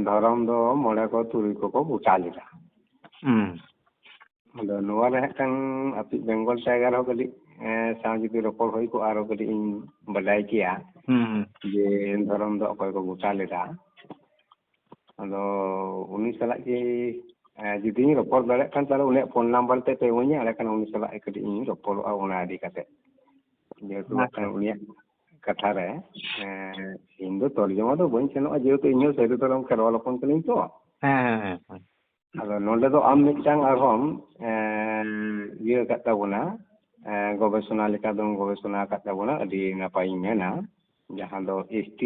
ᱫᱷᱚᱨᱚᱢ ᱫᱚ 9 ᱠᱚ 3 ᱠᱚᱠᱚ ᱜᱚᱴᱟ ᱞᱮᱫᱟ। ᱟᱫᱚ ᱱᱚᱣᱟ ᱨᱮ ᱦᱟᱸᱜ ᱠᱷᱟᱱ ᱟᱯᱮ ᱵᱮᱝᱜᱚᱞ ᱴᱟᱭগাᱨ ᱦᱚᱸ ᱠᱟᱹᱴᱤᱡ ᱥᱟᱶ ᱡᱩᱫᱤ ᱨᱚᱯᱚᱲ ᱦᱩᱭ ᱠᱚᱜᱼᱟ ᱟᱨᱚ ᱠᱟᱹᱴᱤᱡ ᱤᱧ ᱵᱟᱰᱟᱭ ᱠᱮᱭᱟ ᱡᱮ ᱫᱷᱚᱨᱚᱢ ᱫᱚ ᱚᱠᱚᱭ ᱠᱚ ᱜᱚᱴᱟ ᱞᱮᱫᱟ। ᱟᱫᱚ ᱩᱱᱤ ᱥᱟᱞᱟᱜ ᱜᱮ ᱡᱩᱫᱤᱧ ᱨᱚᱯᱚᱲ ᱫᱟᱲᱮᱭᱟᱜ ᱠᱷᱟᱱ ᱛᱟᱦᱚᱞᱮ ᱩᱱᱤᱭᱟᱜ ᱯᱷᱳᱱ ᱱᱟᱢᱵᱟᱨ ᱛᱮ ᱤᱢᱟᱹᱧᱟ, ᱮᱸᱰᱮᱠᱷᱟᱱ ᱩᱱᱤ ᱥᱟᱞᱟᱜ ᱠᱟᱹᱴᱤᱡ ᱤᱧ ᱨᱚᱯᱚᱲᱚᱜᱼᱟ ᱚᱱᱟ ᱤᱫᱤ ᱠᱟᱛᱮ। ᱡᱮᱦᱮᱛᱩ ᱩᱱᱤᱭᱟᱜ ᱠᱟᱛᱷᱟ ᱨᱮ ᱤᱧ ᱫᱚ ᱛᱚᱨᱡᱚᱢᱟ ᱫᱚ ᱵᱟᱹᱧ ᱥᱮᱱᱚᱜᱼᱟ, ᱡᱮᱦᱮᱛু ᱤᱧ ᱦᱚᱸ ᱥᱟᱹᱨᱤ ᱫᱷᱚᱨᱚᱢ ᱠᱷᱮᱨᱣᱟᱞ ᱦᱚᱯᱚᱱ ᱠᱟᱹᱱᱟᱹᱧ ᱛᱚ। ᱟᱫᱚ ᱱᱚᱰᱮ ᱫᱚ ᱟᱢ ᱢᱤᱫᱴᱟᱝ ᱟᱨᱦᱚᱸᱢ ᱤᱭᱟᱹ ᱟᱠᱟᱫ ᱛᱟᱵᱚᱱᱟ ᱜᱚᱵᱮᱥᱚᱱᱟ ᱞᱮᱠᱟ ᱫᱚᱢ ᱜᱚᱵᱮᱥᱚᱱᱟ ᱟᱠᱟᱫ ᱛᱟᱵᱚᱱᱟ, ᱟᱹᱰᱤ ᱱᱟᱯᱟᱭᱤᱧ ᱢᱮᱱᱟ। ᱡᱟᱦᱟᱸ ᱫᱚ ST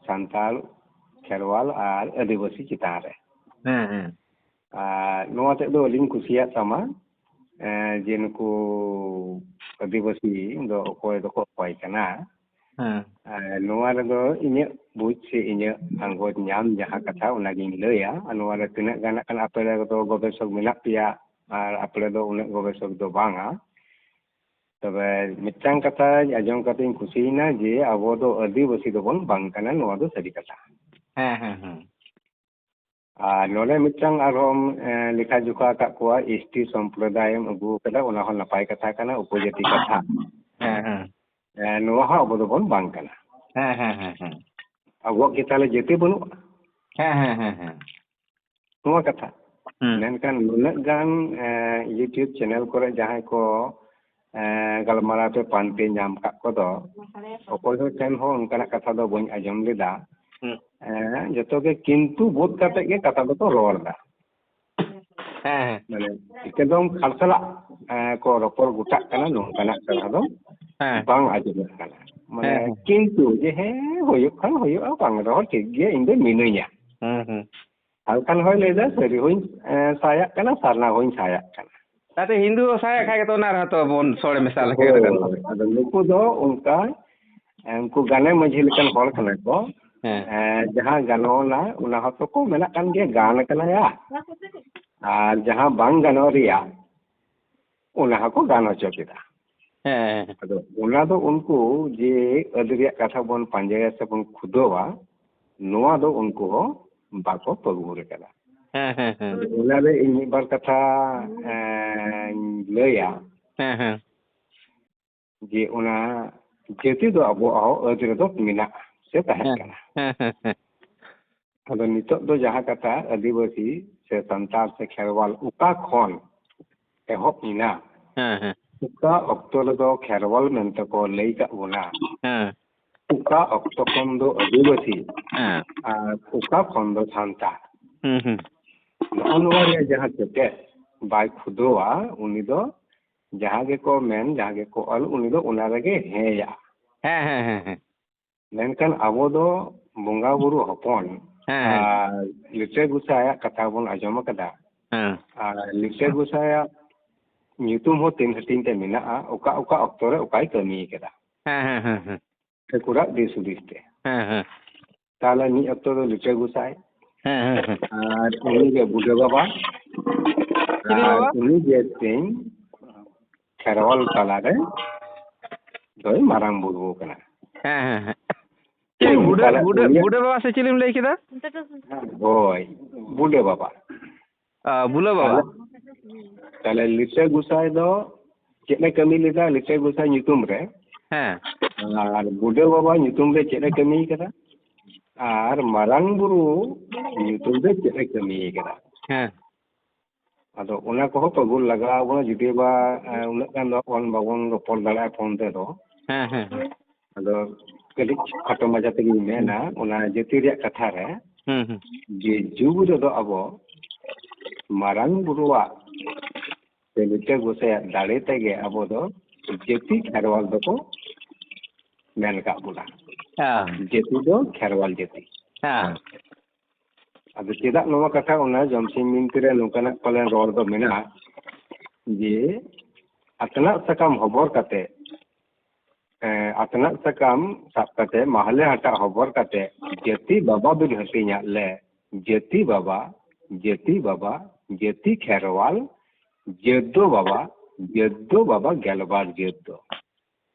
ᱥᱟᱱᱛᱟᱲ ᱠᱷᱮᱨᱣᱟᱞ ᱟᱨ ᱟᱹᱫᱤᱵᱟᱹᱥᱤ ᱪᱮᱛᱟᱱ ᱨᱮ। ᱟᱨ ᱱᱚᱣᱟ ᱛᱮᱫ ᱫᱚ ᱟᱹᱰᱤᱧ ᱠᱩᱥᱤᱭᱟᱜ ᱛᱟᱢᱟ ᱡᱮ ᱱᱩᱠᱩ ᱟᱹᱫᱤᱵᱟᱹᱥᱤ ᱫᱚ ᱚᱠᱚᱭ ᱫᱚᱠᱚ ᱚᱠᱚᱭ ᱠᱟᱱᱟ। ᱱᱚᱣᱟ ᱨᱮᱫᱚ ᱤᱧᱟᱹᱜ ᱵᱩᱡᱽ ᱥᱮ ᱤᱧᱟᱹᱜ ᱟᱸᱜᱚᱪ ᱧᱟᱢ ᱡᱟᱦᱟᱸ ᱠᱟᱛᱷᱟ ᱚᱱᱟᱜᱤᱧ ᱞᱟᱹᱭᱟ। ᱟᱨ ᱱᱚᱣᱟ ᱨᱮ ᱛᱤᱱᱟᱹᱜ ᱜᱟᱱ ᱠᱷᱟᱱ ᱟᱯᱮ ᱫᱚ ᱜᱚᱵᱮᱥᱚᱠ ᱢᱮᱱᱟᱜ ᱯᱮᱭᱟ ᱟᱨ ᱟᱯᱮ ᱫᱚ ᱩᱱᱟᱹᱜ ᱜᱚᱵᱮᱥᱚᱠ ᱫᱚ ᱵᱟᱝᱟ। ᱛᱚᱵᱮ ᱢᱤᱫᱴᱟᱝ ᱠᱟᱛᱷᱟᱧ ᱟᱸᱡᱚᱢ ᱠᱟᱛᱮᱧ ᱠᱩᱥᱤᱭᱮᱱᱟ ᱡᱮ ᱟᱵᱚ ᱫᱚ ᱟᱹᱫᱤᱵᱟᱹᱥᱤ ᱫᱚᱵᱚᱱ ᱵᱟᱝ ᱠᱟᱱᱟ, ᱱᱚᱣᱟ ᱫᱚ ᱥᱟᱹᱨᱤ ᱠᱟᱛᱷᱟ। ᱟᱨ ᱱᱚᱰᱮ ᱢᱤᱫᱴᱟᱝ ᱟᱨᱦᱚᱸ ᱞᱮᱠᱷᱟ ᱡᱚᱠᱷᱟ ᱟᱠᱟᱫ ᱠᱚᱣᱟ ST ᱥᱚᱢᱯᱨᱚᱫᱟᱭᱮᱢ ᱟᱹᱜᱩ ᱟᱠᱟᱫᱟ, ᱚᱱᱟ ᱦᱚᱸ ᱱᱟᱯᱟᱭ ᱠᱟᱛᱷᱟ ᱠᱟᱱᱟ, ᱩᱯᱚᱡᱟᱹᱛᱤ ᱠᱟᱛᱷᱟ। ᱱᱚᱣᱟ ᱦᱚᱸ ᱟᱵᱚ ᱫᱚᱵᱚᱱ ᱵᱟᱝ ᱠᱟᱱᱟ। ᱦᱮᱸ ᱦᱮᱸ ᱦᱮᱸ ᱦᱮᱸ ᱟᱵᱚᱣᱟᱜ ᱜᱮ ᱛᱟᱦᱚᱞᱮ ᱡᱟᱹᱛᱤ ᱵᱟᱹᱱᱩᱜᱼᱟ? ᱦᱮᱸ ᱦᱮᱸ ᱦᱮᱸ ᱦᱮᱸ ᱱᱚᱣᱟ ᱠᱟᱛᱷᱟ ᱦᱩᱸ ᱢᱮᱱᱠᱷᱟᱱ ᱱᱩᱱᱟᱹᱜ ᱜᱟᱱ ᱤᱭᱩᱴᱩᱵᱽ ᱪᱮᱱᱮᱞ ᱠᱚᱨᱮ ᱡᱟᱦᱟᱸᱭ ᱠᱚ ᱜᱟᱞᱢᱟᱨᱟᱣ ᱛᱮ ᱯᱟᱱᱛᱮ ᱧᱟᱢ ᱠᱟᱜ ᱠᱚᱫᱚ ᱚᱠᱚᱭ ᱦᱚᱸ ᱴᱷᱮᱱ ᱦᱚᱸ ᱚᱱᱠᱟᱱᱟᱜ ᱠᱟᱛᱷᱟ ᱫᱚ ᱵᱟᱹᱧ ᱟᱸᱡᱚᱢ ᱞᱮᱫᱟ᱾ ᱡᱚᱛᱚ ᱜᱮ ᱠᱤᱱᱛᱩ ᱵᱳধ ᱠᱟᱛᱮᱜ ᱜᱮ ᱠᱟᱛᱷᱟ ᱫᱚᱠᱚ ᱨᱚᱲ ᱮᱫᱟ᱾ ᱦᱮᱸ ᱢᱟᱱᱮ ᱮᱠᱫᱚᱢ ᱠᱷᱟᱞᱥᱟᱞᱟᱜ ᱠᱚ ᱨᱚᱯᱚᱲ ᱜᱚᱴᱟᱜ ᱠᱟᱱᱟ ᱱᱚᱝᱠᱟᱱᱟᱜ ᱠᱟᱛᱷᱟ ᱫᱚ ᱦᱮᱸ ᱵᱟᱝ ᱟᱸᱡᱚᱢᱚᱜ ᱠᱟᱱᱟ᱾ ᱢᱟᱱᱮ ᱦᱮᱸ ᱠᱤᱱᱛᱩ ᱡᱮ ᱦᱮᱸ ᱦᱩᱭᱩᱜ ᱠᱷᱟᱱ ᱦᱩᱭᱩᱜᱼᱟ ᱵᱟᱝ ᱨᱮᱦᱚᱸ ᱴᱷᱤᱠ ᱜᱮᱭᱟ ᱤᱧ ᱫᱚ ᱢᱤᱱᱟᱹᱧᱟ᱾ ᱦᱩᱸ ᱦᱟᱞᱠᱟᱱ ᱦᱚᱭ ᱞᱟᱹᱭᱫᱟ ᱥᱟᱹᱨᱤ ᱦᱚᱧ ᱥᱟᱭᱟᱜ ᱠᱟᱱᱟ ᱥᱟᱨᱱᱟ ᱦᱚᱧ ᱥᱟᱭᱟᱜ ᱠᱟᱱᱟ᱾ ᱛᱟᱛᱮ ᱦᱤᱱᱫᱩ ᱥᱟᱭᱟᱜ ᱠᱷᱟᱡ ᱜᱮᱛᱚ ᱚᱱᱟ ᱨᱮᱦᱚᱸ ᱛᱚ ᱵᱚᱱ ᱥᱚᱲᱮ ᱢᱮᱥᱟ ᱞᱮᱠᱷᱟᱡ ᱜᱮᱛᱚ ᱜᱟᱱᱚᱜᱼᱟ᱾ ᱦᱳᱭ ᱟᱫᱚ ᱱᱩᱠᱩ ᱫᱚ ᱚᱱᱠᱟ ᱩᱱᱠᱩ ᱜᱟᱱᱮ ᱢᱟᱺᱡᱷᱤ ᱞᱮᱠᱟᱱ ᱦᱚᱲ ᱠᱟᱱᱟ ᱠᱚ᱾ ᱦᱮᱸ ᱡᱟᱦᱟᱸ ᱜᱟᱱᱚᱜᱼᱟ ᱚᱱᱟ ᱦᱚᱸᱛᱚ ᱠᱚ ᱢᱮᱱᱟᱜ ᱠᱟᱱ ᱜᱮᱭᱟ ᱜᱟᱱ ᱠᱟᱱᱟᱭᱟ, ᱟᱨ ᱡᱟᱦᱟᱸ ᱵᱟᱝ ᱜᱟᱱᱚᱜ ᱨᱮᱭᱟᱜ ᱚᱱᱟ ᱦᱚᱸᱠᱚ ᱜᱟᱱ ᱦᱚᱪᱚ ᱠᱮᱫᱟ᱾ ᱦᱮᱸ ᱟᱫᱚ ᱚᱱᱟ ᱫᱚ ᱩᱱᱠᱩ ᱡᱮ ᱟᱹᱰᱤ ᱨᱮᱭᱟᱜ ᱠᱟᱛᱷᱟ ᱵᱚᱱ ᱯᱟᱸᱡᱟᱭᱟ ᱥᱮᱵᱚᱱ ᱠᱷᱩᱫᱟᱹᱣᱟ ᱱᱚᱣᱟ ᱫᱚ ᱩᱱᱠᱩ ᱦᱚᱸ ᱵᱟᱠᱚ ᱯᱟᱹᱜᱩᱨ ᱟᱠᱟᱫᱟ᱾ ᱦᱮᱸ ᱦᱮᱸ ᱦᱮᱸ ᱚᱱᱟᱨᱮ ᱤᱧ ᱢᱤᱫ ᱵᱟᱨ ᱠᱟᱛᱷᱟ ᱞᱟᱹᱭᱟ ᱦᱮᱸ ᱦᱮᱸ ᱡᱮ ᱚᱱᱟ ᱡᱟᱹᱛᱤ ᱫᱚ ᱟᱵᱚᱣᱟᱜ ᱦᱚᱸ ᱟᱹᱫ ᱨᱮᱫᱚ ᱢᱮᱱᱟᱜᱼᱟ ᱥᱮ ᱛᱟᱦᱮᱸ ᱠᱟᱱᱟ᱾ ᱦᱮᱸ ᱦᱮᱸ ᱦᱮᱸ ᱟᱫᱚ ᱱᱤᱛᱚᱜ ᱫᱚ ᱡᱟᱦᱟᱸ ᱠᱟᱛᱷᱟ ᱟᱹᱫᱤᱵᱟᱹᱥᱤ ᱥᱮ ᱥᱟᱱᱛᱟᱲ ᱥᱮ ᱠᱷᱮᱨᱣᱟᱞ ᱚᱠᱟ ᱠᱷᱚᱱ ᱮᱦᱚᱵ ᱮᱱᱟ, ᱦᱮᱸ ᱦᱮᱸ ᱚᱠᱟ ᱚᱠᱛᱚ ᱨᱮᱫᱚ ᱠᱷᱮᱨᱣᱟᱞ ᱢᱮᱱᱛᱮ ᱠᱚ ᱞᱟᱹᱭ ᱠᱟᱜ ᱵᱚᱱᱟ, ᱦᱮᱸ ᱚᱠᱟ ᱚᱠᱛᱚ ᱠᱷᱚᱱ ᱫᱚ ᱟᱹᱫᱤᱵᱟᱹᱥᱤ ᱦᱮᱸ ᱟᱨ ᱚᱠᱟ ᱠᱷᱚᱱ ᱫᱚ ᱥᱟᱱᱛᱟᱲ, ᱦᱩᱸ ᱦᱩᱸ ᱱᱚᱜᱼᱚ ᱱᱚᱣᱟ ᱨᱮᱭᱟᱜ ᱡᱟᱦᱟᱸ ᱥᱮᱪᱮᱫ ᱵᱟᱭ ᱠᱷᱩᱫᱟᱹᱣᱟ ᱩᱱᱤ ᱫᱚ ᱡᱟᱦᱟᱸ ᱜᱮᱠᱚ ᱢᱮᱱ ᱡᱟᱦᱟᱸ ᱜᱮᱠᱚ ᱚᱞ ᱩᱱᱤ ᱫᱚ ᱚᱱᱟ ᱨᱮᱜᱮ ᱦᱮᱸᱭᱟ᱾ ᱦᱮᱸ ᱦᱮᱸ ᱦᱮᱸ ᱦᱮᱸ ᱢᱮᱱᱠᱷᱟᱱ ᱟᱵᱚ ᱫᱚ ᱵᱚᱸᱜᱟ ᱵᱩᱨᱩ ᱦᱚᱯᱚᱱ ᱦᱮᱸ ᱟᱨ ᱞᱤᱴᱟᱹ ᱜᱚᱸᱥᱟᱭᱟᱜ ᱠᱟᱛᱷᱟ ᱵᱚᱱ ᱟᱸᱡᱚᱢ ᱟᱠᱟᱫᱟ, ᱦᱮᱸ ᱟᱨ ᱞᱤᱴᱟᱹ ᱜᱚᱸᱥᱟᱭᱟᱜ ᱧᱩᱛᱩᱢ ᱦᱚᱸ 3 ᱦᱟᱹᱴᱤᱧ ᱛᱮ ᱢᱮᱱᱟᱜᱼᱟ ᱚᱠᱟ ᱚᱠᱟ ᱚᱠᱛᱚ ᱨᱮ ᱚᱠᱟᱭ ᱠᱟᱹᱢᱤ ᱟᱠᱟᱫᱟ ᱦᱮᱸ ᱦᱮᱸ ᱦᱮᱸ ᱦᱮᱸ ᱴᱷᱟᱹᱠᱩᱨᱟᱜ ᱫᱤᱥ ᱦᱩᱫᱤᱥ ᱛᱮ᱾ ᱦᱮᱸ ᱦᱮᱸ ᱛᱟᱦᱚᱞᱮ ᱢᱤᱫ ᱚᱠᱛᱚ ᱫᱚ ᱞᱤᱴᱟᱹ ᱜᱚᱸᱥᱟᱭ ᱦᱮᱸ ᱦᱮᱸ ᱦᱮᱸ ᱟᱨ ᱩᱱᱤᱜᱮ ᱵᱩᱰᱷᱟᱹ ᱵᱟᱵᱟ ᱪᱤᱞᱤ ᱟᱨ ᱵᱟᱵᱟ? ᱩᱱᱤᱜᱮ ᱛᱮᱧ ᱠᱷᱮᱨᱣᱟᱞ ᱛᱟᱞᱟᱨᱮ ᱫᱚᱭ ᱢᱟᱨᱟᱝ ᱵᱩᱨᱩ ᱠᱟᱱᱟ᱾ ᱦᱮᱸ ᱦᱮᱸ ᱦᱮᱸ ᱪᱮᱫ ᱛᱟᱦᱚᱞᱮ ᱩᱱᱤᱭᱟᱜ ᱵᱩᱰᱷᱟᱹ ᱵᱟᱵᱟ ᱥᱮ ᱪᱤᱞᱤᱢ ᱞᱟᱹᱭ ᱠᱮᱫᱟ? ᱦᱳᱭ ᱵᱩᱰᱷᱟᱹ ᱵᱟᱵᱟ᱾ ᱵᱩᱞᱟᱹ ᱵᱟᱵᱟ ᱛᱟᱦᱚᱞᱮ ᱞᱤᱴᱟᱹ ᱜᱚᱸᱥᱟᱭ ᱫᱚ ᱪᱮᱫ ᱮ ᱠᱟᱹᱢᱤ ᱞᱮᱫᱟ ᱞᱤᱴᱟᱹ ᱜᱚᱸᱥᱟᱭ ᱧᱩᱛᱩᱢ ᱨᱮ, ᱦᱮᱸ ᱟᱨ ᱵᱩᱰᱷᱟᱹ ᱵᱟᱵᱟ ᱧᱩᱛᱩᱢ ᱨᱮ ᱪᱮᱫ ᱮ ᱠᱟᱹᱢᱤ ᱠᱟᱫᱟ, ᱟᱨ ᱢᱟᱨᱟᱝ ᱵᱩᱨᱩ ᱧᱩᱛᱩᱢ ᱨᱮ ᱪᱮᱫ ᱮ ᱠᱟᱹᱢᱤ ᱠᱟᱫᱟ᱾ ᱦᱮᱸ ᱟᱫᱚ ᱚᱱᱟ ᱠᱚᱦᱚᱸ ᱯᱟᱹᱜᱩᱨ ᱞᱟᱜᱟᱣ ᱟᱵᱚᱱᱟ ᱡᱩᱫᱤ ᱵᱟ ᱩᱱᱟᱹᱜ ᱜᱟᱱ ᱫᱚ ᱵᱟᱵᱚᱱ ᱨᱚᱯᱚᱲ ᱫᱟᱲᱮᱭᱟᱜᱼᱟ ᱯᱷᱳᱱ ᱛᱮᱫᱚ᱾ ᱦᱮᱸ ᱦᱮᱸ ᱟᱫᱚ ᱠᱟᱹᱴᱤᱡ ᱠᱷᱟᱴᱚ ᱢᱟᱪᱷᱟ ᱛᱮᱜᱮᱧ ᱢᱮᱱᱟ ᱚᱱᱟ ᱡᱟᱹᱛᱤ ᱨᱮᱭᱟᱜ ᱠᱟᱛᱷᱟ ᱨᱮ ᱦᱩᱸ ᱦᱩᱸ ᱡᱮ ᱡᱩᱜᱽ ᱨᱮᱫᱚ ᱟᱵᱚ ᱢᱟᱨᱟᱝ ᱵᱩᱨᱩᱣᱟᱜ ᱥᱮ ᱞᱤᱴᱟᱹ ᱜᱚᱸᱥᱟᱭᱟᱜ ᱫᱟᱲᱮ ᱛᱮᱜᱮ ᱟᱵᱚ ᱫᱚ ᱡᱟᱹᱛᱤ ᱠᱷᱮᱨᱣᱟᱞ ᱫᱚᱠᱚ ᱢᱮᱱ ᱠᱟᱜ ᱵᱚᱱᱟ᱾ ᱡᱟᱹᱛᱤ ᱫᱚ ᱠᱷᱮᱨᱣᱟᱞ ᱡᱟᱹᱛᱤ᱾ ᱦᱮᱸ ᱟᱫᱚ ᱪᱮᱫᱟᱜ ᱱᱚᱣᱟ ᱠᱟᱛᱷᱟ ᱚᱱᱟ ᱡᱚᱢᱥᱤᱢ ᱵᱤᱱᱛᱤ ᱨᱮ ᱱᱚᱝᱠᱟᱱᱟᱜ ᱯᱟᱞᱮᱱ ᱨᱚᱲ ᱫᱚ ᱢᱮᱱᱟᱜᱼᱟ ᱡᱮ ᱟᱛᱱᱟᱜ ᱥᱟᱠᱟᱢ ᱦᱚᱵᱚᱨ ᱠᱟᱛᱮ ᱟᱛᱱᱟᱜ ᱥᱟᱠᱟᱢ ᱥᱟᱵ ᱠᱟᱛᱮ ᱢᱟᱦᱞᱮ ᱦᱟᱴᱟᱜ ᱦᱚᱵᱚᱨ ᱠᱟᱛᱮ ᱡᱟᱹᱛᱤ ᱵᱟᱵᱟ ᱵᱤᱱ ᱦᱟᱹᱴᱤᱧᱟᱜ ᱞᱮ ᱡᱟᱹᱛᱤ ᱵᱟᱵᱟ ᱡᱟᱹᱛᱤ ᱵᱟᱵᱟ ᱡᱟᱹᱛᱤ ᱠᱷᱮᱨᱣᱟᱞ ᱡᱟᱹᱛ ᱫᱚ ᱵᱟᱵᱟ ᱡᱟᱹᱛ ᱫᱚ ᱵᱟᱵᱟ ᱜᱮᱞᱵᱟᱨ ᱡᱟᱹᱛ ᱫᱚ᱾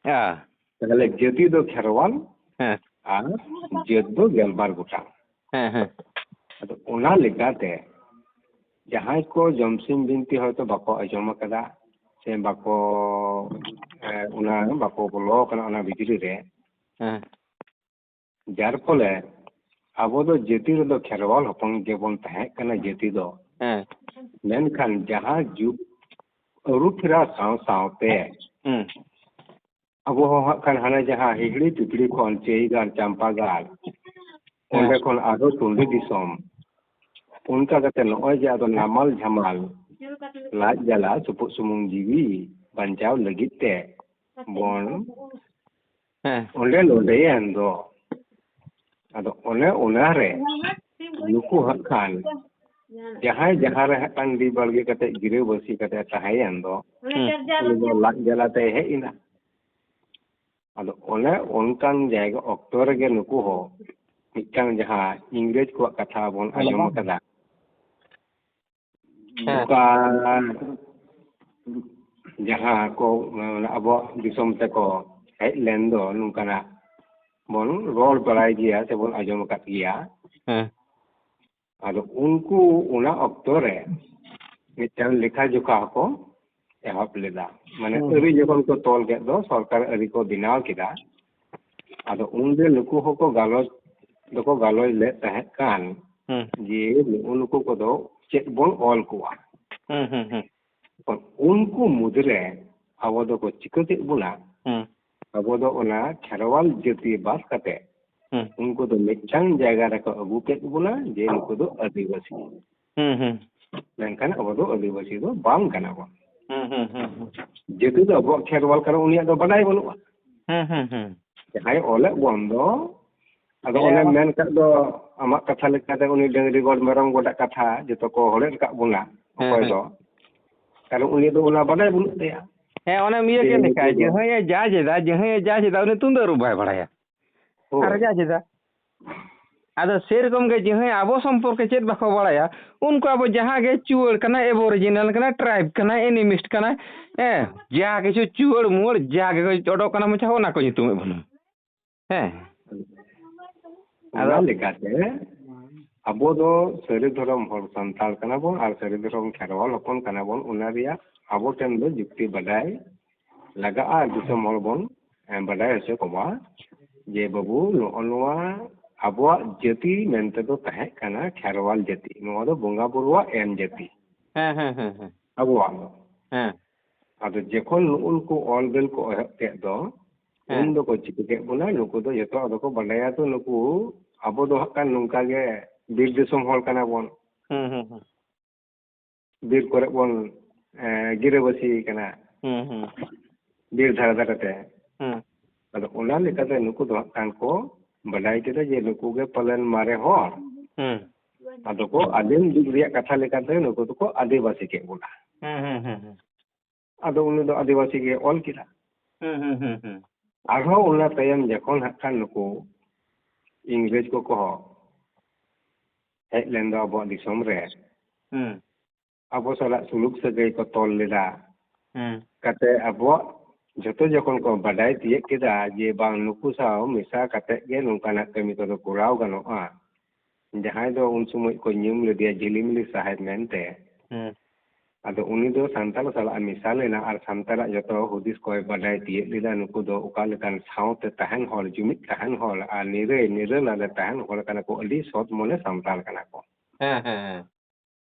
ᱛᱟᱦᱚᱞᱮ ᱡᱟᱹᱛᱤ ᱫᱚ ᱠᱷᱮᱨᱣᱟᱞ ᱦᱮᱸ ᱟᱨ ᱡᱟᱹᱛ ᱫᱚ 12 ᱜᱚᱴᱟᱝ᱾ ᱦᱮᱸ ᱦᱮᱸ ᱟᱫᱚ ᱚᱱᱟ ᱞᱮᱠᱟᱛᱮ ᱡᱟᱦᱟᱸᱭ ᱠᱚ ᱡᱚᱢᱥᱤᱢ ᱵᱤᱱᱛᱤ ᱦᱚᱭᱛᱳ ᱵᱟᱠᱚ ᱟᱸᱡᱚᱢ ᱟᱠᱟᱫᱟ ᱥᱮ ᱵᱟᱠᱚ ᱚᱱᱟ ᱵᱟᱠᱚ ᱵᱚᱞᱚ ᱟᱠᱟᱱᱟ ᱚᱱᱟ ᱵᱷᱤᱛᱨᱤ ᱨᱮ, ᱦᱮᱸ ᱡᱟᱨ ᱯᱷᱚᱞᱮ ᱟᱵᱚ ᱫᱚ ᱡᱟᱹᱛᱤ ᱨᱮᱫᱚ ᱠᱷᱮᱨᱣᱟᱞ ᱦᱚᱯᱚᱱ ᱜᱮᱵᱚᱱ ᱛᱟᱦᱮᱸ ᱠᱟᱱᱟ ᱡᱟᱹᱛᱤ ᱫᱚ᱾ ᱦᱮᱸ ᱢᱮᱱᱠᱷᱟᱱ ᱡᱟᱦᱟᱸ ᱡᱩᱜᱽ ᱟᱹᱨᱩ ᱯᱷᱮᱨᱟᱣ ᱥᱟᱶ ᱥᱟᱶᱛᱮ ᱦᱩᱸ ᱟᱵᱚ ᱦᱚᱸ ᱦᱟᱸᱜ ᱠᱷᱟᱱ ᱦᱟᱱᱮ ᱡᱟᱦᱟᱸ ᱦᱤᱦᱤᱲᱤ ᱯᱤᱯᱤᱲᱤ ᱠᱷᱚᱱ ᱪᱟᱹᱭᱜᱟᱲ ᱪᱟᱢᱯᱟᱜᱟᱲ ᱚᱸᱰᱮ ᱠᱷᱚᱱ ᱟᱨᱦᱚᱸ ᱴᱩᱺᱰᱤ ᱫᱤᱥᱚᱢ ᱚᱱᱠᱟ ᱠᱟᱛᱮ ᱱᱚᱜᱼᱚᱭ ᱡᱮ ᱟᱫᱚ ᱱᱟᱢᱟᱞ ᱡᱷᱟᱢᱟᱞ ᱞᱟᱡ ᱡᱟᱞᱟ ᱪᱩᱯᱩᱫ ᱥᱩᱢᱩᱝ ᱡᱤᱣᱤ ᱵᱟᱧᱪᱟᱣ ᱞᱟᱹᱜᱤᱫ ᱛᱮ ᱵᱚᱱ ᱦᱮᱸ ᱚᱸᱰᱮ ᱱᱚᱰᱮᱭᱮᱱ ᱫᱚ᱾ ᱟᱫᱚ ᱚᱱᱮ ᱚᱱᱟᱨᱮ ᱱᱩᱠᱩ ᱦᱟᱸᱜ ᱠᱷᱟᱱ ᱡᱟᱦᱟᱸᱭ ᱡᱟᱦᱟᱸ ᱨᱮ ᱦᱟᱸᱜ ᱠᱷᱟᱱ ᱰᱤ ᱵᱟᱲᱜᱮ ᱠᱟᱛᱮ ᱜᱤᱨᱟᱹ ᱵᱟᱹᱥᱤ ᱠᱟᱛᱮ ᱛᱟᱦᱮᱸᱭᱮᱱ ᱫᱚ ᱩᱱᱤ ᱫᱚ ᱞᱟᱡ ᱡᱟᱞᱟᱛᱮ ᱦᱮᱡ ᱮᱱᱟ᱾ ᱟᱫᱚ ᱚᱱᱮ ᱚᱱᱠᱟᱱ ᱡᱟᱭᱜᱟ ᱚᱠᱛᱚ ᱨᱮᱜᱮ ᱱᱩᱠᱩ ᱦᱚᱸ ᱢᱤᱫᱴᱟᱝ ᱡᱟᱦᱟᱸ ᱤᱝᱨᱮᱡᱽ ᱠᱚᱣᱟᱜ ᱠᱟᱛᱷᱟ ᱵᱚᱱ ᱟᱸᱡᱚᱢ ᱟᱠᱟᱫᱟ, ᱱᱚᱝᱠᱟ ᱡᱟᱦᱟᱸ ᱠᱚ ᱟᱵᱚᱣᱟᱜ ᱫᱤᱥᱚᱢ ᱛᱮᱠᱚ ᱦᱮᱡ ᱞᱮᱱ ᱫᱚ ᱱᱚᱝᱠᱟᱱᱟᱜ ᱵᱚᱱ ᱨᱚᱲ ᱵᱟᱲᱟᱭ ᱜᱮᱭᱟ ᱥᱮᱵᱚᱱ ᱟᱸᱡᱚᱢ ᱟᱠᱟᱫ ᱜᱮᱭᱟ᱾ ᱦᱮᱸ ᱟᱫᱚ ᱩᱱᱠᱩ ᱚᱱᱟ ᱚᱠᱛᱚ ᱨᱮ ᱢᱤᱫᱴᱟᱝ ᱞᱮᱠᱷᱟ ᱡᱚᱠᱷᱟ ᱦᱚᱸᱠᱚ ᱮᱦᱚᱵ ᱞᱮᱫᱟ᱾ ᱢᱟᱱᱮ ᱟᱹᱨᱤ ᱡᱚᱠᱷᱚᱱ ᱠᱚ ᱛᱚᱞ ᱠᱮᱫ ᱫᱚ ᱥᱚᱨᱠᱟর ᱟᱹᱨᱤ ᱠᱚ ᱵᱮᱱᱟᱣ ᱠᱮᱫᱟ, ᱟᱫᱚ ᱩᱱᱨᱮ ᱱᱩᱠᱩ ᱦᱚᱸᱠᱚ ᱜᱟᱞᱚᱪ ᱞᱮᱫ ᱛᱟᱦᱮᱸ ᱠᱟᱱ ᱡᱮ ᱱᱩᱠᱩ ᱠᱚᱫᱚ ᱪᱮᱫ ᱵᱚᱱ ᱚᱞ ᱠᱚᱣᱟ उनको मुद्रे अब को चिकते बोला अब ओना खेरवाल जाति बास कते उनको तो मिचांग जगह रखो अगू के बोला जे उनको तो आदिवासी मेनखान अब तो आदिवासी तो बांग कना बो जेतु तो अब खेरवाल करो उनिया तो बनाई बनुआ जहाय ओले बंदो अदो ओने मेन का दो आमा कथा लेकाते उनी डंगरी गोड मरम गोडा कथा जतो को होले का बोला ओय दो कारण उनी तो उना बनाई बुनु तेया ᱦᱮᱸ ᱚᱱᱮ ᱢᱤᱭᱟᱹ ᱪᱮᱫ ᱞᱮᱠᱟ ᱡᱟᱦᱟᱸᱭ ᱡᱟᱡᱮᱫᱟ ᱩᱱᱤ ᱛᱩᱢᱫᱟᱹᱜ ᱨᱩ ᱵᱟᱭ ᱵᱟᱲᱟᱭᱟ ᱟᱨ ᱡᱟᱡᱮᱫᱟ ᱟᱫᱚ ᱥᱮᱨᱚᱠᱚᱢ ᱜᱮ ᱡᱟᱦᱟᱸᱭ ᱟᱵᱚ ᱥᱚᱢᱯᱚᱨᱠᱮ ᱪᱮᱫ ᱵᱟᱠᱚ ᱵᱟᱲᱟᱭᱟ ᱩᱱᱠᱩ ᱟᱵᱚ ᱡᱟᱦᱟᱸ ᱜᱮ ᱪᱩᱣᱟᱹᱲ ᱠᱟᱱᱟ ᱮᱵᱚᱨᱤᱡᱤᱱᱟᱞ ᱠᱟᱱᱟ ᱴᱨᱟᱭᱤᱵ ᱠᱟᱱᱟ ᱮᱱᱤᱢᱤᱥᱴ ᱠᱟᱱᱟ ᱡᱟ ᱠᱤᱪᱷᱩ ᱪᱩᱣᱟᱹᱲ ᱢᱩᱣᱟᱹᱲ ᱡᱟ ᱜᱮ ᱚᱰᱚᱠ ᱠᱟᱱᱟ ᱢᱚᱪᱟ ᱚᱱᱟ ᱠᱚ ᱧᱩᱛᱩᱢ ᱮ ᱵᱚᱱᱟ ᱟᱫᱚ ᱞᱮᱠᱟᱛᱮ ᱟᱵᱚ ᱫᱚ ᱥᱟᱹᱨᱤ ᱫᱷᱚᱨᱚᱢ ᱦᱚᱲ ᱥᱟᱱᱛᱟᱲ ᱠᱟᱱᱟ ᱵᱚᱱ ᱟᱨ ᱥᱟᱹᱨᱤ ᱫᱷᱚᱨᱚᱢ ᱠᱷᱮᱨᱣᱟᱞ ᱦᱚᱯᱚᱱ ᱠᱟᱱᱟ ᱵᱚᱱ ᱚᱱᱟ ᱨᱮᱭᱟᱜ ᱟᱵᱚ ᱴᱷᱮᱱ ᱫᱚ ᱡᱩᱠᱛᱤ ᱵᱟᱰᱟᱭ ᱞᱟᱜᱟᱜᱼᱟ ᱫᱤᱥᱚᱢ ᱦᱚᱲ ᱵᱚᱱ ᱵᱟᱰᱟᱭ ᱦᱚᱪᱚ ᱠᱚᱣᱟ ᱡᱮ ᱵᱟᱹᱵᱩ ᱱᱚᱜᱼᱚ ᱱᱚᱣᱟ ᱟᱵᱚᱣᱟᱜ ᱡᱟᱹᱛᱤ ᱢᱮᱱᱛᱮ ᱫᱚ ᱛᱟᱦᱮᱸ ᱠᱟᱱᱟ ᱠᱷᱮᱨᱣᱟᱞ ᱡᱟᱹᱛᱤ ᱱᱚᱣᱟ ᱫᱚ ᱵᱚᱸᱜᱟ ᱵᱩᱨᱩᱣᱟᱜ ᱮᱢ ᱡᱟᱹᱛᱤ ᱟᱵᱚᱣᱟᱜ ᱫᱚ ᱟᱫᱚ ᱡᱚᱠᱷᱚᱱ ᱱᱩᱠᱩ ᱚᱞ ᱵᱮᱞ ᱠᱚ ᱮᱦᱚᱵ ᱠᱮᱫ ᱫᱚ ᱩᱱ ᱫᱚᱠᱚ ᱪᱤᱠᱟᱹ ᱠᱮᱫ ᱵᱚᱱᱟ ᱱᱩᱠᱩ ᱫᱚ ᱡᱚᱛᱚ ᱟᱫᱚ ᱠᱚ ᱵᱟᱰᱟᱭᱟ ᱛᱚ ᱱᱩᱠᱩ ᱟᱵᱚ ᱫᱚ ᱦᱟᱸᱜ ᱠᱷᱟᱱ ᱱᱚᱝᱠᱟ ᱜᱮ ᱵᱤᱨ ᱫᱤᱥᱚᱢ ᱦᱚᱲ ᱠᱟᱱᱟ ᱵᱚᱱ ᱵᱤᱨ ᱠᱚᱨᱮ ᱵᱚन ᱜᱤᱨᱟᱹᱵᱟᱹᱥᱤ ᱠᱟᱱᱟ ᱵᱤᱨ ᱫᱷᱟᱨᱮ ᱫᱷᱟᱨᱮᱛᱮ ᱟᱫᱚ ᱚᱱᱟ ᱞᱮᱠᱟᱛᱮ ᱱᱩᱠᱩ ᱫᱚ ᱦᱟᱸᱜ ᱠᱷᱟᱱ ᱠᱚ ᱵᱟᱰᱟᱭ ᱠᱮᱫᱟ ᱡᱮ ᱱᱩᱠᱩ ᱜᱮ ᱯᱟᱞᱮᱱ ᱢᱟᱨᱮ ᱦᱚᱲ ᱟᱫᱚ ᱠᱚ ᱟᱹᱫᱤᱢ ᱡᱩᱜᱽ ᱨᱮᱭᱟᱜ ᱠᱟᱛᱷᱟ ᱞᱮᱠᱟᱛᱮ ᱱᱩᱠᱩ ᱫᱚᱠᱚ ᱟᱹᱫᱤᱵᱟᱹᱥᱤ ᱠᱮᱫ ᱵᱚᱱᱟ ᱟᱫᱚ ᱩᱱᱤ ᱫᱚ ᱟᱹᱫᱤᱵᱟᱹᱥᱤ ᱜᱮ ᱚᱞ ᱠᱮᱫᱟ ᱟᱨᱦᱚᱸ ᱚᱱᱟ ᱛᱟᱭᱚᱢ ᱡᱚᱠᱷᱚᱱ ᱦᱟᱸᱜ ᱠᱷᱟᱱ ᱱᱩᱠᱩ ᱤᱝᱨᱮᱡᱽ ᱠᱚᱠᱚ ᱦᱮᱡ ᱞᱮᱱ ᱫᱚ ᱟᱵᱚᱣᱟᱜ ᱫᱤᱥᱚᱢ ᱨᱮ ᱟᱵᱚ ᱥᱟᱞᱟᱜ ᱥᱩᱞᱩᱠ ᱥᱟᱹᱜᱟᱹᱭ ᱠᱚ ᱛᱚᱞ ᱞᱮᱫᱟ ᱠᱟᱛᱮ ᱟᱵᱚᱣᱟᱜ ᱡᱚᱛᱚ ᱡᱚᱠᱷᱚᱱ ᱠᱚ ᱵᱟᱰᱟᱭ ᱛᱤᱭᱟᱹᱜ ᱠᱮᱫᱟ ᱡᱮ ᱵᱟᱝ ᱱᱩᱠᱩ ᱥᱟᱶ ᱢᱮᱥᱟ ᱠᱟᱛᱮ ᱜᱮ ᱱᱚᱝᱠᱟᱱᱟᱜ ᱠᱟᱹᱢᱤ ᱠᱚᱫᱚ ᱠᱚᱨᱟᱣ ᱜᱟᱱᱚᱜᱼᱟ ᱡᱟᱦᱟᱸᱭ ᱫᱚ ᱩᱱ ᱥᱚᱢᱚᱭ ᱠᱚ ᱧᱩᱢ ᱞᱮᱫᱮᱭᱟ ᱡᱷᱤᱞᱤᱢᱤᱞᱤ ᱥᱟᱦᱮᱵ ᱢᱮᱱᱛᱮ ᱟᱫᱚ ᱩᱱᱤ ᱫᱚ ᱥᱟᱱᱛᱟᱲ ᱥᱟᱞᱟᱜ ᱢᱮᱥᱟ ᱞᱮᱱᱟ ᱟᱨ ᱥᱟᱱᱛᱟᱲᱟᱜ ᱡᱚᱛᱚ ᱦᱩᱫᱤᱥ ᱠᱚᱭ ᱵᱟᱰᱟᱭ ᱛᱤᱭᱟᱹᱜ ᱞᱮᱫᱟ ᱱᱩᱠᱩ ᱫᱚ ᱚᱠᱟ ᱞᱮᱠᱟᱱ ᱥᱟᱶᱛᱮ ᱛᱟᱦᱮᱱ ᱦᱚᱲ ᱡᱩᱢᱤᱫ ᱛᱟᱦᱮᱱ ᱦᱚᱲ ᱟᱨ ᱱᱤᱨᱟᱹᱞᱟᱞᱮ ᱛᱟᱦᱮᱱ ᱦᱚᱲ ᱠᱟᱱᱟ ᱠᱚ ᱟᱹᱰᱤ ᱥᱚᱛ ᱢᱚᱱᱮ ᱥᱟᱱᱛᱟᱲ ᱠᱟᱱᱟ ᱠᱚ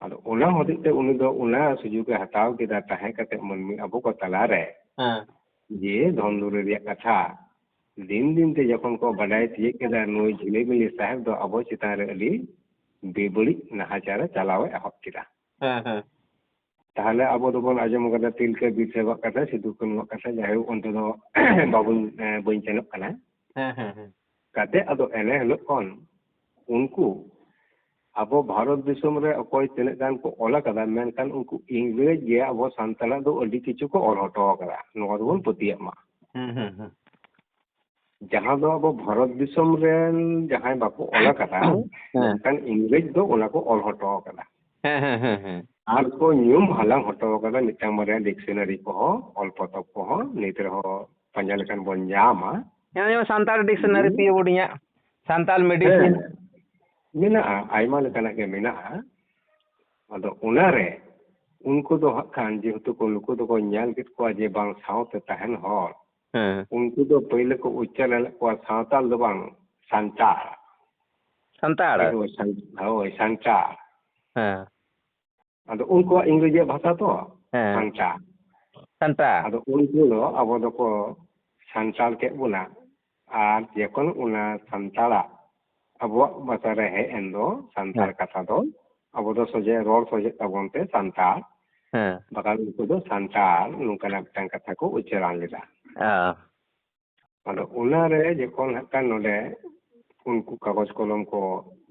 ᱟᱫᱚ ᱚᱱᱟ ᱦᱚᱛᱮᱡ ᱛᱮ ᱩᱱᱤ ᱫᱚ ᱚᱱᱟ ᱥᱩᱡᱳᱜᱽ ᱮ ᱦᱟᱛᱟᱣ ᱠᱮᱫᱟ ᱛᱟᱦᱮᱸ ᱠᱟᱛᱮ ᱢᱟᱹᱱᱢᱤ ᱟᱵᱚ ᱠᱚ ᱛᱟᱞᱟᱨᱮ ᱡᱮ ᱫᱷᱚᱱ ᱫᱩᱨᱤ ᱨᱮᱭᱟᱜ ᱠᱟᱛᱷᱟ दिन दिन ते जखन को बडाय तिये केदा नुई झिलेमिली साहेब दो अबो चितान रे अली बेबड़ी नाहाचार चलावे एहब केदा ताहले अबो दो बोन आजम कदा तिलके बिसेवा कथा सिदु कनु कथा जाय उनते दो बाबुन बइन चनक कना काते अदो एने हलो कोन उनको अबो भारत दिसम रे अकोय तिने गान को ओला कदा मेनकान उनको इंग्लिश जे अबो सांतला दो अडी किछु को ओल हटो कदा नो दोन पतिया मा जहां दो अब भारत दिसम रेन जहां बाको ओला कदा मेनकान इंग्लिश दो ओला को ओल हटो कदा आर को न्यूम हलांग हटो कदा मिटांग मरे डिक्शनरी को ऑल पतक को नीतर हो पंजाल कान बन जामा यानी Santal dictionary P Bodia Santal medicine मिना आइमा लेकाना के मिना अदो उनारे उनको दो खान जेहेतु को लुको दो को न्याल कित को जे बांग साउथ तहन हॉल उनको दो पहले को उच्चार को सांताल दो बांग संतार संतार हो संतार अदो उनको इंग्लिश भाषा तो संतार संतार अदो उनको दो अब दो को संताल के बोला आर जेकोन उना संताला अब भाषा रे है एंदो संताल कथा दो अब दो सोजे रोड सोजे तबोनते संताल बकाल उनको दो संताल नुकना तंग कथा को उच्चारण लेदा अदो उना रे जेकोन हक्का नोडे उनको कागज कलम को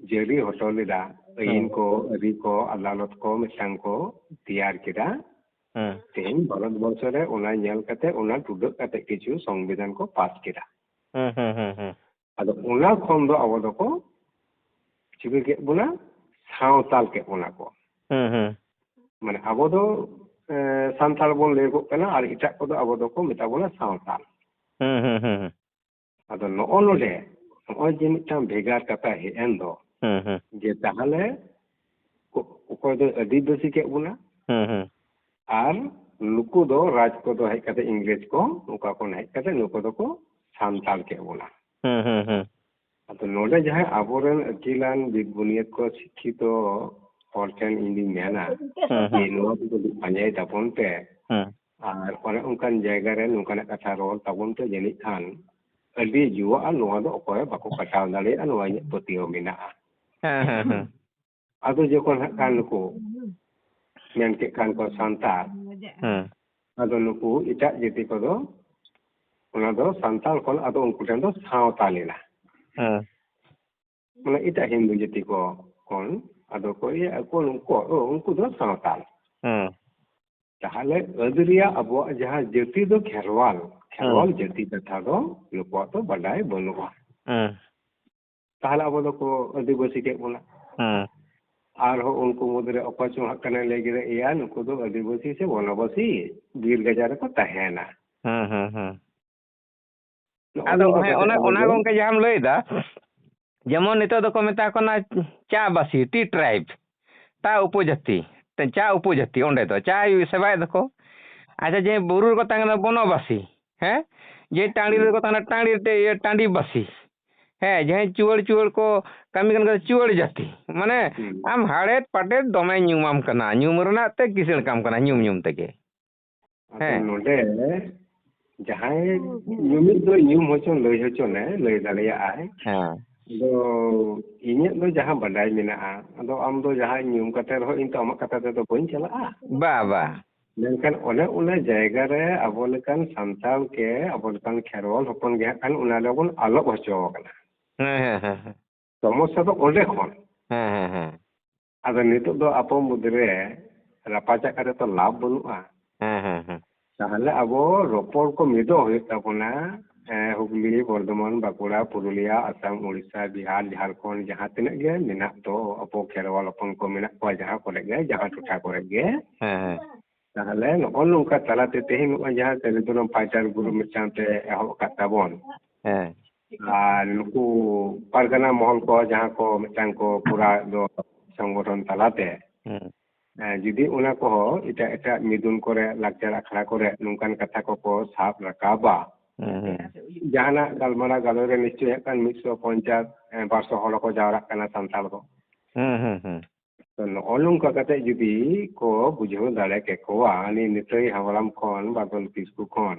जेरी हटो लेदा इन को अरी को अदालत को मिसांग को तैयार किदा तेन भारत वर्ष रे उना नेल कते उना टुडक कते किछु संविधान को पास किदा अदो उना खन दो अब दो को चिबे के बुना सावताल के उना को माने अब दो संताल बोन लेगो कना और इटा को दो अब दो को मिटा बोला सावताल अदो नो ओनोले ओय जे मिटां भेगार कथा हे एन दो जे ताहले कोय दो आदिवासी के बुना और नुको दो राज को दो है कते इंग्लिश को नुका को है कते नुको दो को संताल के बोला ᱟᱫᱚ ᱱᱚᱰᱮ ᱡᱟᱦᱟᱸᱭ ᱟᱵᱚᱨᱮᱱ ᱟᱹᱠᱤᱞᱟᱱ ᱵᱤᱫ ᱵᱩᱱᱤᱭᱟᱹᱫ ᱠᱚ ᱥᱤᱠᱠᱷᱤᱛᱚ ᱦᱚᱲ ᱴᱷᱮᱱ ᱤᱧᱫᱩᱧ ᱢᱮᱱᱟ ᱡᱮ ᱱᱚᱣᱟ ᱠᱚ ᱠᱟᱹᱴᱤᱡ ᱯᱟᱸᱡᱟᱭ ᱛᱟᱵᱚᱱ ᱯᱮ ᱟᱨ ᱚᱱᱮ ᱚᱱᱠᱟᱱ ᱡᱟᱭᱜᱟ ᱨᱮ ᱱᱚᱝᱠᱟᱱᱟᱜ ᱠᱟᱛᱷᱟ ᱨᱚᱲ ᱛᱟᱵᱚᱱ ᱯᱮ ᱡᱟᱹᱱᱤᱡ ᱠᱷᱟᱱ ᱟᱹᱰᱤ ᱡᱩᱣᱟᱹᱜᱼᱟ ᱱᱚᱣᱟ ᱫᱚ ᱚᱠᱚᱭ ᱵᱟᱠᱚ ᱠᱟᱴᱟᱣ ᱫᱟᱲᱮᱭᱟᱜᱼᱟ ᱱᱚᱣᱟ ᱤᱧᱟᱹᱜ ᱯᱟᱹᱛᱭᱟᱹᱣ ᱢᱮᱱᱟᱜᱼᱟ ᱟᱫᱚ ᱡᱚᱠᱷᱚᱱ ᱦᱟᱸᱜ ᱠᱷᱟᱱ ᱱᱩᱠᱩ ᱢᱮᱱ ᱠᱮᱫ ᱠᱷᱟᱱ ko ᱥᱟᱱᱛᱟᱲ ᱟᱫᱚ ᱱᱩᱠᱩ ᱮᱴᱟᱜ ᱡᱟᱹᱛᱤ ᱠᱚᱫᱚ ᱚᱱᱟ ᱫᱚ ᱥᱟᱱᱛᱟᱲ ᱠᱷᱚᱱ ᱟᱫᱚ ᱩᱱᱠᱩ ᱴᱷᱮᱱ ᱫᱚ ᱥᱟᱶᱛᱟ ᱞᱮᱱᱟ ᱢᱟᱱᱮ ᱮᱴᱟᱜ ᱦᱤᱱᱫᱩ ᱡᱟᱹᱛᱤ ᱠᱚ ᱠᱷᱚᱱ ᱟᱫᱚ ko ᱤᱭᱟᱹ ᱟᱠᱚ ᱩᱱᱠᱩ ᱫᱚ ᱥᱟᱶᱛᱟᱞ ᱛᱟᱦᱚᱞᱮ ᱟᱹᱫ ᱨᱮᱭᱟᱜ ᱟᱵᱚᱣᱟᱜ ᱡᱟᱦᱟᱸ ᱡᱟᱹᱛᱤ ᱫᱚ ᱠᱷᱮᱨᱣᱟᱞ ᱡᱟᱹᱛᱤ ᱠᱟᱛᱷᱟ ᱫᱚ ᱱᱩᱠᱩᱣᱟᱜ ᱫᱚ ᱵᱟᱰᱟᱭ ᱵᱟᱹᱱᱩᱜᱼᱟ ᱛᱟᱦᱚᱞᱮ ᱟᱵᱚ ᱫᱚᱠᱚ ᱟᱹᱫᱤᱵᱟᱹᱥᱤ ᱠᱮᱫ ᱵᱚᱱᱟ ᱟᱨᱦᱚᱸ ᱩᱱᱠᱩ ᱢᱩᱫᱽᱨᱮ ᱚᱠᱚᱭ ᱪᱚᱝ ᱦᱟᱸᱜ ᱠᱟᱱᱟᱭ ᱞᱟᱹᱭ ᱠᱮᱫᱟ ᱮᱭᱟ ᱱᱩᱠᱩ ᱫᱚ ᱟᱹᱫᱤᱵᱟᱹᱥᱤ ᱥᱮ ᱵᱚᱱᱚᱵᱟᱥᱤ ᱵᱤᱨ ᱜᱟᱡᱟᱲ ᱨᱮᱠᱚ ᱛᱟᱦᱮᱱᱟ ᱟᱫᱚ ᱚᱱᱟ ᱜᱚᱝᱠᱮ ᱡᱟᱦᱟᱸᱢ ᱞᱟᱹᱭᱫᱟ যেমন ᱱᱤᱛᱚᱜ ᱫᱚᱠᱚ ᱢᱮᱛᱟ ᱠᱟᱱᱟ চাবাসী টি ট্রাইব তা উপজাতি চা উপজাতি ᱚᱸᱰে ᱫᱚ চা সেবাᱭ ᱫᱚᱠᱚ আচ্ছা যে বুরু ᱨᱮᱠᱚ ᱛᱟᱦᱮᱸ ᱠᱟᱱᱟ বনবাসী ᱦᱮᱸ যে টাঁড়ি ᱨᱮᱠᱚ ᱛᱟᱦᱮᱸ ᱠᱟᱱᱟ টাঁᱰᱤᱵᱟসী হ্যাঁ ᱡᱟᱦᱟᱸᱭ ᱪᱩᱣᱟᱹᱲ ᱠᱚ ᱠᱟᱹᱢᱤ ᱠᱟᱱᱟ ᱪᱩᱣᱟᱹᱲ ᱡᱟᱹᱛᱤ ᱢᱟᱱᱮ ᱟᱢ ᱦᱟᱲᱮᱫ ᱯᱟᱴᱮᱫ ᱫᱚᱢᱮ ᱧᱩᱢᱟᱢ ᱠᱟᱱᱟ ᱧᱩᱢ ᱨᱮᱱᱟᱜ ᱛᱮ ᱠᱤᱥᱟᱹᱬ ᱠᱟᱢ ᱠᱟᱱᱟ ᱧᱩᱢ ᱛᱮᱜᱮ ᱦᱮᱸ ᱱᱚᱰᱮ ᱡᱟᱦᱟᱸᱭ ᱧᱩᱢᱤᱫ ᱫᱚ ᱧᱩᱢ ᱦᱚᱪᱚ ᱞᱟᱹᱭ ᱦᱚᱪᱚᱱᱮ ᱞᱟᱹᱭ ᱫᱟᱲᱮᱭᱟᱜᱼᱟᱭ ᱟᱫᱚ ᱤᱧᱟᱹᱜ ᱫᱚ ᱡᱟᱦᱟᱸ ᱵᱟᱰᱟᱭ ᱢᱮᱱᱟᱜᱼᱟ ᱟᱫᱚ ᱟᱢ ᱫᱚ ᱡᱟᱦᱟᱸ ᱧᱩᱢ ᱠᱟᱛᱮ ᱨᱮᱦᱚᱸ ᱤᱧ ᱛᱚ ᱟᱢᱟᱜ ᱠᱟᱛᱷᱟ ᱛᱮᱫᱚ ᱵᱟᱹᱧ ᱪᱟᱞᱟᱜᱼᱟ ᱵᱟ ᱢᱮᱱᱠᱷᱟन ᱚᱱᱟ ᱡᱟᱭᱜᱟ ᱨᱮ ᱟᱵᱚ ᱞᱮᱠᱟᱱ ᱥᱟᱱᱛᱟᱲ ᱜᱮ ᱟᱵᱚ ᱞᱮᱠᱟᱱ ᱠᱷᱮᱨᱣᱟᱞ ᱦᱚᱯᱚᱱ ᱜᱮ ᱦᱟᱸᱜ ᱠᱷᱟᱱ ᱚᱱᱟ ᱨᱮᱵᱚᱱ ᱟᱞᱚᱜ ᱦᱚᱪᱚ ᱟᱠᱟᱱᱟ ᱥᱚᱢᱚᱥᱥᱟ ᱫᱚ ᱚᱸᱰᱮ ᱠᱷᱚᱱ ᱟᱫᱚ ᱱᱤᱛᱚᱜ ᱫᱚ ᱟᱵᱚ ᱢᱩᱫᱽᱨᱮ ᱨᱟᱯᱟᱪᱟᱜ ᱠᱟᱛᱮ ᱛᱚ ᱞᱟᱵᱷ ᱵᱟᱹᱱᱩᱜᱼᱟ তাহলে আবো রোপর কো মিদো হয়ে তাবনা হুগলি বর্ধমান বাঁকুড়া পুরুলিয়া আসাম উড়িষ্যা বিহার ঝাড়খণ্ড যাহা তিনাক গে মেনাক তো আবো খেরওয়াল হপন কো মেনাক কো যাহা করে গে যাহা টুঠা করে গে তাহলে নগর নৌকা তালাতে তেহিন যাহা টেলিগ্রাম ফাইটার গ্রুপ মিচানতে এহব কাতাবন আর নুকু পারগানা মহল কো যাহা কো মিচান কো পুরা দো সংগঠন তালাতে যদি ওনা কো এটা মিদুন করে লাকচার আখড়া করে নৌকান কথা কো সাপ রাকাবা জাহানা গালমারা গালরে নিশ্চয় কান 150 200 হল কো যাওরা কানা সান্তাল কো তো নলুঙ্কা কাতে যদি কো বুঝো দাঁড়ে কে কোয়া নি নিতই হাওলাম খন বাদল কিসকু খন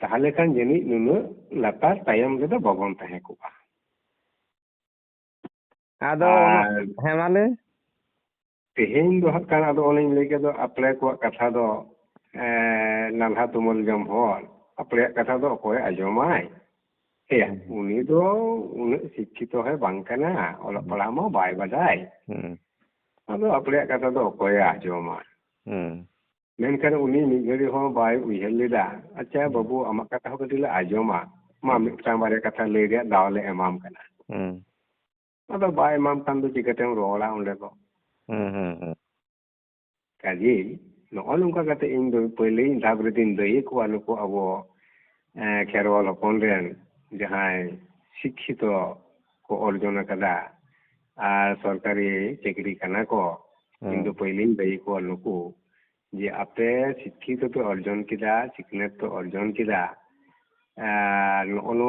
তাহলে কান জেনি নুনু লাতার তায়ম রেদো বাবন তাহে কোয়া আদো হ্যাঁ মানে तेहेन दो हक कान आदो ओनें लेके दो अपने को कथा दो नाल्हा तुमल जम होर अपने कथा दो कोई अजमाय हे उनी दो उन शिक्षित है बांकना ओला पढ़ा मो बाय बदाय आदो अपने कथा दो कोई अजमाय मेनकन उनी निगरी हो बाय उयहर लेदा अच्छा बाबू अमा कथा हो कदिला अजमा मा मिटां बारे कथा ले रे दावले एमाम कना आदो बाय एमाम कान दो चिकतेम रोला उंडे को kaji nogol nungka kata ing do pele ing dhabre din doi ko anu ko abo kherwal hopon ren jahai শিক্ষিত ko orjon kada আর সরকারি চাকরি কানা ko কিন্তু পইলিন দই ko anu ko যে আপে শিক্ষিত তো অর্জন কিদা সিকনেত তো অর্জন কিদা নগল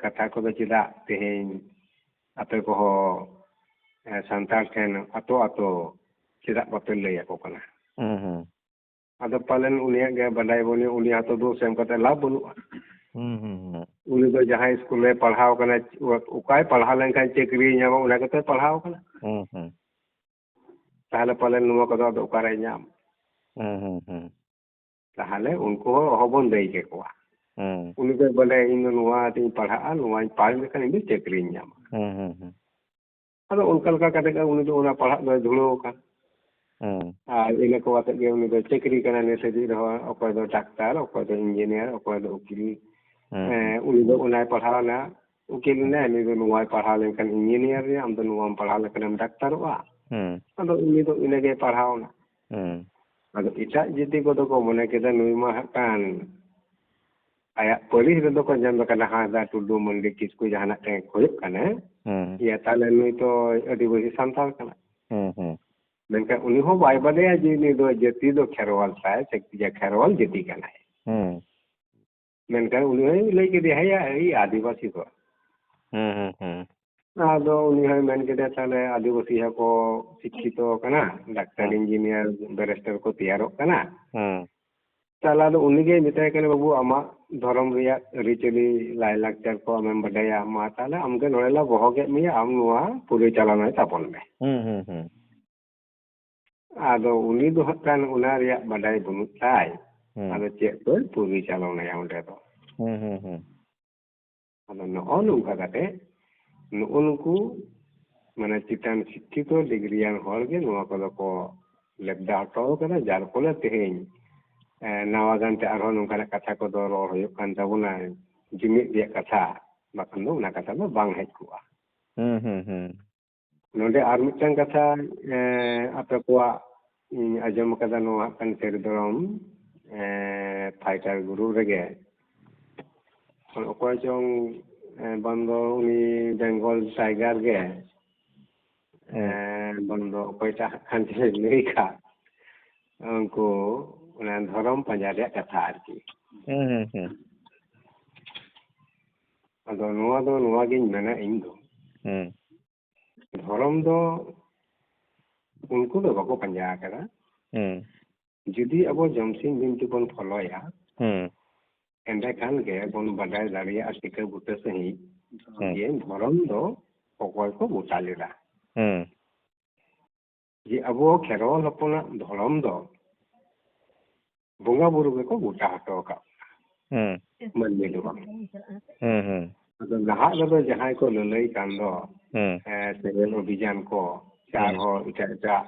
কথা ko chida tehin ape ko santal ken ato tidak bape lay ako kana ado palen unia ge badai boni unia to do sem kata lab bulu uni do jahai skule padhao kana ukai padha len kan chekri nyama una kata padhao kana tahale palen nuwa ko do ukare nyam tahale unko hobon dei ke ko uni ge bale inu nuwa tin padha nuwa pal kan ini chekri nyama ado unkal ka kata ka uni do una padha do dhulo ka R ina ko atak ge uni do chekri kana ne se di ho okoy do daktar okoy do engineer okoy do ukil uni do unai padhaw na ukil na ni do nuai padhaw len kan engineer ni am do nuam padhaw len kan daktar wa ado uni do ina ge padhaw na ado ita jiti ko do ko mone keda nui ma kan aya polis do ko jam kana ha da tudu mundi kisku jahana te khoyuk kana ya tale nui to adibasi santal kana menka uni ho bai badaya je ni do jati do kherwal sai sekti ja kherwal jati kana menkan uni hoy lay ke dia ya ai adivasi ko ado uni hoy men ke dia tale adivasi ha ko शिक्षितो kana doctor engineer barrister ko tiyarok kana তাহলে ᱟᱫᱚ ᱩᱱᱤᱜᱮ ᱢᱮᱛᱟᱭ ᱠᱟᱱᱟ ᱵᱟᱹᱵᱩ ᱟᱢᱟᱜ ᱫᱷᱚᱨᱚᱢ ᱨᱮᱭᱟᱜ ᱟᱹᱨᱤᱪᱟᱹᱞᱤ ᱞᱟᱭᱼᱞᱟᱠᱪᱟᱨ ᱠᱚ ᱟᱢᱮᱢ ᱵᱟᱰᱟᱭᱟ ᱢᱟ ᱛᱟᱦᱞᱮ ᱟᱢᱜᱮ ᱱᱚᱰᱮ ᱞᱮ ᱵᱚᱦᱚᱜᱮᱫ ᱢᱮᱭᱟ ᱟᱢ ᱱᱚᱣᱟ ᱯᱚᱨᱤᱪᱟᱞᱚᱱᱟᱭ ᱛᱟᱵᱚᱱ ᱢᱮ ᱟᱫᱚ ᱩᱱᱤ ᱫᱚ ᱦᱟᱸᱜ ᱠᱷᱟᱱ ᱚᱱᱟ ᱨᱮᱭᱟᱜ ᱵᱟᱰᱟᱭ ᱵᱟᱹᱱᱩᱜ ᱛᱟᱭ ᱟᱫᱚ ᱪᱮᱫ ᱠᱚ ᱯᱚᱨᱤᱪᱟᱞᱚᱱᱟᱭᱟ ᱚᱸᱰᱮ ᱫᱚ ᱟᱫᱚ ᱱᱚᱜᱼᱚ ᱱᱚᱝᱠᱟ ᱠᱟᱛᱮ ᱱᱩᱜᱼᱩ ᱱᱩᱠᱩ ᱢᱟᱱᱮ ᱪᱮᱛᱟᱱ ᱥᱤক্ষᱤᱛᱚ ᱰᱤᱜᱽᱨᱤᱭᱟᱱ ᱦᱚᱲᱜᱮ ᱱᱚᱣᱟ ᱠᱚᱫᱚ ᱠᱚ ᱞᱮᱵᱫᱟ ᱦᱚᱴᱚ ᱠᱟᱫᱟ ᱡᱟᱨ ᱯᱷᱚᱞᱮ ᱛᱮᱦᱮᱧ ᱱᱟᱣᱟ ᱜᱟᱱᱛᱮ ᱟᱨᱦᱚᱸ ᱱᱚᱝᱠᱟᱱᱟᱜ ᱠᱟᱛᱷᱟ ᱠᱚᱫᱚ ᱨᱚᱲ ᱦᱩᱭᱩᱜ ᱠᱟᱱ ᱛᱟᱵᱚᱱᱟ ᱡᱩᱢᱤᱫ ᱨᱮᱭᱟᱜ ᱠᱟᱛᱷᱟ ᱵᱟᱠᱷᱟᱱ ᱫᱚ ᱚᱱᱟ ᱠᱟᱛᱷᱟ ᱫᱚ ᱵᱟᱝ ᱦᱮᱡ ᱠᱚᱜᱼᱟ ᱱᱚᱰᱮ ᱟᱨ ᱢᱤᱫᱴᱟᱝ ᱠᱟᱛᱷᱟ ᱟᱯᱮ ᱠᱚᱣᱟᱜ ᱤᱧ ᱟᱸᱡᱚᱢ ᱟᱠᱟᱫᱟ ᱱᱚᱣᱟ ᱠᱟᱱ ᱥᱮᱨᱫᱚᱨᱚᱢ ᱯᱷᱟᱭᱴᱟᱨ ᱜᱩᱨᱩ ᱨᱮᱜᱮ ᱚᱠᱚᱭ ᱪᱚᱝ ᱵᱚᱱᱫᱚ ᱩᱱᱤ ᱵᱮᱝᱜᱚᱞ ᱴᱟইগার ᱜᱮ ᱵᱚᱱᱫᱚ ᱚᱠᱚᱭᱴᱟᱜ ᱠᱷᱟᱱ ᱞᱟᱹᱭ ᱠᱟᱜ ᱩᱱᱠᱩ ᱚᱱᱟ ᱫᱷᱚᱨᱚᱢ ᱯᱟᱸᱡᱟ ᱨᱮᱭᱟᱜ ᱠᱟᱛᱷᱟ ᱟᱨᱠᱤ ᱟᱫᱚ ᱱᱚᱣᱟ ᱫᱚ ᱱᱚᱣᱟᱜᱤᱧ ᱢᱮᱱᱟ ᱤᱧ ᱫᱚ ᱫᱷᱚᱨᱚᱢ ᱫᱚ ᱩᱱᱠᱩ ᱫᱚ ᱵᱟᱠᱚ ᱯᱟᱸᱡᱟ ᱟᱠᱟᱫᱟ ᱡᱩᱫᱤ ᱟᱵᱚ ᱡᱚᱢᱥᱤᱢ ᱵᱤᱱᱛᱤ ᱵᱚᱱ ᱯᱷᱚᱞᱚᱭᱟ ᱮᱸᱰᱮᱠᱷᱟᱱ ᱜᱮ ᱵᱚᱱ ᱵᱟᱰᱟᱭ ᱫᱟᱲᱮᱭᱟᱜᱼᱟ ᱴᱤᱠᱟᱹ ᱵᱩᱴᱟᱹ ᱥᱟᱺᱦᱤᱡ ᱡᱮ ᱫᱷᱚᱨᱚᱢ ᱫᱚ ᱚᱠᱚᱭ ᱠᱚ ᱜᱚᱴᱟ ᱞᱮᱫᱟ ᱡᱮ ᱟᱵᱚ ᱠᱷᱮᱨᱣᱟᱞ ᱦᱚᱯᱚᱱᱟᱜ ᱫᱷᱚᱨᱚᱢ ᱫᱚ ᱵᱚᱸᱜᱟ ᱵᱩᱨᱩ ᱜᱮᱠᱚ ᱜᱚᱴᱟ ᱦᱚᱴᱚ ᱟᱠᱟᱫ ᱢᱟᱹᱱᱢᱤ ᱫᱚ ᱵᱟᱝ ᱟᱫᱚ ᱱᱟᱦᱟᱜ ᱨᱮᱫᱚ ᱡᱟᱦᱟᱸᱭ ᱠᱚ ᱞᱟᱹᱞᱟᱹᱭ ᱠᱟᱱ ᱫᱚ ᱥᱮᱸᱜᱮᱞ ᱚᱵᱷᱤᱡᱟᱱ ko ᱥᱮ ᱟᱨᱦᱚᱸ ᱮᱴᱟᱜ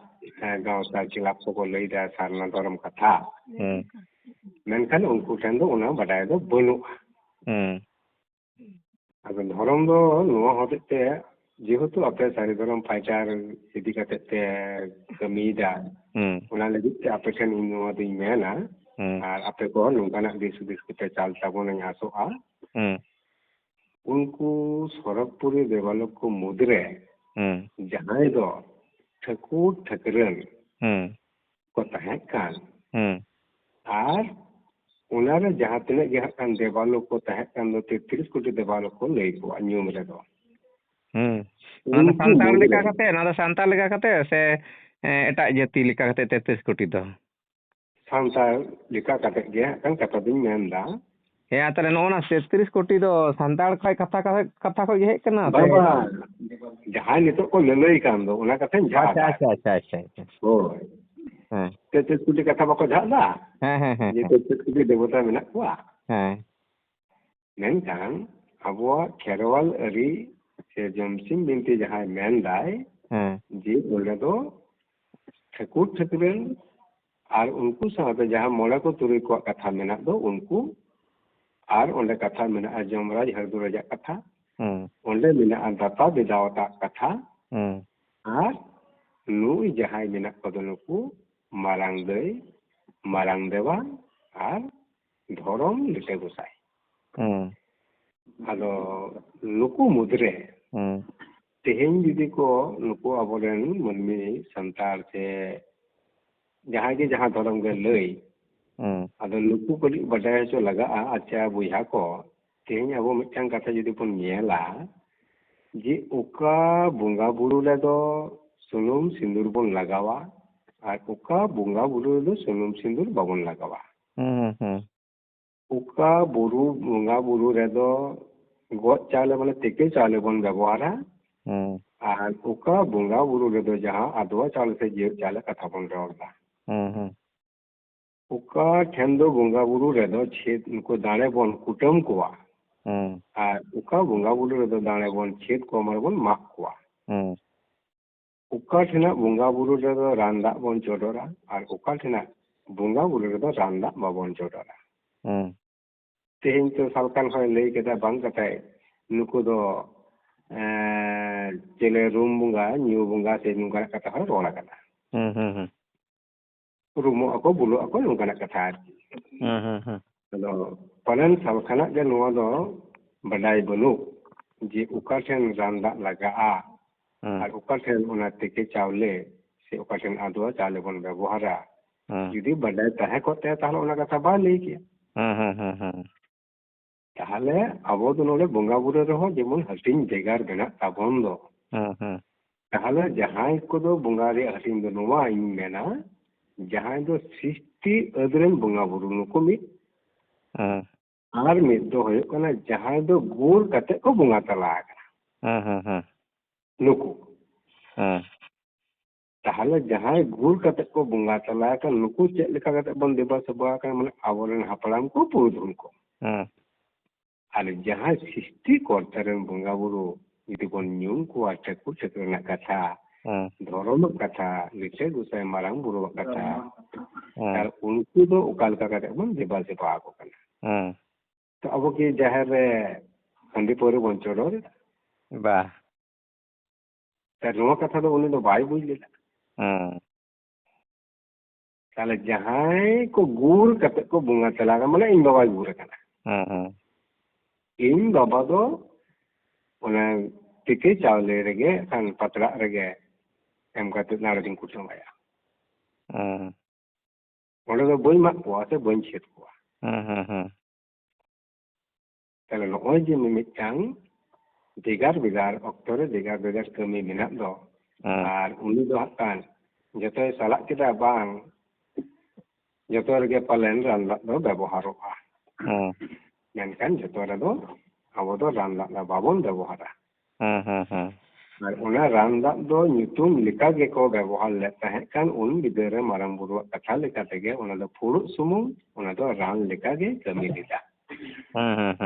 ᱜᱟᱶᱛᱟ ᱠᱞᱟᱵᱽ ᱠᱚᱠᱚ ᱞᱟᱹᱭᱫᱟ ᱥᱟᱨᱱᱟ ᱫᱷᱚᱨᱚᱢ ᱠᱟᱛᱷᱟ ᱢᱮᱱᱠᱷᱟᱱ ᱩᱱᱠᱩ ᱴᱷᱮᱱ ᱫᱚ ᱚᱱᱟ ᱵᱟᱰᱟᱭ ᱫᱚ ᱵᱟᱹᱱᱩᱜᱼᱟ ᱟᱫᱚ ᱫᱷᱚᱨᱚᱢ ᱫᱚ ᱱᱚᱣᱟ ᱦᱚᱛᱮᱡ te যেহেতু ᱟᱯᱮ ᱥᱟᱹᱨᱤ ᱫᱷᱚᱨᱚᱢ ᱯᱷᱟᱭᱴᱟᱨ ᱤᱫᱤ ᱠᱟᱛᱮ ᱯᱮ ᱠᱟᱹᱢᱤᱭᱮᱫᱟ ᱚᱱᱟ ᱞᱟᱹᱜᱤᱫ ᱛᱮ ᱟᱯᱮ ᱴᱷᱮᱱ ᱤᱧ ᱱᱚᱣᱟ ᱫᱩᱧ ᱢᱮᱱᱟ ᱟᱨ ᱟᱯᱮ ᱠᱚ ᱱᱚᱝᱠᱟᱱᱟᱜ ᱫᱤᱥ ᱦᱩᱫᱤᱥ ᱠᱚᱯᱮ ᱪᱟᱞ ᱛᱟᱵᱚᱱᱟᱧ ᱟᱥᱚᱜᱼᱟ उनको सरगपुरी देवालय को मुद्रे जहां दो ठाकुर ठाकुरन को तहें कान आर उनारे जहां तने गे कान देवालय को तहें कान दो 33 कोटी देवालय को लई को ᱧᱩᱢ ᱨᱮᱫᱚ ᱚᱱᱟ ᱥᱟᱱᱛᱟᱲ ᱞᱮᱠᱟ ᱠᱟᱛᱮ ᱚᱱᱟ ᱫᱚ ᱥᱟᱱᱛᱟᱲ ᱞᱮᱠᱟ ᱠᱟᱛᱮ ᱥᱮ ᱮᱴᱟᱜ ᱡᱟᱹᱛᱤ ᱞᱮᱠᱟ ᱠᱟᱛᱮ 33 ᱠᱳᱴᱤ ᱫᱚ ᱥᱟᱱᱛᱟᱲ ᱞᱮᱠᱟ ᱠᱟᱛᱮ ᱜᱮ ᱠᱟᱱ ᱠᱟᱛᱷᱟ ᱫᱩᱧ ᱢᱮᱱᱫᱟ ᱦᱮᱸ ᱛᱟᱦᱞᱮ ᱱᱚᱜᱼᱚ 33 ᱠᱳᱴᱤ ᱫᱚ ᱥᱟᱱᱛᱟᱲ ᱠᱷᱚᱡ ᱠᱟᱛᱷᱟ ᱠᱷᱚᱡ ᱜᱮ ᱦᱮᱡ ᱠᱟᱱᱟ ᱵᱟᱵᱟ ᱡᱟᱦᱟᱸᱭ ᱱᱤᱛᱚᱜ ᱠᱚ ᱞᱟᱹᱞᱟᱹᱭ ᱠᱟᱱ ᱫᱚ ᱚᱱᱟ ᱠᱟᱛᱷᱟᱧ ᱡᱷᱟᱜ ᱟᱪᱪᱷᱟ ᱦᱳᱭ 33 ᱠᱳᱴᱤ ᱠᱟᱛᱷᱟ ᱵᱟᱠᱚ ᱡᱷᱟᱜ ᱫᱟ ᱡᱮ 33 ᱠᱳᱴᱤ ᱫᱮᱵᱚᱛᱟ ᱢᱮᱱᱟᱜ ᱠᱚᱣᱟ ᱢᱮᱱᱠᱷᱟᱱ ᱟᱵᱚᱣᱟᱜ ᱠᱷᱮᱨᱣᱟᱞ ᱟᱹᱨᱤ ᱥᱮ ᱡᱚᱢᱥᱤᱢ ᱵᱤᱱᱛᱤ ᱡᱟᱦᱟᱸᱭ ᱢᱮᱱᱫᱟᱭ ᱡᱮ ᱚᱸᱰᱮ ᱫᱚ ᱴᱷᱟᱹᱠᱩᱨ ᱴᱷᱟᱹᱠᱩᱨᱟᱱ ᱟᱨ ᱩᱱᱠᱩ ᱥᱟᱶᱛᱮ ᱡᱟᱦᱟᱸ ᱢᱚᱬᱮ ᱠᱚ ᱛᱩᱨᱩᱭ ᱠᱚᱣᱟᱜ ᱠᱟᱛᱷᱟ ᱢᱮᱱᱟᱜ ᱫᱚ ᱩᱱᱠᱩ ᱟᱨ ᱚᱸᱰᱮ ᱠᱟᱛᱷᱟ ᱢᱮᱱᱟᱜᱼᱟ ᱡᱚᱢᱨᱟᱡᱽ ᱦᱟᱹᱨᱫᱩᱨᱟᱡᱟᱜ ᱠᱟᱛᱷᱟ ᱚᱸᱰᱮ ᱢᱮᱱᱟᱜᱼᱟ ᱫᱟᱛᱟ ᱵᱮᱫᱟᱣᱛᱟᱜ ᱠᱟᱛᱷᱟ ᱟᱨ ᱱᱩᱭ ᱡᱟᱦᱟᱸᱭ ᱢᱮᱱᱟᱜ ᱠᱚᱫᱚ ᱱᱩᱠᱩ ᱢᱟᱨᱟᱝ ᱫᱟᱹᱭ ᱢᱟᱨᱟᱝ ᱫᱮᱣᱟ ᱟᱨ ᱫᱷᱚᱨᱚᱢ ᱞᱤᱴᱟᱹ ᱜᱚᱸᱥᱟᱭ ᱟᱫᱚ ᱱᱩᱠᱩ ᱢᱩᱫᱽᱨᱮ ᱛᱮᱦᱮᱧ ᱡᱩᱫᱤ ko ᱱᱩᱠᱩ ᱟᱵᱚᱨᱮᱱ ᱢᱟᱹᱱᱢᱤ ᱥᱟᱱᱛᱟᱲ ᱥᱮ ᱡᱟᱦᱟᱸᱭ ᱜᱮ ᱡᱟᱦᱟᱸ ᱫᱷᱚᱨᱚᱢ ᱜᱮ ᱞᱟᱹᱭ ᱟᱫᱚ ᱱᱩᱠᱩ ᱠᱟᱹᱴᱤᱡ ᱵᱟᱰᱟᱭ ᱦᱚᱪᱚ ᱞᱟᱜᱟᱜᱼᱟ ᱟᱪᱪᱷᱟ ᱵᱚᱭᱦᱟ ᱠᱚ ᱛᱮᱦᱮᱧ ᱟᱵᱚ ᱢᱤᱫᱴᱟᱝ ᱠᱟᱛᱷᱟ ᱡᱩᱫᱤ ᱵᱚᱱ ᱧᱮᱞᱟ ᱡᱮ ᱚᱠᱟ ᱵᱚᱸᱜᱟ ᱵᱩᱨᱩ ᱨᱮᱫᱚ ᱥᱩᱱᱩᱢ ᱥᱤᱸᱫᱩᱨ ᱵᱚᱱ ᱞᱟᱜᱟᱣᱟ ᱟᱨ ᱚᱠᱟ ᱵᱚᱸᱜᱟ ᱵᱩᱨᱩ ᱨᱮᱫᱚ ᱥᱩᱱᱩᱢ ᱥᱤᱸᱫᱩᱨ ᱵᱟᱵᱚᱱ ᱞᱟᱜᱟᱣᱟ ᱚᱠᱟ ᱵᱩᱨᱩ ᱵᱚᱸᱜᱟ ᱵᱩᱨᱩ ᱨᱮᱫᱚ ᱜᱚᱡ ᱪᱟᱣᱞᱮ ᱢᱟᱱᱮ ᱛᱮᱠᱮ ᱪᱟᱣᱞᱮ ᱵᱚᱱ ᱵᱮᱵᱚᱦᱟᱨᱟ ᱟᱨ ᱚᱠᱟ ᱵᱚᱸᱜᱟ ᱵᱩᱨᱩ ᱨᱮᱫᱚ ᱡᱟᱦᱟᱸ ᱟᱫᱣᱟ ᱪᱟᱣᱞᱮ ᱥᱮ ᱡᱤᱭᱟᱹᱲ ᱪᱟᱣᱞᱮ ᱠᱟᱛᱷᱟ ᱵᱚᱱ ᱨᱚᱲᱫᱟ ᱚᱠᱟ ᱴᱷᱮᱱ ᱫᱚ ᱵᱚᱸᱜᱟ ᱵᱩᱨᱩ ᱨᱮᱫᱚ ᱪᱷᱮᱫ ᱩᱱᱠᱩ ᱫᱟᱲᱮ ᱵᱚᱱ ᱠᱩᱴᱟᱹᱢ ᱠᱚᱣᱟ ᱟᱨ ᱚᱠᱟ ᱵᱚᱸᱜᱟ ᱵᱩᱨᱩ ᱨᱮᱫᱚ ᱫᱟᱲᱮ ᱵᱚᱱ ᱪᱷᱮᱫ ᱠᱚᱣᱟ ᱢᱟᱱᱮ ᱵᱚᱱ ᱢᱟᱜ ᱠᱚᱣᱟ ᱚᱠᱟ ᱴᱷᱮᱱᱟᱜ ᱵᱚᱸᱜᱟ ᱵᱩᱨᱩ ᱨᱮᱫᱚ ᱨᱟᱱ ᱫᱟᱜ ᱵᱚᱱ ᱪᱚᱰᱚᱨᱟ ᱟᱨ ᱚᱠᱟ ᱴᱷᱮᱱᱟᱜ ᱵᱚᱸᱜᱟ ᱵᱩᱨᱩ ᱨᱮᱫᱚ ᱨᱟᱱ ᱫᱟᱜ ᱵᱟᱵᱚᱱ ᱪᱚᱰᱚᱨᱟ ᱛᱮᱦᱮᱧ ᱛᱚ ᱥᱟᱞᱠᱷᱟᱱ ᱦᱚᱸᱭ ᱞᱟᱹᱭ ᱠᱮᱫᱟ ᱵᱟᱝ ᱠᱟᱛᱮ ᱱᱩᱠᱩ ᱫᱚ ᱪᱮᱞᱮ ᱨᱩᱢ ᱵᱚᱸᱜᱟ ᱧᱩ ᱵᱚᱸᱜᱟ ᱥᱮ ᱱᱚᱝᱠᱟᱱᱟᱜ ᱠᱟᱛᱷᱟ ᱦᱚᱸᱭ ᱨᱚᱲ ᱟᱠᱟᱫᱟ ᱨᱩᱢᱩᱜ ᱟᱠᱚ ᱵᱩᱞᱩᱜ ᱟᱠᱚ ᱱᱚᱝᱠᱟᱱᱟᱜ ᱠᱟᱛᱷᱟ ᱟᱨᱠᱤ ᱟᱫᱚ ᱯᱟᱞᱮᱱ ᱥᱟᱞᱠᱷᱟᱱᱟᱜ ᱜᱮ ᱱᱚᱣᱟ ᱫᱚ ᱵᱟᱰᱟᱭ ᱵᱟᱹᱱᱩᱜ ᱡᱮ ᱚᱠᱟ ᱴᱷᱮᱱ ᱨᱟᱱ ᱫᱟᱜ ᱞᱟᱜᱟᱜᱼᱟ ᱟᱨ ᱚᱠᱟ ᱴᱷᱮᱱ ᱚᱱᱟ ᱛᱮᱠᱮ ᱪᱟᱣᱞᱮ ᱥᱮ ᱚᱠᱟ ᱴᱷᱮᱱ ᱟᱫᱣᱟ ᱪᱟᱣᱞᱮ ᱵᱚᱱ ᱵᱮᱵᱚᱦᱟᱨᱟ ᱡᱩᱫᱤ ᱵᱟᱰᱟᱭ ᱛᱟᱦᱮᱸ ᱠᱚᱜ ᱛᱟᱭᱟ ᱛᱟᱦᱞᱮ ᱚᱱᱟ ᱠᱟᱛᱷᱟ ᱵᱟᱭ ᱞᱟᱹᱭ ᱠᱮᱭᱟ ᱛᱟᱦᱞᱮ ᱟᱵᱚ ᱫᱚ ᱱᱚᱰᱮ ᱵᱚᱸᱜᱟ ᱵᱩᱨᱩ ᱨᱮᱦᱚᱸ ᱡᱮᱢᱚᱱ ᱦᱟᱹᱴᱤᱧ ᱵᱷᱮᱜᱟᱨ ᱢᱮᱱᱟᱜ ᱛᱟᱵᱚᱱ ᱫᱚ, ᱛᱟᱦᱞᱮ ᱡᱟᱦᱟᱸᱭ ᱠᱚᱫᱚ ᱵᱚᱸᱜᱟ ᱨᱮᱭᱟᱜ ᱦᱟᱹᱴᱤᱧ ᱫᱚ ᱱᱚᱣᱟ ᱤᱧ ᱢᱮᱱᱟ, ᱡᱟᱦᱟᱸᱭ ᱫᱚ ᱥᱨᱤᱥᱴᱤ ᱟᱹᱫ ᱨᱮᱱ ᱵᱚᱸᱜᱟ ᱵᱩᱨᱩ ᱱᱩᱠᱩ ᱢᱤᱫ, ᱟᱨ ᱢᱤᱫ ᱫᱚ ᱦᱩᱭᱩᱜ ᱠᱟᱱᱟ ᱡᱟᱦᱟᱸᱭ ᱫᱚ ᱜᱩᱨ ᱠᱟᱛᱮᱜ ᱠᱚ ᱵᱚᱸᱜᱟ ᱛᱟᱞᱟ ᱟᱠᱟᱱᱟ ᱱᱩᱠᱩ᱾ ᱛᱟᱦᱞᱮ ᱡᱟᱦᱟᱸᱭ ᱜᱩᱨ ᱠᱟᱛᱮᱜ ᱠᱚ ᱵᱚᱸᱜᱟ ᱛᱟᱞᱟ ᱟᱠᱟᱱ ᱱᱩᱠᱩ ᱪᱮᱫ ᱞᱮᱠᱟ ᱠᱟᱛᱮᱜ ᱵᱚᱱ ᱫᱮᱵᱟ ᱥᱮᱵᱟ ᱟᱠᱟᱱᱟ, ᱢᱟᱱᱮ ᱟᱵᱚᱨᱮᱱ ᱦᱟᱯᱲᱟᱢ ᱠᱚ ᱯᱩᱨᱩᱫᱷᱩᱞ ᱠᱚ᱾ ᱟᱨ ᱡᱟᱦᱟᱸᱭ ᱥᱨᱤᱥᱴᱤ ᱠᱚᱨᱛᱟ ᱨᱮᱱ ᱵᱚᱸᱜᱟ ᱵᱩᱨᱩ ᱡᱩᱫᱤ ᱵᱚᱱ ᱧᱩᱢ ᱠᱚᱣᱟ ᱴᱷᱟᱹᱠᱩᱨ ᱴᱷᱟᱹᱠᱩᱨ ᱨᱮᱱᱟᱜ ᱠᱟᱛᱷᱟ, ᱫᱷᱚᱨᱚᱢᱟᱜ ᱠᱟᱛᱷᱟ, ᱞᱤᱴᱟᱹ ᱜᱚᱸᱥᱟᱭ ᱢᱟᱨᱟᱝ ᱵᱩᱨᱩᱣᱟᱜ ᱠᱟᱛᱷᱟ, ᱟᱨ ᱩᱱᱠᱩ ᱫᱚ ᱚᱠᱟ ᱞᱮᱠᱟ ᱠᱟᱛᱮᱜ ᱵᱚᱱ ᱫᱮᱵᱟ ᱥᱮᱵᱟ ᱟᱠᱚ ᱠᱟᱱᱟ᱾ ᱛᱚ ᱟᱵᱚ ᱠᱤ ᱡᱟᱦᱮᱨ ᱨᱮ ᱦᱟᱺᱰᱤ ᱯᱟᱹᱣᱨᱟᱹ ᱵᱚᱱ ᱪᱚᱰᱚᱨ ᱮᱫᱟ? ᱵᱟ, ᱱᱚᱣᱟ ᱠᱟᱛᱷᱟ ᱫᱚ ᱩᱱᱤ ᱫᱚ ᱵᱟᱭ ᱵᱩᱡ ᱞᱮᱫᱟ᱾ ᱛᱟᱦᱞᱮ ᱡᱟᱦᱟᱸᱭ ᱠᱚ ᱜᱩᱨ ᱠᱟᱛᱮᱜ ᱠᱚ ᱵᱚᱸᱜᱟ ᱛᱟᱞᱟ ᱟᱠᱟᱱᱟ, ᱢᱟᱱᱮ ᱤᱧ ᱵᱟᱵᱟᱭ ᱜᱩᱨ ᱟᱠᱟᱱᱟ, ᱤᱧ ᱵᱟᱵᱟ ᱫᱚ ᱚᱱᱟ ᱛᱤᱠᱤ ᱪᱟᱣᱞᱮ ᱨᱮᱜᱮ ᱠᱷᱟᱱ ᱯᱟᱛᱲᱟᱜ ᱨᱮᱜᱮ ᱮᱢ ᱠᱟᱛᱮ ᱱᱟᱲᱮᱧ ᱠᱩᱴᱟᱹᱢᱟᱭᱟ, ᱚᱸᱰᱮ ᱫᱚ ᱵᱟᱹᱧ ᱢᱟᱜ ᱠᱚᱣᱟ ᱥᱮ ᱵᱟᱹᱧ ᱪᱷᱮᱫ ᱠᱚᱣᱟ᱾ ᱛᱟᱦᱞᱮ ᱱᱚᱜᱼᱚᱭ ᱡᱮ ᱢᱤᱢᱤᱫᱴᱟᱝ ᱵᱷᱮᱜᱟᱨ ᱵᱷᱮᱜᱟর ᱚᱠᱛᱚ ᱨᱮ ᱵᱷᱮᱜᱟᱨ ᱵᱷᱮᱜᱟᱨ ᱠᱟᱹᱢᱤ ᱢᱮᱱᱟᱜ ᱫᱚ, ᱟᱨ ᱩᱱᱤ ᱫᱚ ᱦᱟᱸᱜ ᱠᱷᱟᱱ ᱡᱚᱛᱚᱭ ᱥᱟᱞᱟᱜ ᱠᱮᱫᱟ ᱵᱟᱝ ᱡᱚᱛᱚ ᱨᱮᱜᱮ ᱯᱟᱞᱮᱱ ᱨᱟᱱ ᱫᱟᱜ ᱫᱚ ᱵᱮᱵᱚᱦᱟᱨᱚᱜᱼᱟ, ᱢᱮᱱᱠᱷᱟन ᱡᱚᱛᱚ ᱨᱮᱫᱚ ᱟᱵᱚ ᱫᱚ ᱨᱟᱱ ᱫᱟᱜ ᱫᱚ ᱵᱟᱵᱚᱱ ᱵᱮᱵᱚᱦᱟᱨᱟ᱾ ᱟᱨ ᱚᱱᱟ ᱨᱟᱱ ᱫᱟᱜ ᱫᱚ ᱧᱩᱛᱩᱢ ᱞᱮᱠᱟ ᱜᱮᱠᱚ ᱵᱮᱵᱚᱦᱟর ᱞᱮᱫ ᱛᱟᱦᱮᱸ ᱠᱟᱱ ᱩᱱ ᱵᱤᱫᱟᱹᱞ ᱨᱮ ᱢᱟᱨᱟᱝ ᱵᱩᱨᱩᱣᱟᱜ ᱠᱟᱛᱷᱟ ᱞᱮᱠᱟ ᱛᱮᱜᱮ ᱚᱱᱟ ᱫᱚ ᱯᱷᱩᱲᱩᱜ ᱥᱩᱢᱩᱝ ᱚᱱᱟ ᱫᱚ ᱨᱟᱱ ᱞᱮᱠᱟᱜᱮ ᱠᱟᱹᱢᱤ ᱞᱮᱫᱟ᱾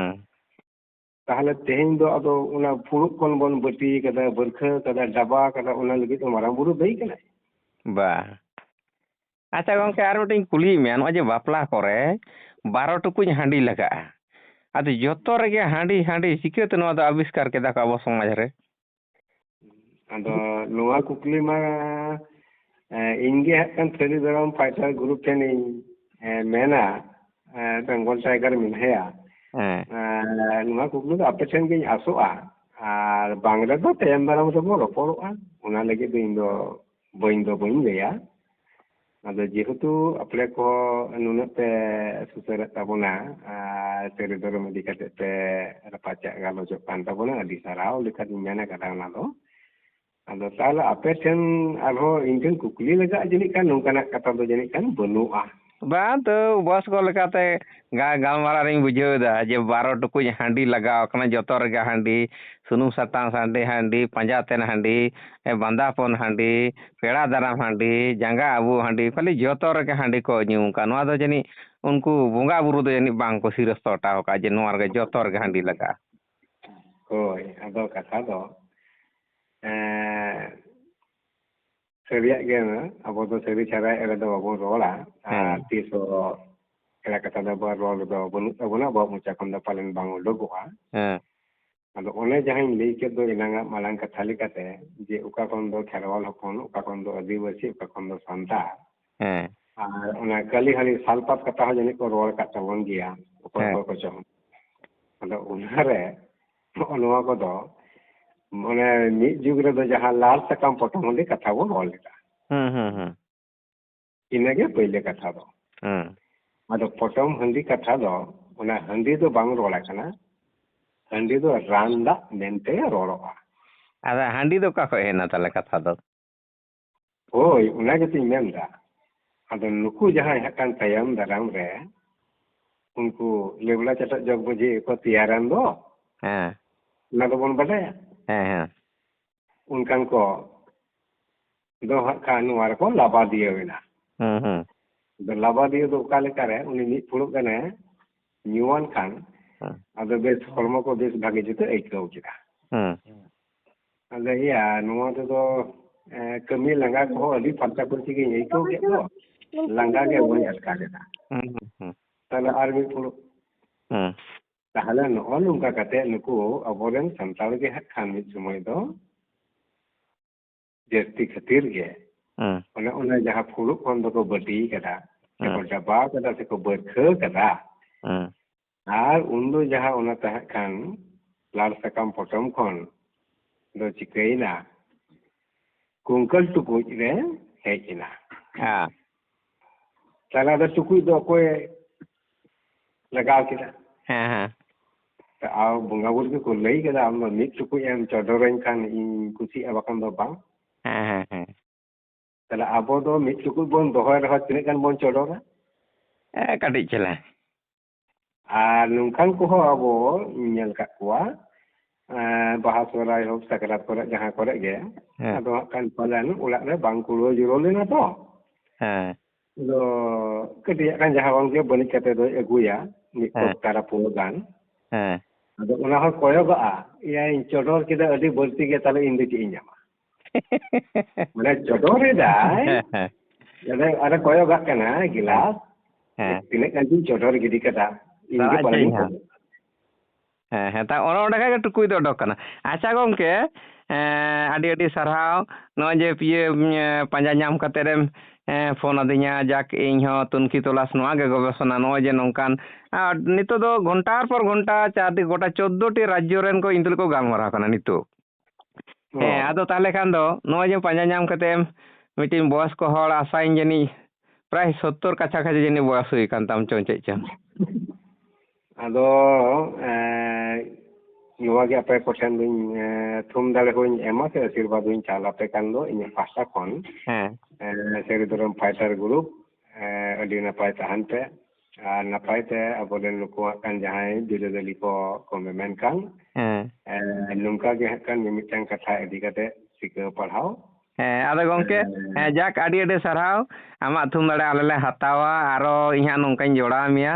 ᱛᱟᱦᱞᱮ ᱛᱮᱦᱮᱧ ᱫᱚ ᱟᱫᱚ ᱚᱱᱟ ᱯᱷᱩᱲᱩᱜ ᱠᱷᱚᱱ ᱵᱚᱱ ᱵᱟᱹᱴᱤ ᱠᱟᱫᱟ, ᱵᱟᱹᱨᱠᱷᱟᱹ ᱠᱟᱫᱟ, ᱰᱟᱵᱟ ᱠᱟᱫᱟ, ᱚᱱᱟ ᱞᱟᱹᱜᱤᱫ ᱫᱚ ᱢᱟᱨᱟᱝ ᱵᱩᱨᱩ ᱫᱟᱹᱭ ᱠᱟᱱᱟᱭ? ᱵᱟ᱾ ᱟᱪᱪᱷᱟ ᱜᱚᱝᱠᱮ ᱟᱨ ᱢᱤᱫᱴᱮᱱ ᱠᱩᱞᱤᱭᱮᱫ ᱢᱮᱭᱟ, ᱱᱚᱜᱼᱚᱭ ᱡᱮ ᱵᱟᱯᱞᱟ ᱠᱚᱨᱮ 12 ᱴᱩᱠᱩᱡ ᱦᱟᱺᱰᱤ ᱞᱟᱜᱟᱜᱼᱟ, ᱟᱫᱚ ᱡᱚᱛᱚ ᱨᱮᱜᱮ ᱦᱟᱺᱰᱤ ᱪᱤᱠᱟᱹᱛᱮ ᱱᱚᱣᱟ ᱫᱚ ᱟᱵᱤষ্কার ᱠᱮᱫᱟ ᱠᱚ ᱟᱵᱚ ᱥᱚᱢᱟᱡᱽ ᱨᱮ? ᱟᱫᱚ ᱱᱚᱣᱟ ᱠᱩᱠᱞᱤ ᱢᱟ ᱤᱧ ᱜᱮ ᱦᱟᱸᱜ ᱠᱷᱟᱱ ᱛᱷᱟᱹᱨᱤ ᱫᱟᱨᱟᱢ ᱯᱷᱟᱭᱴᱟᱨ ᱜᱨᱩᱯ ᱴᱷᱮᱱᱤᱧ ᱢᱮᱱᱟ, ᱵᱮᱝᱜᱚᱞ ᱴᱟᱭᱜᱟᱨ ᱢᱮᱱᱟᱭᱟ, ᱱᱚᱣᱟ ᱠᱩᱠᱞᱤ ᱫᱚ ᱟᱯᱮ ᱴᱷᱮᱱ ᱜᱤᱧ ᱟᱥᱚᱜᱼᱟ, ᱟᱨ ᱵᱟᱝ ᱨᱮᱫᱚ ᱛᱟᱭᱚᱢ ᱫᱟᱨᱟᱢ ᱨᱮᱵᱚᱱ ᱨᱚᱯᱚᱲᱚᱜᱼᱟ, ᱚᱱᱟ ᱞᱟᱹᱜᱤᱫ ᱫᱚ ᱤᱧ ᱫᱚ ᱵᱟᱹᱧ ᱞᱟᱹᱭᱟ᱾ ᱟᱫᱚ ᱡᱮᱦᱮᱛᱩ ᱟᱯᱮ ᱠᱚ ᱱᱩᱱᱟᱹᱜ ᱯᱮ ᱥᱩᱥᱟᱹᱨᱮᱫ ᱛᱟᱵᱚᱱᱟ ᱟᱨ ᱛᱮᱨᱮ ᱫᱚᱨᱚᱢ ᱤᱫᱤ ᱠᱟᱛᱮᱜ ᱯᱮ ᱨᱟᱯᱟᱪᱟᱜ ᱜᱟᱞᱚᱪᱚᱜ ᱠᱟᱱ ᱛᱟᱵᱚᱱᱟ, ᱟᱹᱰᱤ ᱥᱟᱨᱦᱟᱣ ᱞᱮᱠᱟᱛᱤᱧ ᱢᱮᱱ ᱟᱠᱟᱫᱟ ᱚᱱᱟ ᱫᱚ᱾ ᱟᱫᱚ ᱛᱟᱦᱞᱮ ᱟᱯᱮ ᱴᱷᱮᱱ ᱟᱨᱦᱚᱸ ᱤᱧ ᱴᱷᱮᱱ ᱠᱩᱠᱞᱤ ᱞᱟᱜᱟᱜ ᱡᱟᱹᱱᱤᱡ ᱠᱷᱟᱱ ᱱᱚᱝᱠᱟᱱᱟᱜ ᱠᱟᱛᱷᱟ ᱫᱚ ᱡᱟᱹᱱᱤᱡ ᱠᱷᱟᱱ ᱵᱟᱹᱱᱩᱜᱼᱟ᱾ ᱵᱟᱝ ᱛᱚ ᱵᱚᱥ ᱠᱚ ᱞᱮᱠᱟᱛᱮ ᱜᱟᱞᱢᱟᱨᱟᱣ ᱨᱤᱧ ᱵᱩᱡᱷᱟᱹᱣ ᱮᱫᱟ ᱡᱮ 12 ᱴᱩᱠᱩᱡ ᱦᱟᱺᱰᱤ ᱞᱟᱜᱟᱣ ᱠᱟᱱᱟ, ᱡᱚᱛᱚ ᱨᱮᱜᱮ ᱦᱟᱺᱰᱤ, ᱥᱩᱱᱩᱢ ᱥᱟᱥᱟᱝ ᱦᱟᱺᱰᱤ, ᱯᱟᱸᱡᱟ ᱛᱮᱱ ᱦᱟᱺᱰᱤ, ᱵᱟᱸᱫᱟᱯᱚᱱ ᱦᱟᱺᱰᱤ, ᱯᱮᱲᱟ ᱫᱟᱨᱟᱢ ᱦᱟᱺᱰᱤ, ᱡᱟᱸᱜᱟ ᱟᱵᱩᱜ ᱦᱟᱺᱰᱤ, ᱠᱷᱟᱹᱞᱤ ᱡᱚᱛᱚ ᱨᱮᱜᱮ ᱦᱟᱺᱰᱤ ᱠᱚ ᱧᱩ ᱠᱟᱜᱼᱟ᱾ ᱱᱚᱣᱟ ᱫᱚ ᱡᱟᱹᱱᱤᱡ ᱩᱱᱠᱩ ᱵᱚᱸᱜᱟ ᱵᱩᱨᱩ ᱫᱚ ᱡᱟᱹᱱᱤᱡ ᱵᱟᱝ ᱠᱚ ᱥᱤᱨᱚᱥᱛᱚ ᱦᱚᱴᱟᱣ ᱠᱟᱜᱼᱟ ᱡᱮ ᱱᱚᱣᱟ ᱨᱮᱜᱮ ᱡᱚᱛᱚ ᱨᱮᱜᱮ ᱦᱟᱺᱰᱤ ᱞᱟᱜᱟᱜᱼᱟ᱾ ᱦᱳᱭ, ᱟᱫᱚ ᱠᱟᱛᱷᱟ ᱫᱚ ᱥᱟᱹᱨᱤᱭᱟᱜ ᱜᱮ, ᱟᱵᱚ ᱫᱚ ᱥᱟᱹᱨᱤ ᱪᱷᱟᱲᱟ ᱮᱲᱮ ᱫᱚ ᱵᱟᱵᱚᱱ ᱨᱚᱲᱟ, ᱟᱨ ᱛᱤᱥᱦᱚᱸ ᱮᱲᱮ ᱠᱟᱛᱷᱟ ᱫᱚ ᱨᱚᱲ ᱫᱚ ᱵᱟᱹᱱᱩᱜ ᱛᱟᱵᱚᱱᱟ, ᱟᱵᱚᱣᱟᱜ ᱢᱚᱪᱟ ᱠᱷᱚᱱ ᱫᱚ ᱯᱟᱞᱮᱱ ᱵᱟᱝ ᱩᱰᱩᱠᱚᱜᱼᱟ᱾ ᱟᱫᱚ ᱚᱱᱮ ᱡᱟᱦᱟᱸᱧ ᱞᱟᱹᱭ ᱠᱮᱫ ᱫᱚ ᱮᱱᱟᱝᱟᱜ ᱢᱟᱲᱟᱝ ᱠᱟᱛᱷᱟ ᱞᱮᱠᱟᱛᱮ, ᱡᱮ ᱚᱠᱟ ᱠᱷᱚᱱ ᱫᱚ ᱠᱷᱮᱨᱣᱟᱞ ᱦᱚᱯᱚᱱ, ᱚᱠᱟ ᱠᱷᱚᱱ ᱫᱚ ᱟᱹᱫᱤᱵᱟᱹᱥᱤ, ᱚᱠᱟ ᱠᱷᱚᱱ ᱫᱚ ᱥᱟᱱᱛᱟᱲ, ᱟᱨ ᱚᱱᱟ ᱠᱟᱹᱞᱤ ᱦᱟᱹᱲᱤ ᱥᱟᱞᱯᱟᱛ ᱠᱟᱛᱷᱟ ᱦᱚᱸ ᱡᱟᱹᱱᱤᱡ ᱠᱚ ᱨᱚᱲ ᱟᱠᱟᱫ ᱛᱟᱵᱚᱱ ᱜᱮᱭᱟ ᱚᱠᱚᱭ ᱠᱚ ᱪᱚᱝ᱾ ᱟᱫᱚ ᱚᱱᱟᱨᱮ ᱱᱚᱜᱼᱚ ᱱᱚᱣᱟ ᱠᱚᱫᱚ ᱢᱟᱱᱮ ᱢᱤᱫ ᱡᱩᱜᱽ ᱨᱮᱫᱚ ᱡᱟᱦᱟᱸ ᱞᱟᱞ ᱥᱟᱠᱟᱢ ᱯᱚᱴᱚᱢ ᱦᱟᱺᱰᱤ ᱠᱟᱛᱷᱟ ᱵᱚᱱ ᱚᱞ ᱞᱮᱫᱟ, ᱤᱱᱟᱹᱜᱮ ᱯᱳᱭᱞᱳ ᱠᱟᱛᱷᱟ ᱫᱚ᱾ ᱟᱫᱚ ᱯᱚᱴᱚᱢ ᱦᱟᱺᱰᱤ ᱠᱟᱛᱷᱟ ᱫᱚ ᱚᱱᱟ ᱦᱟᱺᱰᱤ ᱫᱚ ᱵᱟᱝ ᱨᱚᱲ ᱟᱠᱟᱱᱟ, ᱦᱟᱺᱰᱤ ᱫᱚ ᱨᱟᱱ ᱫᱟᱜ ᱢᱮᱱᱛᱮ ᱨᱚᱲᱚᱜᱼᱟ᱾ ᱟᱫᱚ ᱦᱟᱺᱰᱤ ᱫᱚ ᱚᱠᱟ ᱠᱷᱚᱡ ᱦᱮᱡ ᱮᱱᱟ ᱛᱟᱦᱞᱮ ᱠᱟᱛᱷᱟ ᱫᱚ? ᱦᱳᱭ, ᱚᱱᱟ ᱜᱮᱛᱚᱧ ᱢᱮᱱᱫᱟ᱾ ᱟᱫᱚ ᱱᱩᱠᱩ ᱡᱟᱦᱟᱸᱭ ᱦᱟᱸᱜ ᱠᱷᱟᱱ ᱛᱟᱭᱚᱢ ᱫᱟᱨᱟᱢ ᱨᱮ ᱩᱱᱠᱩ ᱞᱮᱵᱲᱟ ᱪᱟᱴᱚᱜ ᱡᱚᱜᱽ ᱢᱟᱺᱡᱷᱤ ᱠᱚ ᱛᱮᱭᱟᱨᱮᱱ ᱫᱚ, ᱚᱱᱟ ᱫᱚᱵᱚᱱ ᱵᱟᱰᱟᱭᱟ᱾ ᱚᱱᱠᱟᱱ ᱠᱚ ᱫᱚ ᱦᱟᱸᱜ ᱠᱷᱟᱱ ᱱᱚᱣᱟ ᱨᱮᱠᱚ ᱞᱟᱵᱟᱫᱤᱭᱟᱹᱣᱮᱱᱟ᱾ ᱟᱫᱚ ᱞᱟᱵᱟᱫᱤᱭᱟᱹ ᱫᱚ ᱚᱠᱟ ᱞᱮᱠᱟᱨᱮ, ᱩᱱᱤ ᱢᱤᱫ ᱯᱷᱩᱲᱩᱜ ᱜᱟᱱᱮ ᱧᱩᱣᱟᱱ ᱠᱷᱟᱱ ᱟᱫᱚ ᱵᱮᱥ ᱦᱚᱲᱢᱚ ᱠᱚ ᱵᱮᱥ ᱵᱷᱟᱜᱮ ᱡᱩᱛᱮ ᱟᱹᱭᱠᱟᱹᱣ ᱠᱮᱫᱟ᱾ ᱟᱫᱚ ᱱᱚᱣᱟ ᱛᱮᱫᱚ ᱠᱟᱹᱢᱤ ᱞᱟᱸᱜᱟ ᱠᱚᱦᱚᱸ ᱟᱹᱰᱤ ᱯᱷᱟᱨᱪᱟ ᱯᱷᱟᱹᱨᱪᱤ ᱜᱤᱧ ᱟᱹᱭᱠᱟᱹᱣ ᱠᱮᱫ ᱫᱚ, ᱞᱟᱸᱜᱟ ᱜᱮ ᱵᱟᱹᱧ ᱟᱴᱠᱟᱨᱮᱫᱟ᱾ ᱛᱟᱦᱞᱮ ᱟᱨ ᱢᱤᱫ ᱯᱷᱩᱲᱩᱜ, ᱛᱟᱦᱞᱮ ᱱᱚᱜᱼᱚ ᱱᱚᱝᱠᱟ ᱠᱟᱛᱮᱜ ᱱᱩᱠᱩ ᱟᱵᱚᱨᱮᱱ ᱥᱟᱱᱛᱟᱲ ᱜᱮ ᱦᱟᱸᱜ ᱠᱷᱟᱱ ᱢᱤᱫ ᱥᱚᱢᱚᱭ ᱫᱚ ᱡᱟᱹᱥᱛᱤ ᱠᱷᱟᱹᱛᱤᱨ ᱜᱮ ᱚᱱᱟ ᱡᱟᱦᱟᱸ ᱯᱷᱩᱲᱩᱜ ᱠᱷᱚᱱ ᱫᱚᱠᱚ ᱵᱟᱹᱴᱤ ᱠᱟᱫᱟ, ᱥᱮᱠᱚ ᱰᱟᱵᱟ ᱠᱟᱫᱟ, ᱥᱮᱠᱚ ᱵᱟᱹᱨᱠᱷᱟᱹ ᱠᱟᱫᱟ, ᱟᱨ ᱩᱱᱫᱚ ᱡᱟᱦᱟᱸ ᱚᱱᱟ ᱛᱟᱦᱮᱸ ᱠᱷᱟᱱ ᱞᱟᱞ ᱥᱟᱠᱟᱢ ᱯᱚᱴᱚᱢ ᱠᱷᱚᱱ ᱫᱚ ᱪᱤᱠᱟᱹᱭᱮᱱᱟ, ᱠᱩᱝᱠᱟᱹᱞ ᱴᱩᱠᱩᱡ ᱨᱮ ᱦᱮᱡ ᱮᱱᱟ᱾ ᱛᱟᱦᱞᱮ ᱟᱫᱚ ᱴᱩᱠᱩᱡ ᱫᱚ ᱚᱠᱚᱭ ᱞᱟᱜᱟᱣ ᱠᱮᱫᱟ? ᱟᱨ ᱵᱚᱸᱜᱟ ᱵᱩᱨᱩ ᱜᱮᱠᱚ ᱞᱟᱹᱭ ᱠᱮᱫᱟ ᱟᱢ ᱫᱚ ᱢᱤᱫ ᱴᱩᱠᱩᱡ ᱮᱢ ᱪᱚᱰᱚᱨᱟᱹᱧ ᱠᱷᱟᱱ ᱤᱧ ᱠᱩᱥᱤᱜᱼᱟ ᱵᱟᱠᱷᱟᱱ ᱫᱚ ᱵᱟᱝ ᱛᱟᱦᱞᱮ ᱟᱵᱚ ᱫᱚ ᱢᱤᱫ ᱴᱩᱠᱩᱡ ᱵᱚᱱ ᱫᱚᱦᱚᱭ ᱨᱮᱦᱚᱸ ᱛᱤᱱᱟᱹᱜ ᱜᱟᱱ ᱵᱚᱱ ᱪᱚᱰᱚᱨᱟ ᱠᱟᱹᱴᱤᱡ ᱪᱮᱞᱟᱝ ᱟᱨ ᱱᱚᱝᱠᱟᱱ ᱠᱚᱦᱚᱸ ᱟᱵᱚ ᱧᱮᱞ ᱠᱟᱜ ᱠᱚᱣᱟ ᱵᱟᱦᱟ ᱥᱚᱦᱨᱟᱭ ᱦᱳᱠ ᱥᱟᱠᱨᱟᱛ ᱠᱚᱨᱮ ᱡᱟᱦᱟᱸ ᱠᱚᱨᱮ ᱜᱮ ᱟᱫᱚ ᱦᱟᱸᱜ ᱠᱷᱟᱱ ᱯᱟᱞᱮᱱ ᱚᱲᱟᱜ ᱨᱮ ᱵᱟᱝ ᱠᱩᱲᱟᱹᱣ ᱡᱩᱲᱟᱹᱣ ᱞᱮᱱᱟ ᱛᱚ ᱟᱫᱚ ᱠᱟᱹᱴᱤᱡ ᱠᱷᱟᱱ ᱡᱟᱦᱟᱸ ᱵᱟᱝᱜᱮ ᱵᱟᱹᱱᱤᱡ ᱠᱟᱛᱮ ᱫᱚᱭ ᱟᱹᱜᱩᱭᱟ ᱢᱤᱫ ᱠᱚᱯ ᱛᱟᱨᱟ ᱯᱩᱨᱟᱹ ᱜᱟᱱ ᱟᱫᱚ ᱚᱱᱟ ᱦᱚᱸ ᱠᱚᱭᱚᱜᱟᱜᱼᱟ ᱤᱧ ᱪᱚᱰᱚᱨ ᱠᱮᱫᱟ ᱟᱹᱰᱤ ᱵᱟᱹᱲᱛᱤ ᱜᱮ ᱛᱟᱦᱞᱮ ᱤᱧ ᱫᱚ ᱪᱮᱫ ᱤᱧ ᱧᱟᱢᱟ ᱢᱟᱱᱮ ᱪᱚᱰᱚᱨᱮᱫᱟᱭ ᱟᱨ ᱠᱚᱭᱚᱜᱟᱜ ᱠᱟᱱᱟ ᱜᱤᱞᱟᱥ ᱛᱤᱱᱟᱹᱜ ᱜᱟᱱ ᱪᱚᱧ ᱪᱚᱰᱚᱨ ᱜᱤᱰᱤ ᱠᱟᱫᱟ ᱤᱧ ᱜᱮ ᱯᱟᱞᱮᱧ ᱛᱟ ᱚᱸᱰᱮ ᱠᱷᱟᱡ ᱜᱮ ᱴᱩᱠᱩᱡ ᱫᱚ ᱚᱰᱚᱠ ᱠᱟᱱᱟ ᱟᱪᱪᱷᱟ ᱜᱚᱝᱠᱮ ᱟᱹᱰᱤ ᱟᱹᱰᱤ ᱥᱟᱨᱦᱟᱣ ᱱᱚᱜᱼᱚᱭ ᱡᱮ ᱯᱟᱸᱡᱟ ᱧᱟᱢ ᱠᱟᱛᱮᱫ ᱮᱢ ᱯᱷᱳᱱ ᱟᱹᱫᱤᱧᱟ ᱡᱟᱠ ᱤᱧ ᱦᱚᱸ ᱛᱩᱱᱠᱷᱤ ᱛᱚᱞᱟᱥ ᱱᱚᱣᱟ ᱜᱮ ᱜᱚᱵᱮষᱚᱱᱟ ᱱᱚᱜᱼᱚᱭ ᱡᱮ ᱱᱚᱝᱠᱟᱱ ᱱᱤᱛᱚᱜ ᱫᱚ ᱜᱷᱚᱱᱴᱟᱨ ᱯᱚᱨ ᱜᱷᱚᱱᱴᱟ ᱜᱚᱴᱟ 14ᱴᱤ ᱨᱟᱡᱽᱡᱚ ᱨᱮᱱ ᱠᱚ ᱤᱧ ᱛᱩᱞᱩᱡ ᱠᱚ ᱜᱟᱞᱢᱟᱨᱟᱣ ᱠᱟᱱᱟ ᱱᱤᱛᱚᱜ ᱟᱫᱚ ᱛᱟᱦᱚᱞᱮ ᱠᱷᱟᱱ ᱫᱚ ᱱᱚᱜᱼᱚᱭ ᱡᱮ ᱯᱟᱸᱡᱟ ᱧᱟᱢ ᱠᱟᱛᱮᱫ ᱮᱢ ᱢᱤᱫᱴᱤᱱ ᱵᱚᱭᱚᱥᱠᱚ ᱦᱚᱲ ᱟᱥᱟᱧ ᱡᱟᱹᱱᱤᱡ ᱯᱨᱟᱭ 70 ᱠᱟᱪᱷᱟ ᱠᱟᱪᱷᱤ ᱡᱟᱹᱱᱤᱡ ᱵᱚᱭᱚᱥ ᱦᱩᱭ ᱟᱠᱟᱱ ᱛᱟᱢ ᱪᱚᱝ ᱪᱮᱫ ᱪᱚᱝ ᱟᱫᱚ ᱱᱚᱣᱟ ᱜᱮ ᱟᱯᱮ ᱠᱚᱴᱷᱮᱱ ᱫᱩᱧ ᱛᱷᱩᱢ ᱫᱟᱲᱮ ᱦᱚᱧ ᱮᱢᱟ ᱥᱮ ᱟᱥᱤᱨᱵᱟᱫᱽ ᱦᱚᱧ ᱪᱟᱞ ᱟᱯᱮ ᱠᱟᱱ ᱫᱚ ᱤᱧᱟᱹᱜ ᱯᱟᱦᱴᱟ ᱠᱷᱚᱱ ᱥᱟᱹᱨᱤ ᱫᱷᱚᱨᱚᱢ ᱯᱷᱟᱭᱴᱟᱨ ᱜᱨᱩᱯ ᱟᱹᱰᱤ ᱱᱟᱯᱟᱭ ᱛᱟᱦᱮᱱ ᱯᱮ ᱟᱨ ᱱᱟᱯᱟᱭ ᱛᱮ ᱟᱵᱚᱨᱮᱱ ᱱᱩᱠᱩᱣᱟᱜ ᱠᱟᱱ ᱡᱟᱦᱟᱸᱭ ᱵᱤᱨᱟᱹᱫᱟᱹᱞᱤ ᱠᱚ ᱢᱮᱢᱮᱱ ᱠᱟᱱ ᱱᱚᱝᱠᱟ ᱜᱮ ᱦᱟᱸᱜ ᱠᱷᱟᱱ ᱢᱤᱢᱤᱫᱴᱟᱝ ᱠᱟᱛᱷᱟ ᱤᱫᱤ ᱠᱟᱛᱮ ᱥᱤᱠᱷᱟᱹᱣ ᱯᱟᱲᱦᱟᱣ ᱟᱫᱚ ᱜᱚᱝᱠᱮ ᱡᱟᱠ ᱟᱹᱰᱤ ᱟᱹᱰᱤ ᱥᱟᱨᱦᱟᱣ ᱟᱢᱟᱜ ᱛᱷᱩᱢ ᱫᱟᱲᱮ ᱟᱞᱮ ᱞᱮ ᱦᱟᱛᱟᱣᱟ ᱟᱨᱚ ᱤᱧ ᱦᱟᱸᱜ ᱱᱚᱝᱠᱟᱧ ᱡᱚᱲᱟᱣ ᱢᱮᱭᱟ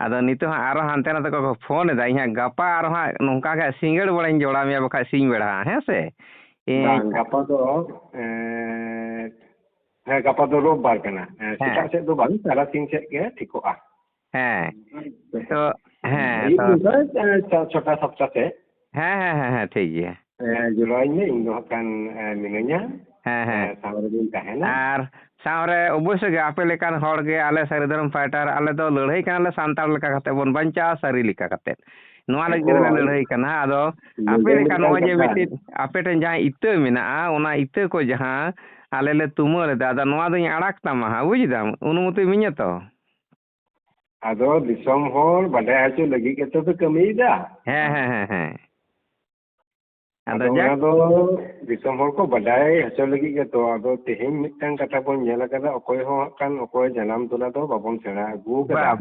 ᱟᱫᱚ ᱱᱤᱛᱚᱜ ᱦᱟᱸᱜ ᱟᱨᱚ ᱦᱟᱱᱛᱮ ᱱᱟᱛᱮ ᱠᱚ ᱯᱷᱳᱱ ᱮᱫᱟ ᱤᱧ ᱦᱟᱸᱜ ᱜᱟᱯᱟ ᱟᱨᱚ ᱦᱟᱸᱜ ᱱᱚᱝᱠᱟ ᱜᱮ ᱥᱤᱸᱜᱟᱹᱲ ᱵᱮᱲᱟᱧ ᱡᱚᱲᱟᱣ ᱢᱮᱭᱟ ᱵᱟᱠᱷᱟᱡ ᱥᱤᱧ ᱵᱮᱲᱟ ᱦᱮᱸ ᱥᱮ ᱵᱟᱝ ᱜᱟᱯᱟ ᱫᱚ ᱜᱟᱯᱟ ᱫᱚ ᱨᱳᱵᱵᱟᱨ ᱠᱟᱱᱟ ᱥᱮᱛᱟᱜ ᱥᱮᱫ ᱫᱚ ᱵᱟᱝ ᱛᱟᱨᱟᱥᱤᱧ ᱥᱮᱫ ᱜᱮ ᱴᱷᱤᱠᱚᱜᱼᱟ ᱛᱚ ᱪᱷᱚᱴᱟ ᱥᱟᱛᱴᱟ ᱥᱮᱫ ᱦᱮᱸ ᱴᱷᱤक ᱜᱮᱭᱟ ᱡᱚᱲᱟᱣᱤᱧ ᱢᱮ ᱤᱧ ᱫᱚ ᱦᱟᱸᱜ ᱠᱷᱟᱱ ᱢᱤᱱᱟᱹᱧᱟ ᱥᱟᱶ ᱨᱮᱜᱤᱧ ᱛᱟᱦᱮᱱᱟ ᱟᱨ ᱥᱟᱶᱨᱮ ᱚᱵᱚᱥᱥᱳᱭ ᱜᱮ ᱟᱯᱮ ᱞᱮᱠᱟᱱ ᱦᱚᱲ ᱜᱮ ᱟᱞᱮ ᱥᱟᱹᱨᱤ ᱫᱷᱚᱨᱚᱢ ᱯᱷᱟᱭᱴᱟᱨ ᱟᱞᱮ ᱫᱚ ᱞᱟᱹᱲᱦᱟᱹᱭ ᱠᱟᱱᱟᱞᱮ ᱥᱟᱱᱛᱟᱲ ᱞᱮᱠᱟ ᱠᱟᱛᱮ ᱵᱚᱱ ᱵᱟᱧᱪᱟᱜᱼᱟ ᱥᱟᱹᱨᱤ ᱞᱮᱠᱟ ᱠᱟᱛᱮ ᱱᱚᱣᱟ ᱞᱟᱹᱜᱤᱫ ᱜᱮᱞᱮ ᱞᱟᱹᱲᱦᱟᱹᱭ ᱠᱟᱱᱟ ᱟᱫᱚ ᱟᱯᱮ ᱞᱮᱠᱟ ᱱᱚᱜᱼᱚᱭ ᱡᱮ ᱢᱤᱫᱴᱤᱡ ᱟᱯᱮ ᱴᱷᱮᱱ ᱡᱟᱦᱟᱸ ᱤᱛᱟᱹ ᱢᱮᱱᱟᱜᱼᱟ ᱚᱱᱟ ᱤᱛᱟᱹ ko ᱡᱟᱦᱟᱸ ᱟᱞᱮ ᱞᱮ ᱛᱩᱢᱟᱹᱞ ᱮᱫᱟ ᱟᱫᱚ ᱱᱚᱣᱟ ᱫᱚᱧ ᱟᱲᱟᱜ ᱛᱟᱢᱟ ᱦᱟᱸᱜ ᱵᱩᱡᱫᱟᱢ ᱚᱱᱩᱢᱚᱛᱤ ᱤᱢᱟᱹᱧᱟ ᱛᱚ ᱟᱫᱚ ᱫᱤᱥᱚᱢ ᱦᱚᱲ ᱵᱟᱰᱟᱭ ᱦᱚᱪᱚ ᱞᱟᱹᱜᱤᱫ ᱜᱮᱛᱚ ᱯᱮ ᱠᱟᱹᱢᱤᱭᱮᱫᱟ ᱦᱮᱸ ᱟᱫᱚ ᱚᱱᱟ ᱫᱚ ᱫᱤᱥᱚᱢ ᱦᱚᱲ ᱠᱚ ᱵᱟᱰᱟᱭ ᱦᱚᱪᱚ ᱞᱟᱹᱜᱤᱫ ᱜᱮᱛᱚ ᱟᱫᱚ ᱛᱮᱦᱮᱧ ᱢᱤᱫᱴᱟᱝ ᱠᱟᱛᱷᱟ ᱵᱚᱱ ᱧᱮᱞ ᱟᱠᱟᱫᱟ ᱚᱠᱚᱭ ᱦᱚᱸ ᱦᱟᱸᱜ ᱠᱷᱟᱱ ᱚᱠᱚᱭ ᱡᱟᱱᱟᱢ ᱛᱚᱨᱟ ᱫᱚ ᱵᱟᱵᱚᱱ ᱥᱮᱬᱟ ᱟᱹᱜᱩ ᱟᱠᱟᱫᱟ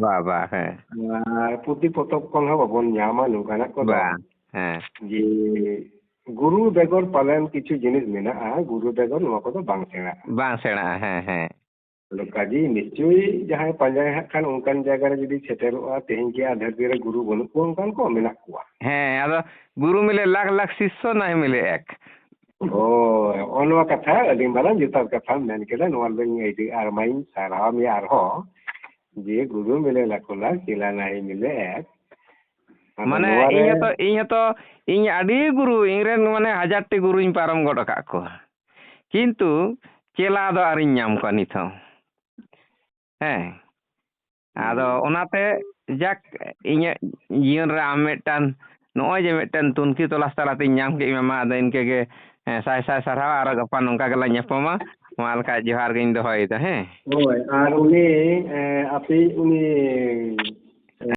ᱟᱨ ᱯᱩᱛᱷᱤ ᱯᱚᱛᱚᱵ ᱠᱷᱚᱱ ᱦᱚᱸ ᱵᱟᱵᱚᱱ ᱧᱟᱢᱟ ᱱᱚᱝᱠᱟᱱᱟᱜ ᱠᱚᱫᱚ ᱡᱮ ᱜᱩᱨᱩ ᱵᱮᱜᱚᱨ ᱯᱟᱞᱮᱱ ᱠᱤᱪᱷᱩ ᱡᱤᱱᱤᱥ ᱢᱮᱱᱟᱜᱼᱟ ᱜᱩᱨᱩ ᱵᱮᱜᱚᱨ ᱱᱚᱣᱟ ᱠᱚᱫᱚ ᱵᱟᱝ ᱥᱮᱬᱟᱜᱼᱟ ᱦᱮᱸ ᱠᱟᱡᱮ ᱱᱤᱥᱪᱚᱭ ᱡᱟᱦᱟᱸᱭ ᱯᱟᱸᱡᱟᱭ ᱦᱟᱸᱜ ᱠᱷᱟᱱ ᱚᱱᱠᱟᱱ ᱡᱟᱭᱜᱟ ᱨᱮ ᱡᱩᱫᱤ ᱥᱮᱴᱮᱨᱚᱜᱼᱟ ᱛᱮᱦᱮᱧ ᱠᱤ ᱟᱨ ᱫᱷᱟᱹᱨᱛᱤ ᱨᱮ ᱜᱩᱨᱩ ᱵᱟᱹᱱᱩᱜ ᱠᱚᱣᱟ ᱚᱱᱠᱟᱱ ᱠᱚ ᱢᱮᱱᱟᱜ ᱠᱚᱣᱟ ᱟᱫᱚ ᱜᱩᱨᱩ मिले लाख लाख शिष्य नहीं मिले एक ᱦᱳᱭ ᱱᱚᱜᱼᱚ ᱱᱚᱣᱟ ᱠᱟᱛᱷᱟ ᱟᱹᱰᱤ ᱢᱟᱨᱟᱝ ᱡᱚᱛᱷᱟᱛ ᱠᱟᱛᱷᱟᱢ ᱢᱮᱱ ᱠᱮᱫᱟ ᱱᱚᱣᱟ ᱫᱚᱧ ᱟᱹᱰᱤ ᱟᱨᱢᱟᱧ ᱥᱟᱨᱦᱟᱣ ᱢᱮᱭᱟ ᱟᱨᱦᱚᱸ ᱡᱮ ᱜᱩᱨᱩ मिले लाखों लाख चेला नहीं मिले एक ᱢᱟᱱᱮ ᱤᱧ ᱦᱚᱛᱚ ᱤᱧ ᱟᱹᱰᱤ ᱜᱩᱨᱩ ᱤᱧᱨᱮᱱ ᱢᱟᱱᱮ 1000ᱴᱤ ᱜᱩᱨᱩᱧ ᱯᱟᱨᱚᱢ ᱜᱚᱫ ᱟᱠᱟᱫ ᱠᱚᱣᱟ ᱠᱤᱱᱛᱩ ᱪᱮᱞᱟ ᱫᱚ ᱟᱹᱣᱨᱤᱧ ᱧᱟᱢ ᱠᱚᱣᱟ ᱱᱤᱛ ᱦᱚᱸ ᱟᱫᱚ ᱚᱱᱟᱛᱮ ᱡᱟᱠ ᱤᱧᱟᱹᱜ ᱡᱤᱭᱚᱱ ᱨᱮ ᱟᱢ ᱢᱤᱫᱴᱟᱝ ᱱᱚᱜᱼᱚᱭ ᱡᱮ ᱢᱤᱫᱴᱟᱝ ᱛᱩᱱᱠᱷᱤ ᱛᱚᱞᱟᱥ ᱛᱟᱞᱟᱛᱮᱧ ᱧᱟᱢ ᱠᱮᱫ ᱢᱮ ᱢᱟ ᱟᱫᱚ ᱤᱱᱠᱟᱹ ᱜᱮ ᱥᱟᱭ ᱥᱟᱭ ᱥᱟᱨᱦᱟᱣ ᱟᱨᱚ ᱜᱟᱯᱟ ᱱᱚᱝᱠᱟ ᱜᱮᱞᱟᱝ ᱧᱟᱯᱟᱢᱟ ᱢᱟ ᱞᱮᱠᱷᱟᱡ ᱡᱚᱦᱟᱨ ᱜᱤᱧ ᱫᱚᱦᱚᱭᱮᱫᱟ ᱦᱳᱭ ᱟᱨ ᱩᱱᱤ ᱟᱯᱮ ᱩᱱᱤ